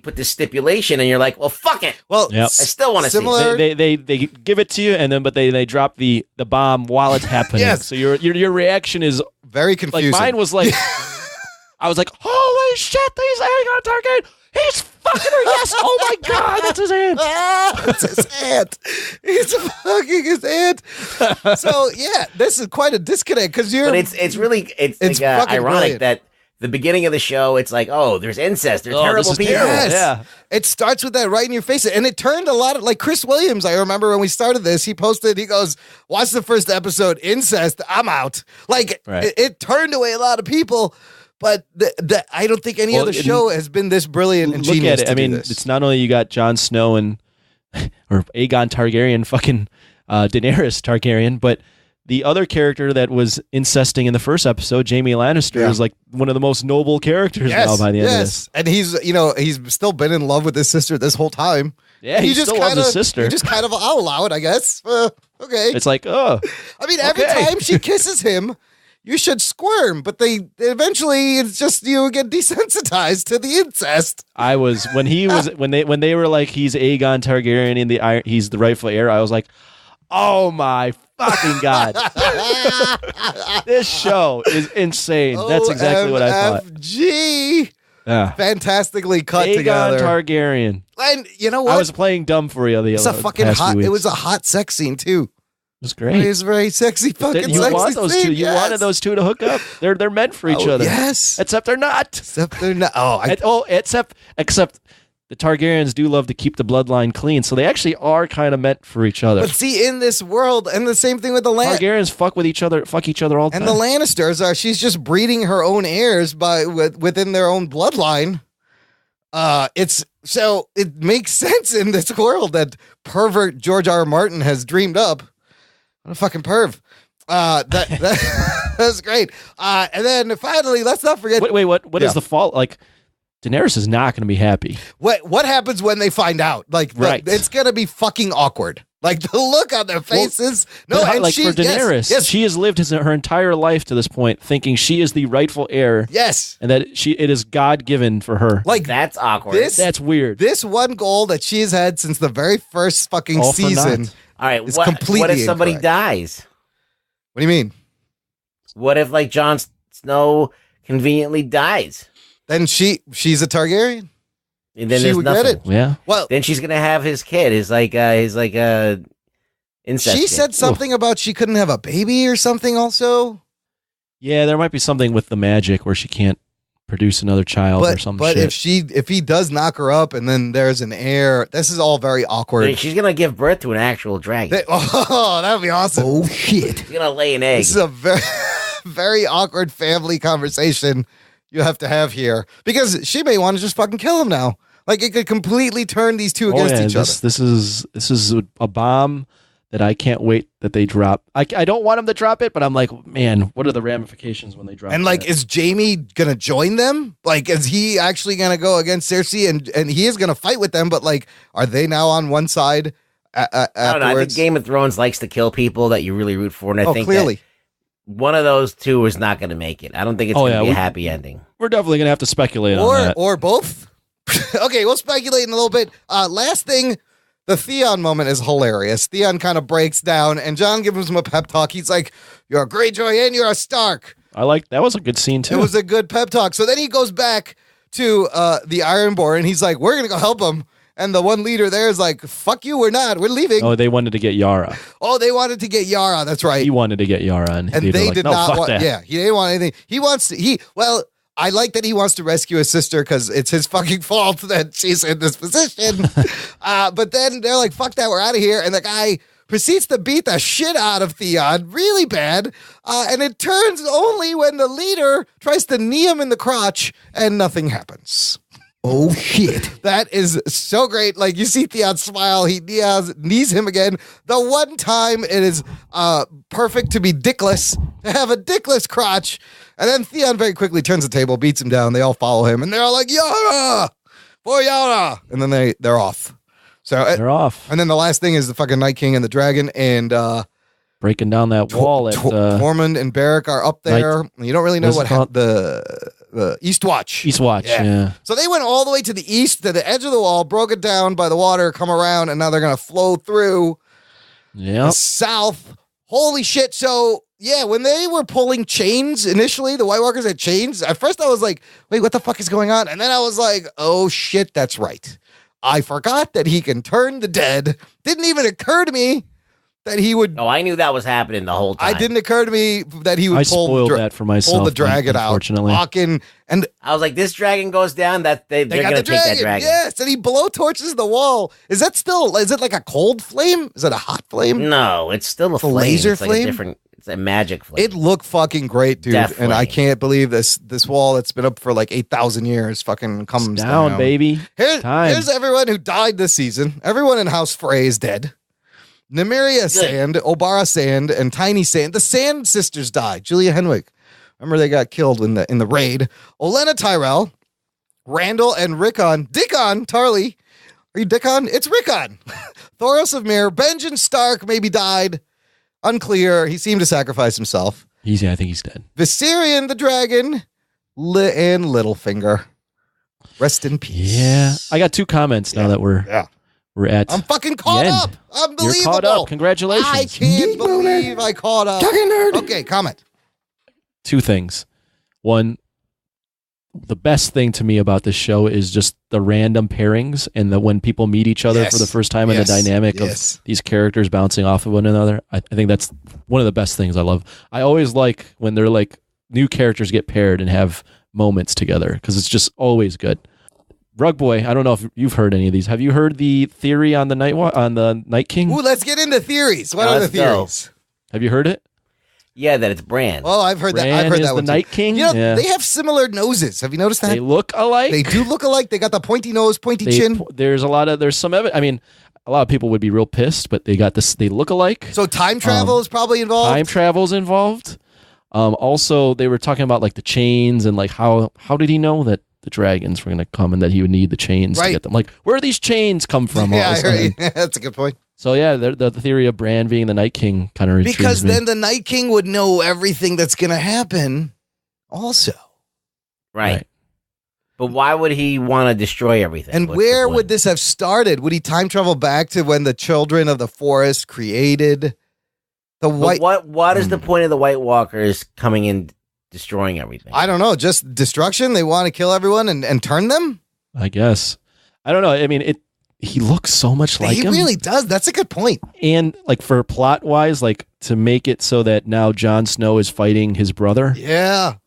put this stipulation, and you're like, "Well, fuck it." Well, Yep. I still want to see it. They give it to you, and then they drop the bomb while it's happening. Yes. So your reaction is very confusing. Like mine was like, I was like, "Holy shit, he's Aegon Targaryen. He's fucking her. Yes. Oh my god, that's his aunt. That's his aunt. He's fucking his aunt." So yeah, this is quite a disconnect because you're. But it's really like, ironic brilliant. that the beginning of the show, it's like, oh, there's incest. They're terrible people. Yes. Yeah. It starts with that right in your face. And it turned a lot of, like Chris Williams, I remember when we started this, he goes, "Watch the first episode, incest, I'm out." Like, Right. it turned away a lot of people, but I don't think any other show has been this brilliant and Look genius at it. to I mean, do this. it's not only you got Jon Snow and or Aegon Targaryen, fucking Daenerys Targaryen, but the other character that was incesting in the first episode, Jaime Lannister, is like one of the most noble characters now by the end of this. And he's still been in love with his sister this whole time. Yeah, he just loves his sister. He just kind of, I'll allow it, I guess. Okay. It's like, oh. I mean, every time she kisses him, you should squirm, but eventually it's just you get desensitized to the incest. I was when they were like he's Aegon Targaryen and he's the rightful heir. I was like, oh my fucking god, this show is insane. That's exactly what I thought. OMFG. Yeah. Fantastically cut Aegon together. Targaryen. And you know what? I was playing dumb for you. It's a fucking hot. It was a hot sex scene too. It was great. It was very sexy. Fucking you sexy want those scene. two? You wanted those two to hook up. They're meant for each other. Yes. Except they're not. Except the Targaryens do love to keep the bloodline clean, so they actually are kind of meant for each other. But see, in this world, and the same thing with the Targaryens fuck each other all the time. And the Lannisters she's just breeding her own heirs within their own bloodline. So it makes sense in this world that pervert George R. R. Martin has dreamed up. What a fucking perv. That's great. And then finally, let's not forget. Wait, what is the fault? Like, Daenerys is not going to be happy. What happens when they find out? Like, it's going to be fucking awkward. Like the look on their faces. For Daenerys, she has lived her entire life to this point thinking she is the rightful heir. Yes, and that it is God given for her. Like that's awkward. That's weird. This one goal that she has had since the very first fucking season. All right, what if somebody dies? What do you mean? What if like Jon Snow conveniently dies? Then she's a Targaryen. And then there's nothing. Yeah. Well, then she's gonna have his kid. His incest. She said something about she couldn't have a baby or something. Also, yeah, there might be something with the magic where she can't produce another child or something. But if he does knock her up and then there's an heir, this is all very awkward. She's gonna give birth to an actual dragon. That would be awesome. Oh shit! She's gonna lay an egg. This is a very very awkward family conversation you have to have here because she may want to just fucking kill him now. Like it could completely turn these two against each other. This is a bomb that I can't wait that they drop. I don't want them to drop it, but I'm like, man, what are the ramifications when they drop it? And like, is Jaime gonna join them? Like, is he actually gonna go against Cersei and he is gonna fight with them? But like, are they now on one side? I don't know. I think Game of Thrones likes to kill people that you really root for, and I think clearly one of those two is not going to make it. I don't think it's going to be a happy ending. We're definitely going to have to speculate on that. Or both. Okay, we'll speculate in a little bit. Last thing, the Theon moment is hilarious. Theon kind of breaks down, and Jon gives him a pep talk. He's like, "You're a Greyjoy and you're a Stark." That was a good scene too. It was a good pep talk. So then he goes back to the Ironborn, and he's like, "We're gonna go help him." And the one leader there is like, "Fuck you, we're not. We're leaving." Oh, they wanted to get Yara. Oh, they wanted to get Yara. That's right. He wanted to get Yara, and they did not want. That. Yeah, he didn't want anything. He wants to. I like that he wants to rescue his sister because it's his fucking fault that she's in this position. But then they're like, "Fuck that, we're out of here." And the guy proceeds to beat the shit out of Theon really bad. And it turns only when the leader tries to knee him in the crotch and nothing happens. Oh shit. That is so great. Like you see Theon smile, he knees him again. The one time it is perfect to be dickless, to have a dickless crotch. And then Theon very quickly turns the table, beats him down. They all follow him and they're all like, "Yara! For Yara!" And then they're off. So they're off. And then the last thing is the fucking Night King and the dragon and breaking down that wall. Tormund and Beric are up there. You don't really know what happened. The Eastwatch. Yeah. So they went all the way to the east, to the edge of the wall, broke it down by the water, come around, and now they're going to flow through the south. Holy shit. So, yeah, when they were pulling chains initially, the White Walkers had chains. At first I was like, wait, what the fuck is going on? And then I was like, oh shit, that's right. I forgot that he can turn the dead. Didn't even occur to me that he would. Oh, I knew that was happening the whole time. It didn't occur to me that he would spoiled that for myself. Pull the dragon unfortunately. out. Walking, and I was like, this dragon goes down, they're going to take that dragon. Yes, and he blow torches the wall. Is it like a cold flame? Is it a hot flame? No, it's still a flame. Laser it's flame? It's a magic flame. It looked fucking great, dude. Definitely. And I can't believe this wall that's been up for like 8,000 years fucking comes down. Baby. Here's everyone who died this season. Everyone in House Frey is dead. Nymeria Sand, Obara Sand, and Tiny Sand. The Sand sisters died. Julia Henwick. Remember they got killed in the raid. Olenna Tyrell, Randall and Rickon. Dickon, Tarly. Are you Dickon? It's Rickon. Thoros of Myr. Benjen Stark maybe died. Unclear. He seemed to sacrifice himself. I think he's dead. Viserion the dragon. And Littlefinger. Rest in peace. Yeah. I got 2 comments now that we're at. I'm fucking caught up. Unbelievable. You're caught up. Congratulations. I can't believe I caught up. Okay, comment. 2 things. One, the best thing to me about this show is just the random pairings and when people meet each other for the first time and the dynamic of these characters bouncing off of one another. I think that's one of the best things I love. I always like when they're like new characters get paired and have moments together because it's just always good. Rug Boy, I don't know if you've heard any of these. Have you heard the theory on the Night King? Ooh, let's get into theories. What are the theories? Have you heard it? Yeah, that it's Bran. Oh, I've heard Bran that. I've heard that the one. Night King. You know, they have similar noses. Have you noticed that? They look alike. They do look alike. They got the pointy nose, pointy chin. There's some evidence. I mean, a lot of people would be real pissed, but they got this. They look alike. So time travel is probably involved. Time travel's involved. Also, they were talking about like the chains and like how did he know that the dragons were going to come and that he would need the chains to get them? Like, where do these chains come from? Yeah, I heard. That's a good point. So yeah, the theory of Bran being the Night King kind of intrigues because me. then the Night King would know everything that's going to happen. Also, right. But why would he want to destroy everything? And where would this have started? Would he time travel back to when the children of the forest created the white? What is the point of the White Walkers coming in, destroying everything? I don't know. Just destruction. They want to kill everyone and turn them. I guess. I don't know. I mean, he looks so much like him. He really does. That's a good point. And like for plot wise, like to make it so that now Jon Snow is fighting his brother. Yeah.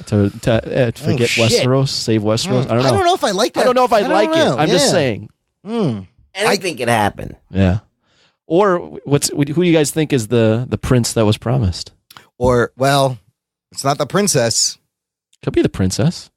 To get Westeros, save Westeros. I don't know. I don't know if I like that. I don't know if I like it. I'm just saying. Anything could happen. Yeah. Or who do you guys think is the prince that was promised? Or well, it's not the princess. Could be the princess.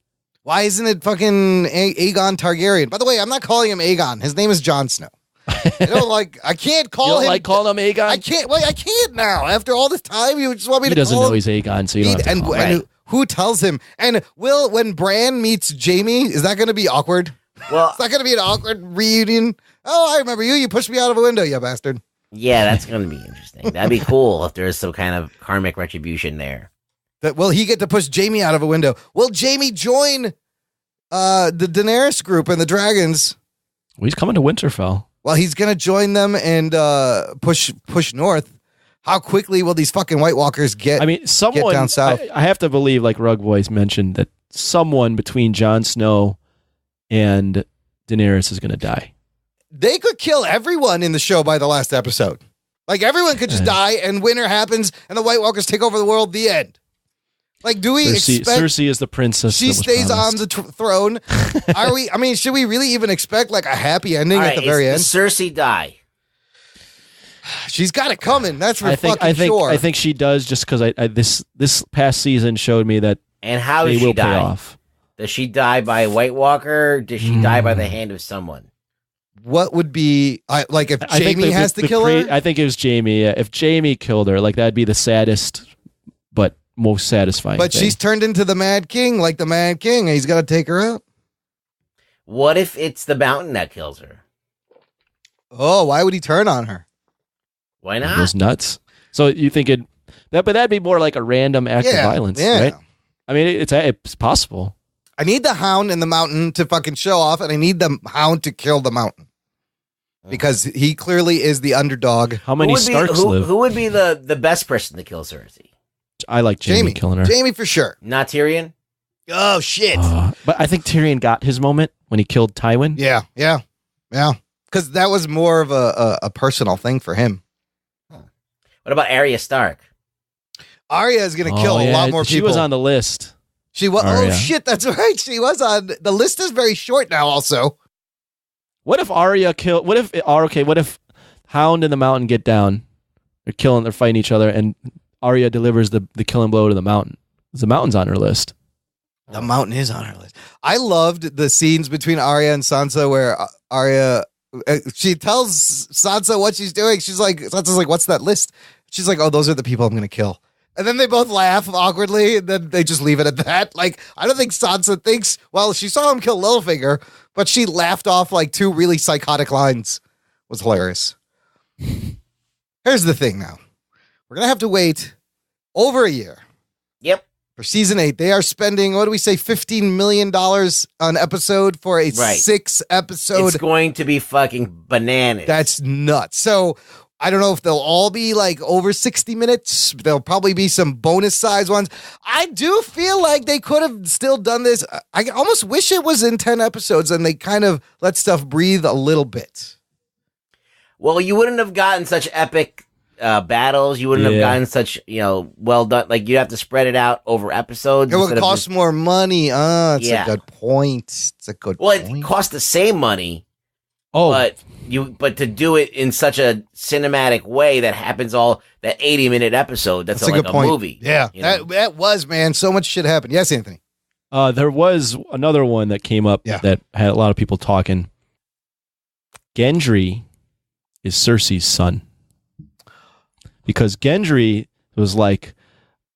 Why isn't it fucking Aegon Targaryen? By the way, I'm not calling him Aegon. His name is Jon Snow. I can't call him. Like calling him Aegon? I can't. Well, I can't now. After all this time, you just want me to call him. He doesn't know he's Aegon, so you don't have to call him. And who tells him? And when Bran meets Jaime, is that going to be awkward? Well, it's not going to be an awkward reunion. Oh, I remember you. You pushed me out of a window, you bastard. Yeah, that's going to be interesting. That'd be cool if there's some kind of karmic retribution there. Will he get to push Jaime out of a window? Will Jaime join the Daenerys group and the dragons? Well, he's coming to Winterfell. Well, he's going to join them and push north. How quickly will these fucking White Walkers get down south? I have to believe, like Rug Boys mentioned, that someone between Jon Snow and Daenerys is going to die. They could kill everyone in the show by the last episode. Like, everyone could just die, and winter happens, and the White Walkers take over the world, the end. Like, do we expect... Cersei is the princess. She stays on the throne. Should we really even expect, like, a happy ending at the very end? Does Cersei die? She's got it coming. That's for sure. I think she does, just because this past season showed me that and how they does she will die? pay off. Does she die by a White Walker? Does she die by the hand of someone? What would be like if Jaime has to kill her? I think it was Jaime. Yeah. If Jaime killed her, like that'd be the saddest, but most satisfying. But thing. She's turned into the Mad King, like the Mad King. He's got to take her out. What if it's the Mountain that kills her? Oh, why would he turn on her? Why not? It goes nuts. So you think but that'd be more like a random act of violence, right? I mean, it's possible. I need the Hound and the Mountain to fucking show off, and I need the Hound to kill the Mountain. Because he clearly is the underdog. How many Starks live? Who would be the best person to kill Cersei? I like Jaime killing her. Jaime for sure. Not Tyrion? Oh, shit. But I think Tyrion got his moment when he killed Tywin. Yeah. Because that was more of a personal thing for him. What about Arya Stark? Arya is going to kill a lot more people. She was on the list. She was. Oh, shit. That's right. She was on. The list is very short now also. What if Arya killed? What if Hound and the Mountain get down? They're fighting each other, and Arya delivers the killing blow to the Mountain. The Mountain's on her list. The Mountain is on her list. I loved the scenes between Arya and Sansa where Arya she tells Sansa what she's doing. Sansa's like, what's that list? She's like, oh, those are the people I'm going to kill. And then they both laugh awkwardly, and then they just leave it at that. Like, I don't think Sansa thinks, well, she saw him kill Littlefinger, but she laughed off like two really psychotic lines. It was hilarious. Here's the thing now. We're going to have to wait over a year. Yep. For season 8, they are spending, what do we say, $15 million an episode for a 6 episode. It's going to be fucking bananas. That's nuts. So I don't know if they'll all be like over 60 minutes. There'll probably be some bonus size ones. I do feel like they could have still done this. I almost wish it was in 10 episodes and they kind of let stuff breathe a little bit. Well, you wouldn't have gotten such epic battles. You wouldn't have gotten such, well done. Like, you have to spread it out over episodes. It would cost more money. It's a good point. It's a good point. Well, it costs the same money. Oh, but to do it in such a cinematic way that happens all that 80-minute episode, that's like a movie. Yeah, that was, man. So much shit happened. Yes, Anthony. There was another one that came up that had a lot of people talking. Gendry is Cersei's son. Because Gendry was like,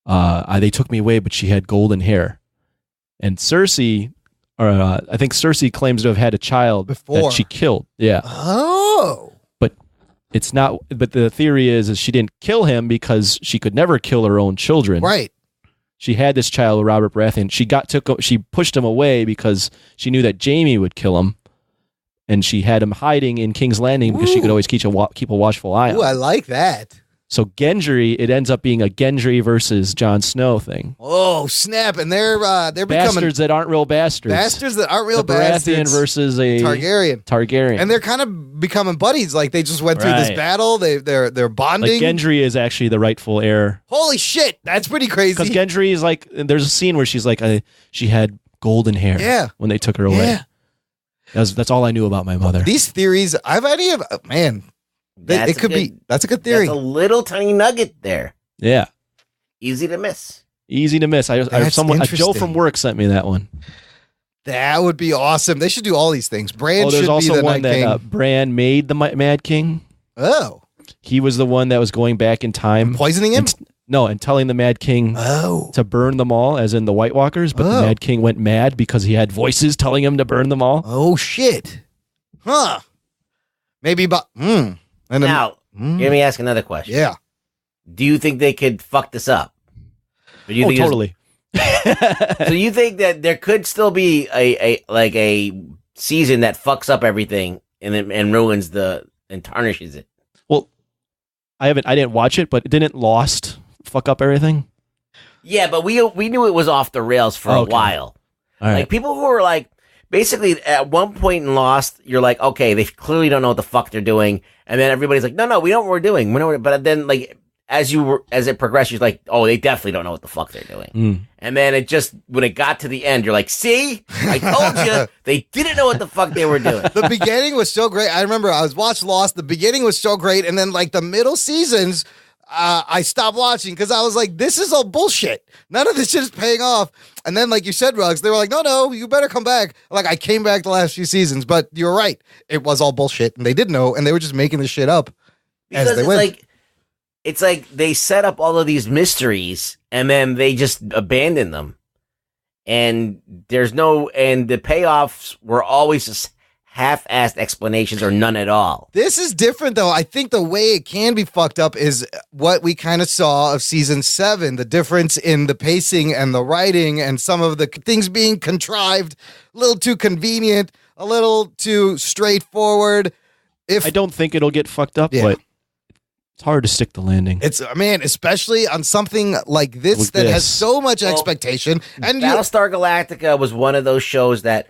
they took me away, but she had golden hair. And Cersei, I think Cersei claims to have had a child that she killed. Yeah. Oh. But it's not. But the theory is she didn't kill him because she could never kill her own children. Right. She had this child with Robert Baratheon. She pushed him away because she knew that Jaime would kill him. And she had him hiding in King's Landing because she could always keep a watchful eye on him. I like that. So Gendry, it ends up being a Gendry versus Jon Snow thing. Oh, snap. And they're becoming bastards that aren't real bastards. Bastards that aren't real bastards. Baratheon versus a Targaryen. And they're kind of becoming buddies. Like, they just went through this battle. They're bonding. Like, Gendry is actually the rightful heir. Holy shit. That's pretty crazy. Because Gendry is like, there's a scene where she's like, she had golden hair when they took her away. Yeah. That's all I knew about my mother. These theories, man. It could be. That's a good theory. That's a little tiny nugget there. Yeah. Easy to miss. Joe from work sent me that one. That would be awesome. They should do all these things. Bran should be the there's also one Night King. that Bran made the Mad King. Oh. He was the one that was going back in time. Poisoning him? And telling the Mad King to burn them all, as in the White Walkers. But the Mad King went mad because he had voices telling him to burn them all. Oh, shit. Huh. Maybe, Now, let me ask another question. Yeah. Do you think they could fuck this up? Totally. So you think that there could still be a season that fucks up everything and ruins and tarnishes it? Well, I didn't watch it, but didn't Lost fuck up everything? Yeah, but we knew it was off the rails for a while. All right. Like, people who were like, basically at one point in Lost, you're like, okay, they clearly don't know what the fuck they're doing. And then everybody's like, no, we know what we're doing. But then, like, as it progressed, you're like, oh, they definitely don't know what the fuck they're doing. And then when it got to the end, you're like, see, I told you, they didn't know what the fuck they were doing. The beginning was so great. I remember I was watching Lost. The beginning was so great. And then, like, the middle seasons, I stopped watching because I was like, this is all bullshit. None of this shit is paying off. And then, like you said, Ruggs, they were like, no, you better come back. Like, I came back the last few seasons, but you're right. It was all bullshit. And they didn't know, and they were just making this shit up as they went. It's like they set up all of these mysteries, and then they just abandon them. And the payoffs were always just half-assed explanations or none at all. This is different, though. I think the way it can be fucked up is what we kind of saw of season 7, the difference in the pacing and the writing and some of the things being contrived, a little too convenient, a little too straightforward. I don't think it'll get fucked up, but it's hard to stick the landing. It's, man, especially on something like this has so much expectation. And Battlestar Galactica was one of those shows that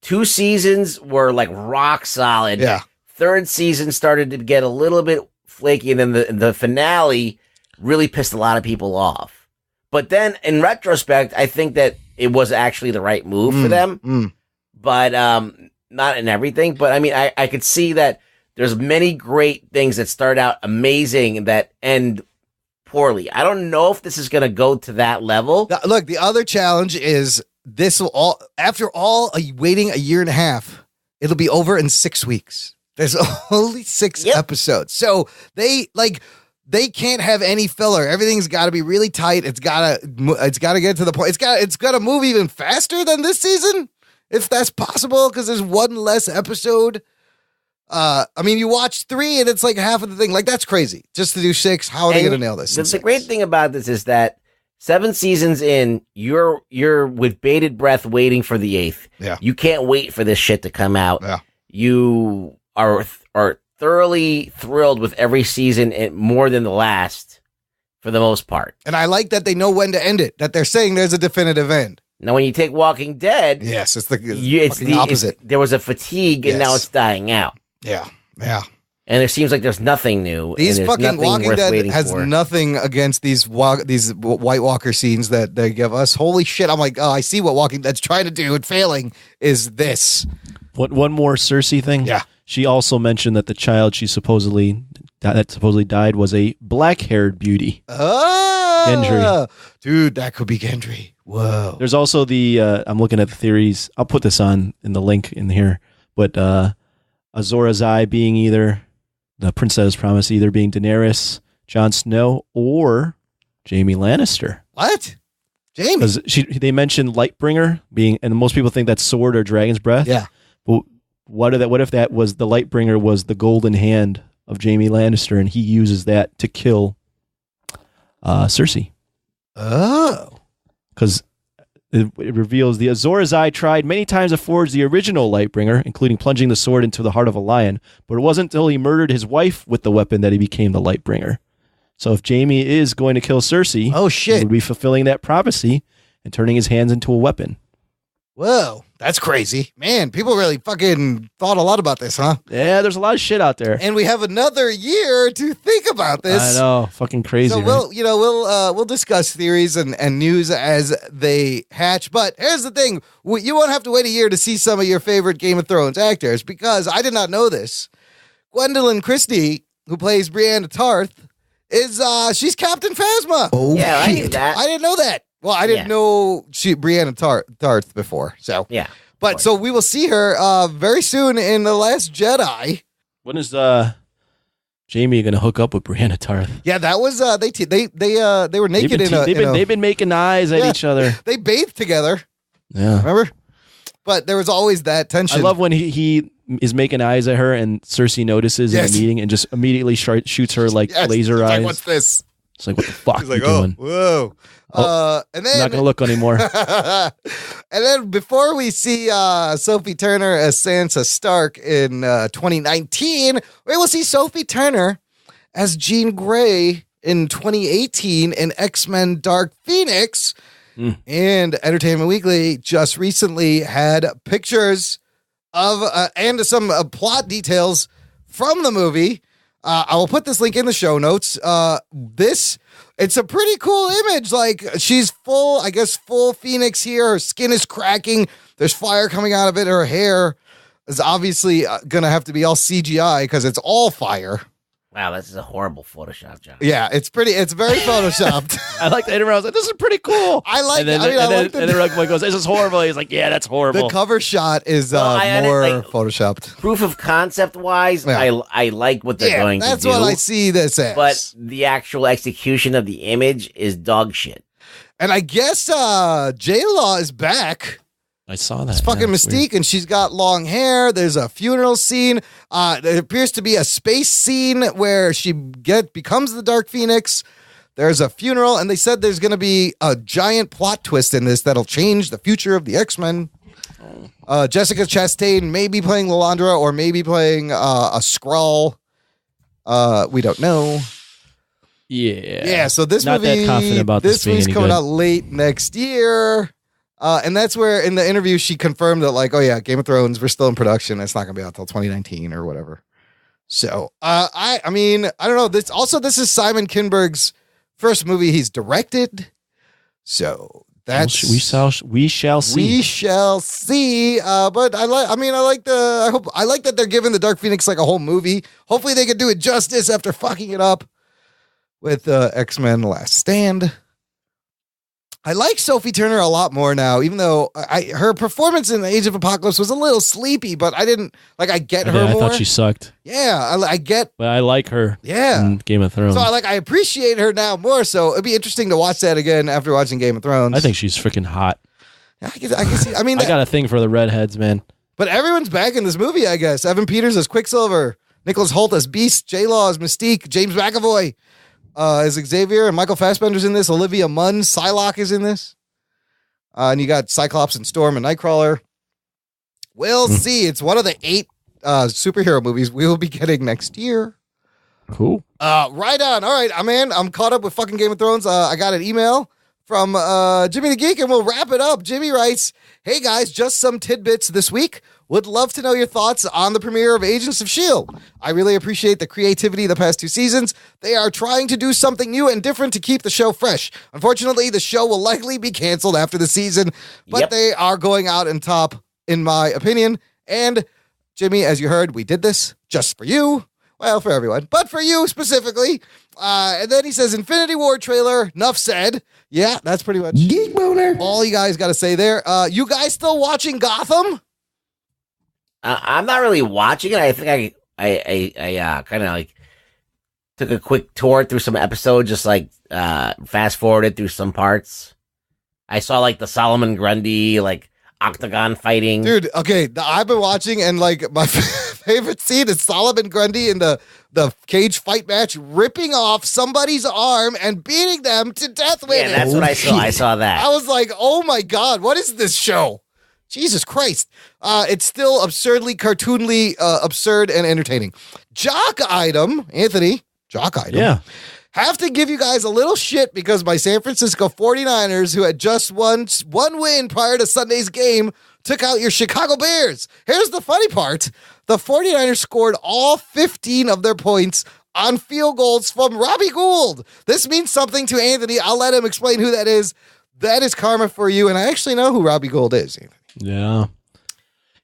2 seasons were like rock solid. Yeah. 3rd season started to get a little bit flaky, and then the finale really pissed a lot of people off. But then, in retrospect, I think that it was actually the right move for them. But not in everything. But I mean, I could see that there's many great things that start out amazing that end poorly. I don't know if this is going to go to that level. Look, the other challenge is this will all, after all, waiting a year and a half, it'll be over in 6 weeks. There's only 6 episodes. So they can't have any filler. Everything's got to be really tight. It's got to get to the point. It's got to move even faster than this season, if that's possible, because there's one less episode. I mean, you watch 3 and it's like half of the thing. Like, that's crazy. Just to do 6, how are they going to nail this? The great thing about this is that 7 seasons in, you're with bated breath waiting for the 8th. Yeah. You can't wait for this shit to come out. Yeah. You are thoroughly thrilled with every season and more than the last, for the most part. And I like that they know when to end it, that they're saying there's a definitive end. Now, when you take Walking Dead, yes, it's the opposite. There was a fatigue, and now it's dying out. Yeah. And it seems like there's nothing new. These and fucking Walking Dead has for. nothing against these White Walker scenes that they give us. Holy shit! I'm like, oh, I see what Walking Dead's trying to do and failing is this. One more Cersei thing. Yeah. She also mentioned that the child she supposedly died was a black-haired beauty. Oh, Gendry. Dude, that could be Gendry. Whoa. There's also I'm looking at the theories. I'll put this in the link in here. But Azor Ahai being either the Princess Promise, either being Daenerys, Jon Snow, or Jaime Lannister. What? Jaime? Because they mentioned Lightbringer being, and most people think that's sword or dragon's breath. Yeah. But what if that was the Lightbringer was the golden hand of Jaime Lannister, and he uses that to kill Cersei? Oh. Because it reveals the Azor Ahai tried many times to forge the original Lightbringer, including plunging the sword into the heart of a lion, but it wasn't until he murdered his wife with the weapon that he became the Lightbringer. So if Jaime is going to kill Cersei, he would be fulfilling that prophecy and turning his hands into a weapon. Whoa, that's crazy. Man, people really fucking thought a lot about this, huh? Yeah, there's a lot of shit out there. And we have another year to think about this. I know, fucking crazy. So we'll discuss theories and news as they hatch. But here's the thing: you won't have to wait a year to see some of your favorite Game of Thrones actors, because I did not know this. Gwendolyn Christie, who plays Brienne Tarth, is she's Captain Phasma. Oh, yeah, I knew that. I didn't know that. Well, I didn't know Brienne Tarth before. So yeah. But so we will see her very soon in The Last Jedi. When is Jaime gonna hook up with Brienne Tarth? Yeah, that was they were naked they've been making eyes at each other. They bathed together. Yeah, remember? But there was always that tension. I love when he is making eyes at her and Cersei notices in the meeting and just immediately shoots her like laser eyes. Like, what's this? It's like, what the fuck She's are you like, doing? Whoa. And then I'm not gonna look anymore. And then before we see Sophie Turner as Sansa Stark in 2019, we will see Sophie Turner as Jean Grey in 2018 in X-Men Dark Phoenix. And Entertainment Weekly just recently had pictures of and some plot details from the movie. I will put this link in the show notes. It's a pretty cool image. Like, she's full Phoenix here. Her skin is cracking. There's fire coming out of it. Her hair is obviously going to have to be all CGI because it's all fire. Wow, this is a horrible Photoshop job. Yeah, it's very photoshopped. I like the interview. I was like, this is pretty cool. I like and then, it. And then Ruckman goes, this is horrible. He's like, yeah, that's horrible. The cover shot is more photoshopped. Proof of concept wise, I like what they're going to do. That's what I see this as. But the actual execution of the image is dog shit. And I guess J-Law is back. I saw that. It's fucking Mystique, and she's got long hair. There's a funeral scene. There appears to be a space scene where she becomes the Dark Phoenix. There's a funeral, and they said there's going to be a giant plot twist in this that'll change the future of the X-Men. Jessica Chastain may be playing Lilandra or maybe playing a Skrull. We don't know. Yeah. So this Not movie, that confident about this movie's being coming good. out late next year. And that's where in the interview she confirmed that, like, oh yeah, Game of Thrones, we're still in production. It's not going to be out till 2019 or whatever. So I mean, I don't know. This is Simon Kinberg's first movie he's directed. So that's we shall see. We shall see. But I like that they're giving the Dark Phoenix like a whole movie. Hopefully they can do it justice after fucking it up with X-Men Last Stand. I like Sophie Turner a lot more now, even though her performance in Age of Apocalypse was a little sleepy, but I didn't, like, I get her more. I thought she sucked. Yeah, I get. But I like her in Game of Thrones. So I appreciate her now more, so it'd be interesting to watch that again after watching Game of Thrones. I think she's freaking hot. I can see. I mean, I got a thing for the redheads, man. But everyone's back in this movie, I guess. Evan Peters as Quicksilver, Nicholas Hoult as Beast, J-Law as Mystique, James McAvoy as Xavier, and Michael Fassbender's in this. Olivia Munn, Psylocke is in this. And you got Cyclops and Storm and Nightcrawler. We'll see. It's one of the 8 superhero movies we will be getting next year. Cool. Right on. All right, I'm caught up with fucking Game of Thrones. I got an email from Jimmy the Geek, and we'll wrap it up. Jimmy writes, "Hey guys, just some tidbits this week. Would love to know your thoughts on the premiere of Agents of S.H.I.E.L.D. I really appreciate the creativity the past 2 seasons. They are trying to do something new and different to keep the show fresh. Unfortunately, the show will likely be canceled after the season, but they are going out on top, in my opinion. And Jimmy, as you heard, we did this just for you. Well, for everyone, but for you specifically." And then he says, Infinity War trailer, enough said. Yeah, that's pretty much Geek Boner. All you guys got to say there. You guys still watching Gotham? I'm not really watching it. I think I kind of like took a quick tour through some episodes, just like fast forwarded through some parts. I saw like the Solomon Grundy like octagon fighting. Dude, okay, I've been watching, and like my favorite scene is Solomon Grundy in the cage fight match ripping off somebody's arm and beating them to death with it. Yeah, that's what I saw. I saw that. I was like, oh my God, what is this show? Jesus Christ. It's still absurdly, cartoonly absurd and entertaining. Jock item, Anthony, jock item. Yeah. Have to give you guys a little shit because my San Francisco 49ers, who had just won one win prior to Sunday's game, took out your Chicago Bears. Here's the funny part. The 49ers scored all 15 of their points on field goals from Robbie Gould. This means something to Anthony. I'll let him explain who that is. That is karma for you, and I actually know who Robbie Gould is, Anthony. Yeah.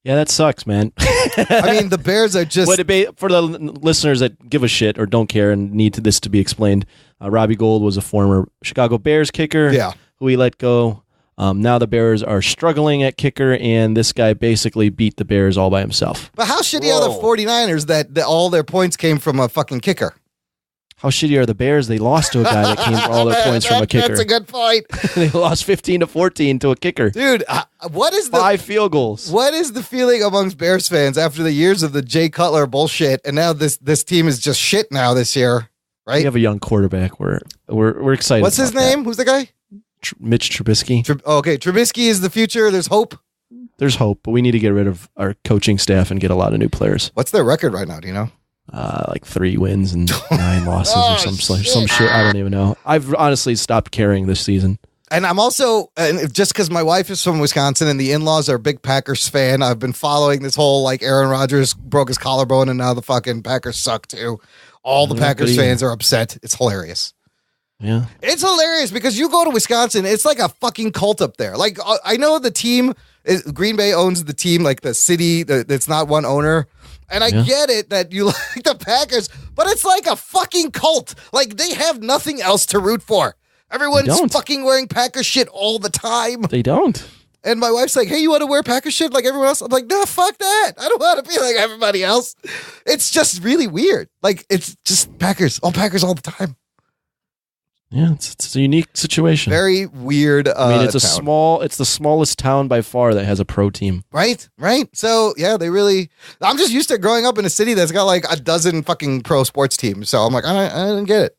Yeah, that sucks, man. I mean, the Bears are just... For the listeners that give a shit or don't care and need this to be explained, Robbie Gould was a former Chicago Bears kicker who he let go. Now the Bears are struggling at kicker, and this guy basically beat the Bears all by himself. But how shitty are the 49ers that all their points came from a fucking kicker? How shitty are the Bears? They lost to a guy that came for all their points from a kicker. That's a good point. They lost 15-14 to a kicker. Dude, what is 5 field goals? What is the feeling amongst Bears fans after the years of the Jay Cutler bullshit, and now this team is just shit now this year, right? We have a young quarterback. We're excited. What's his name? Who's the guy? Mitch Trubisky. Okay, Trubisky is the future. There's hope. There's hope, but we need to get rid of our coaching staff and get a lot of new players. What's their record right now? Do you know? Like 3 wins and 9 losses or some shit. I don't even know. I've honestly stopped caring this season. And I'm also, just because my wife is from Wisconsin and the in-laws are a big Packers fan, I've been following this whole, like, Aaron Rodgers broke his collarbone and now the fucking Packers suck too. All the Packers fans are upset. It's hilarious. Yeah. It's hilarious because you go to Wisconsin, it's like a fucking cult up there. Like, I know the team, Green Bay owns the team, like the city, it's not one owner. And I get it that you like the Packers, but it's like a fucking cult. Like, they have nothing else to root for. Everyone's fucking wearing Packers shit all the time. They don't. And my wife's like, hey, you want to wear Packers shit like everyone else? I'm like, no, fuck that. I don't want to be like everybody else. It's just really weird. Like, it's just Packers all the time. Yeah, it's a unique situation. Very weird. I mean, it's the smallest town by far that has a pro team. Right. So yeah, I'm just used to growing up in a city that's got like a dozen fucking pro sports teams. So I'm like, I didn't get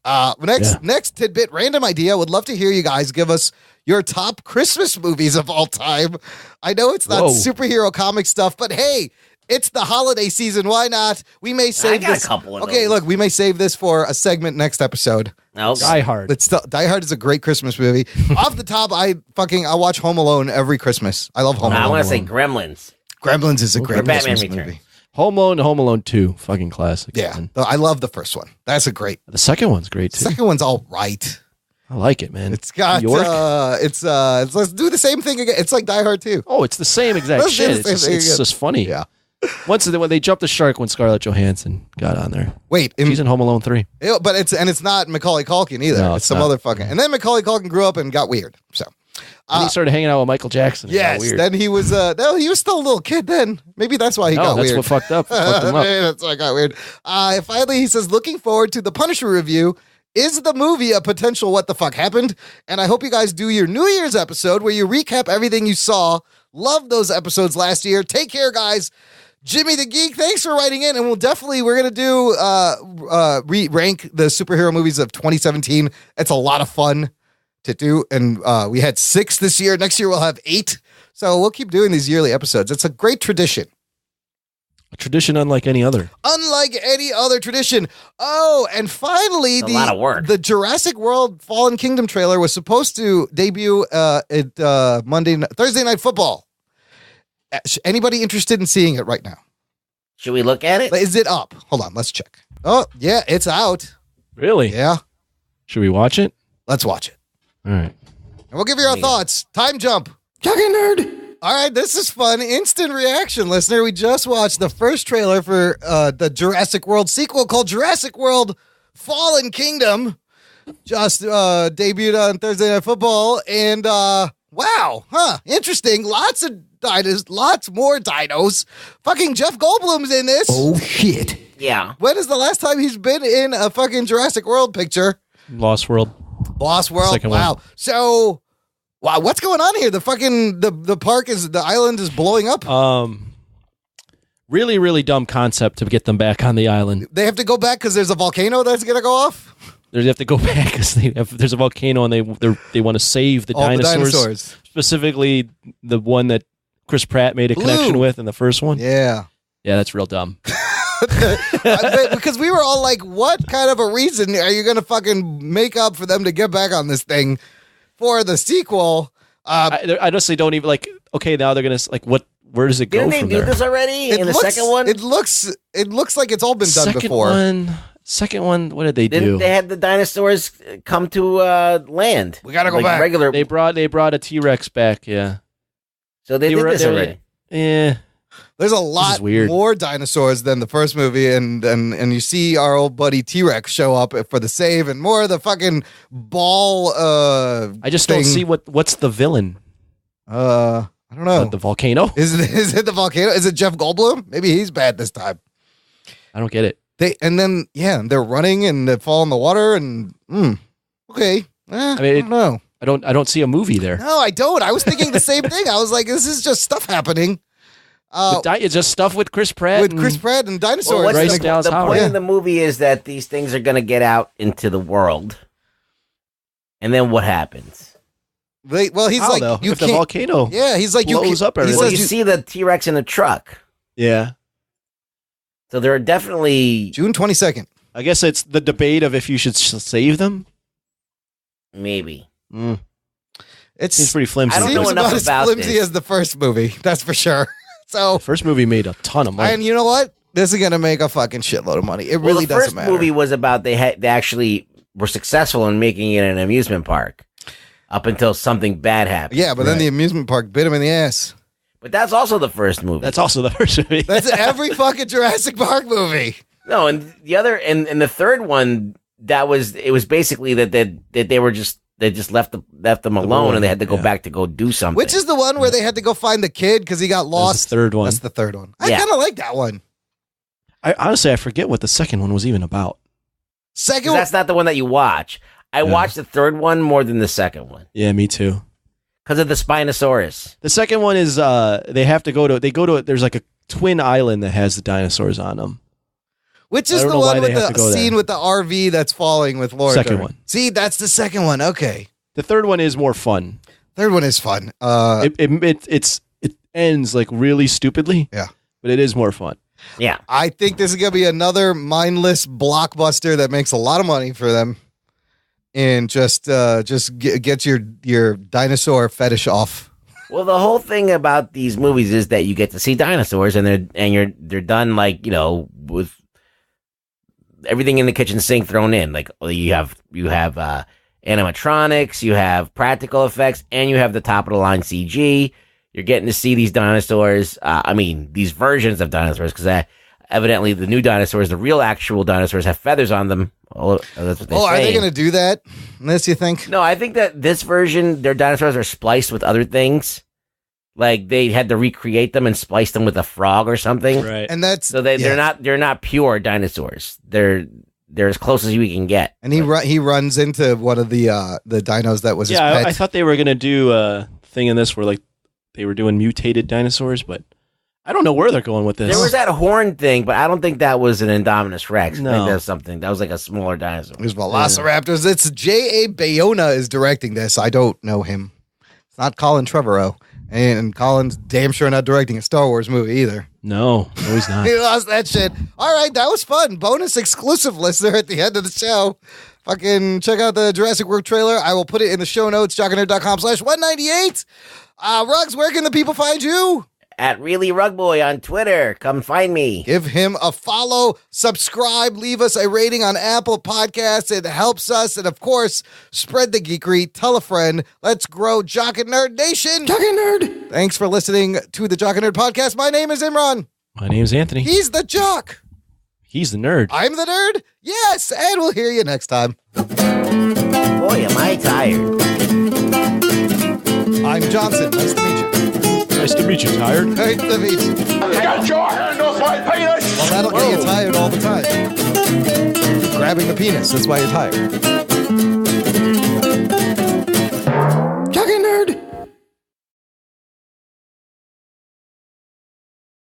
it. Next tidbit, random idea. Would love to hear you guys give us your top Christmas movies of all time. I know it's not superhero comic stuff, but hey, it's the holiday season. Why not? We may save this. A couple of those. Look, we may save this for a segment next episode. Die Hard. Die Hard is a great Christmas movie. Off the top, I'll watch Home Alone every Christmas. I love Home Alone. I want to say Gremlins. Gremlins is a great Christmas movie. Home Alone 2, fucking classic. Yeah, I love the first one. That's a great. The second one's great too. The second one's all right. I like it, man. It's got York. Let's do the same thing again. It's like Die Hard 2. Oh, it's the same exact shit. It's just funny. Yeah. When they jumped the shark when Scarlett Johansson got on there. Wait, she's in Home Alone 3. But it's not Macaulay Culkin either. No, it's some other fucking. And then Macaulay Culkin grew up and got weird. So. And he started hanging out with Michael Jackson. Yes, weird. then he was he was still a little kid then. Maybe that's why he got weird. That's what fucked him up. That's why I got weird. Finally, he says, looking forward to the Punisher review. Is the movie a potential what the fuck happened? And I hope you guys do your New Year's episode where you recap everything you saw. Love those episodes last year. Take care, guys. Jimmy the Geek, thanks for writing in. And we're going to do rank the superhero movies of 2017. It's a lot of fun to do. And we had 6 this year. Next year we'll have 8. So we'll keep doing these yearly episodes. It's a great tradition. A tradition unlike any other. Unlike any other tradition. Oh, and finally, a lot of work. The Jurassic World Fallen Kingdom trailer was supposed to debut at Thursday Night Football. Anybody interested in seeing it right now? Should we look at it? Is it up? Hold on, let's check. Oh, yeah, it's out. Really? Yeah. Should we watch it? Let's watch it. All right. And we'll give you our thoughts. Time jump. Jogging nerd. All right, this is fun. Instant reaction, listener. We just watched the first trailer for the Jurassic World sequel called Jurassic World Fallen Kingdom. Just debuted on Thursday Night Football. And wow, interesting. Lots of dinos, lots more dinos. Fucking Jeff Goldblum's in this. Oh, shit. Yeah. When is the last time he's been in a fucking Jurassic World picture? Lost World. Lost World. Second wow. one. So... wow, what's going on here? The island is blowing up. Really, really dumb concept to get them back on the island. They have to go back because there's a volcano that's going to go off? They have to go back because there's a volcano and they want to save the dinosaurs. Specifically, the one that Chris Pratt made a connection with in the first one. Yeah. Yeah, that's real dumb. Because we were all like, what kind of a reason are you going to fucking make up for them to get back on this thing? For the sequel, I honestly don't even okay, now they're gonna what? Where does it go Didn't they from do there? this already in the second one? It looks like it's all been done before. Second one, what did they do? They had the dinosaurs come to land. We gotta go back. Regular. They brought a T-Rex back. Yeah. So they did this already. Yeah. There's a lot more dinosaurs than the first movie, and you see our old buddy T-Rex show up for the save, and more of the fucking ball. I just don't see what's the villain. I don't know. The volcano? Is it the volcano? Is it Jeff Goldblum? Maybe he's bad this time. I don't get it. They're running and they fall in the water and okay. I don't know. I don't see a movie there. No, I don't. I was thinking the same thing. I was like, this is just stuff happening. It's just stuff with Chris Pratt. And dinosaurs. Well, the point of the movie is that these things are going to get out into the world. And then what happens? He's like, if the volcano he's like, blows up everything. You see the T-Rex in a truck. Yeah. So there are definitely... June 22nd. I guess it's the debate of if you should save them. Maybe. It seems pretty flimsy. I don't know enough about as flimsy as the first movie. That's for sure. So the first movie made a ton of money. And you know what? This is going to make a fucking shitload of money. It really doesn't matter. The first movie was about they actually were successful in making it an amusement park up until something bad happened. Yeah, but then the amusement park bit him in the ass. But that's also the first movie. That's also the first movie. That's every fucking Jurassic Park movie. No, and the other and the third one, it was basically that they just left them alone and they had to go back to go do something. Which is the one where they had to go find the kid because he got lost? That's the third one. That's the third one. I kind of like that one. I forget what the second one was even about. That's not the one that you watch. I watched the third one more than the second one. Yeah, me too. Because of the Spinosaurus. The second one is there's like a twin island that has the dinosaurs on them. Which is the one with the scene with the RV that's falling with Laura? Second one. See, that's the second one. Okay. The third one is more fun. Third one is fun. It ends like really stupidly. Yeah. But it is more fun. Yeah. I think this is going to be another mindless blockbuster that makes a lot of money for them. And just get your dinosaur fetish off. Well, the whole thing about these movies is that you get to see dinosaurs and they're done like, with everything in the kitchen sink thrown in. Like you have animatronics, you have practical effects, and you have the top of the line CG. You're getting to see these dinosaurs. These versions of dinosaurs, because evidently the new dinosaurs, the real actual dinosaurs, have feathers on them. Oh, that's what they're saying. Are they going to do that in this, you think? No, I think that this version, their dinosaurs are spliced with other things. Like they had to recreate them and splice them with a frog or something. Right. And that's so they're not pure dinosaurs. They're as close as we can get. And he runs into one of the dinos that was his pet. I thought they were going to do a thing in this where like they were doing mutated dinosaurs, but I don't know where they're going with this. There was that horn thing, but I don't think that was an Indominus Rex. No. I think that's something. That was like a smaller dinosaur. There's Velociraptors. It's J.A. Bayona is directing this. I don't know him. It's not Colin Trevorrow. And Colin's damn sure not directing a Star Wars movie either. No, he's not. He lost that shit. All right, that was fun. Bonus exclusive listener at the end of the show. Fucking check out the Jurassic World trailer. I will put it in the show notes, jockandnerd.com/198. Ruggs, where can the people find you? At Really Rug Boy on Twitter. Come find me. Give him a follow, subscribe, leave us a rating on Apple Podcasts. It helps us. And of course, spread the geekery. Tell a friend. Let's grow Jock and Nerd Nation. Jock and Nerd. Thanks for listening to the Jock and Nerd Podcast. My name is Imran. My name's Anthony. He's the Jock. He's the nerd. I'm the nerd. Yes. And we'll hear you next time. Boy, am I tired. I'm Johnson. Nice to meet you. Nice to meet you, Tired. Nice to meet you. Get your hand off my penis! Well, that'll get you tired all the time. Grabbing the penis. That's why you're tired.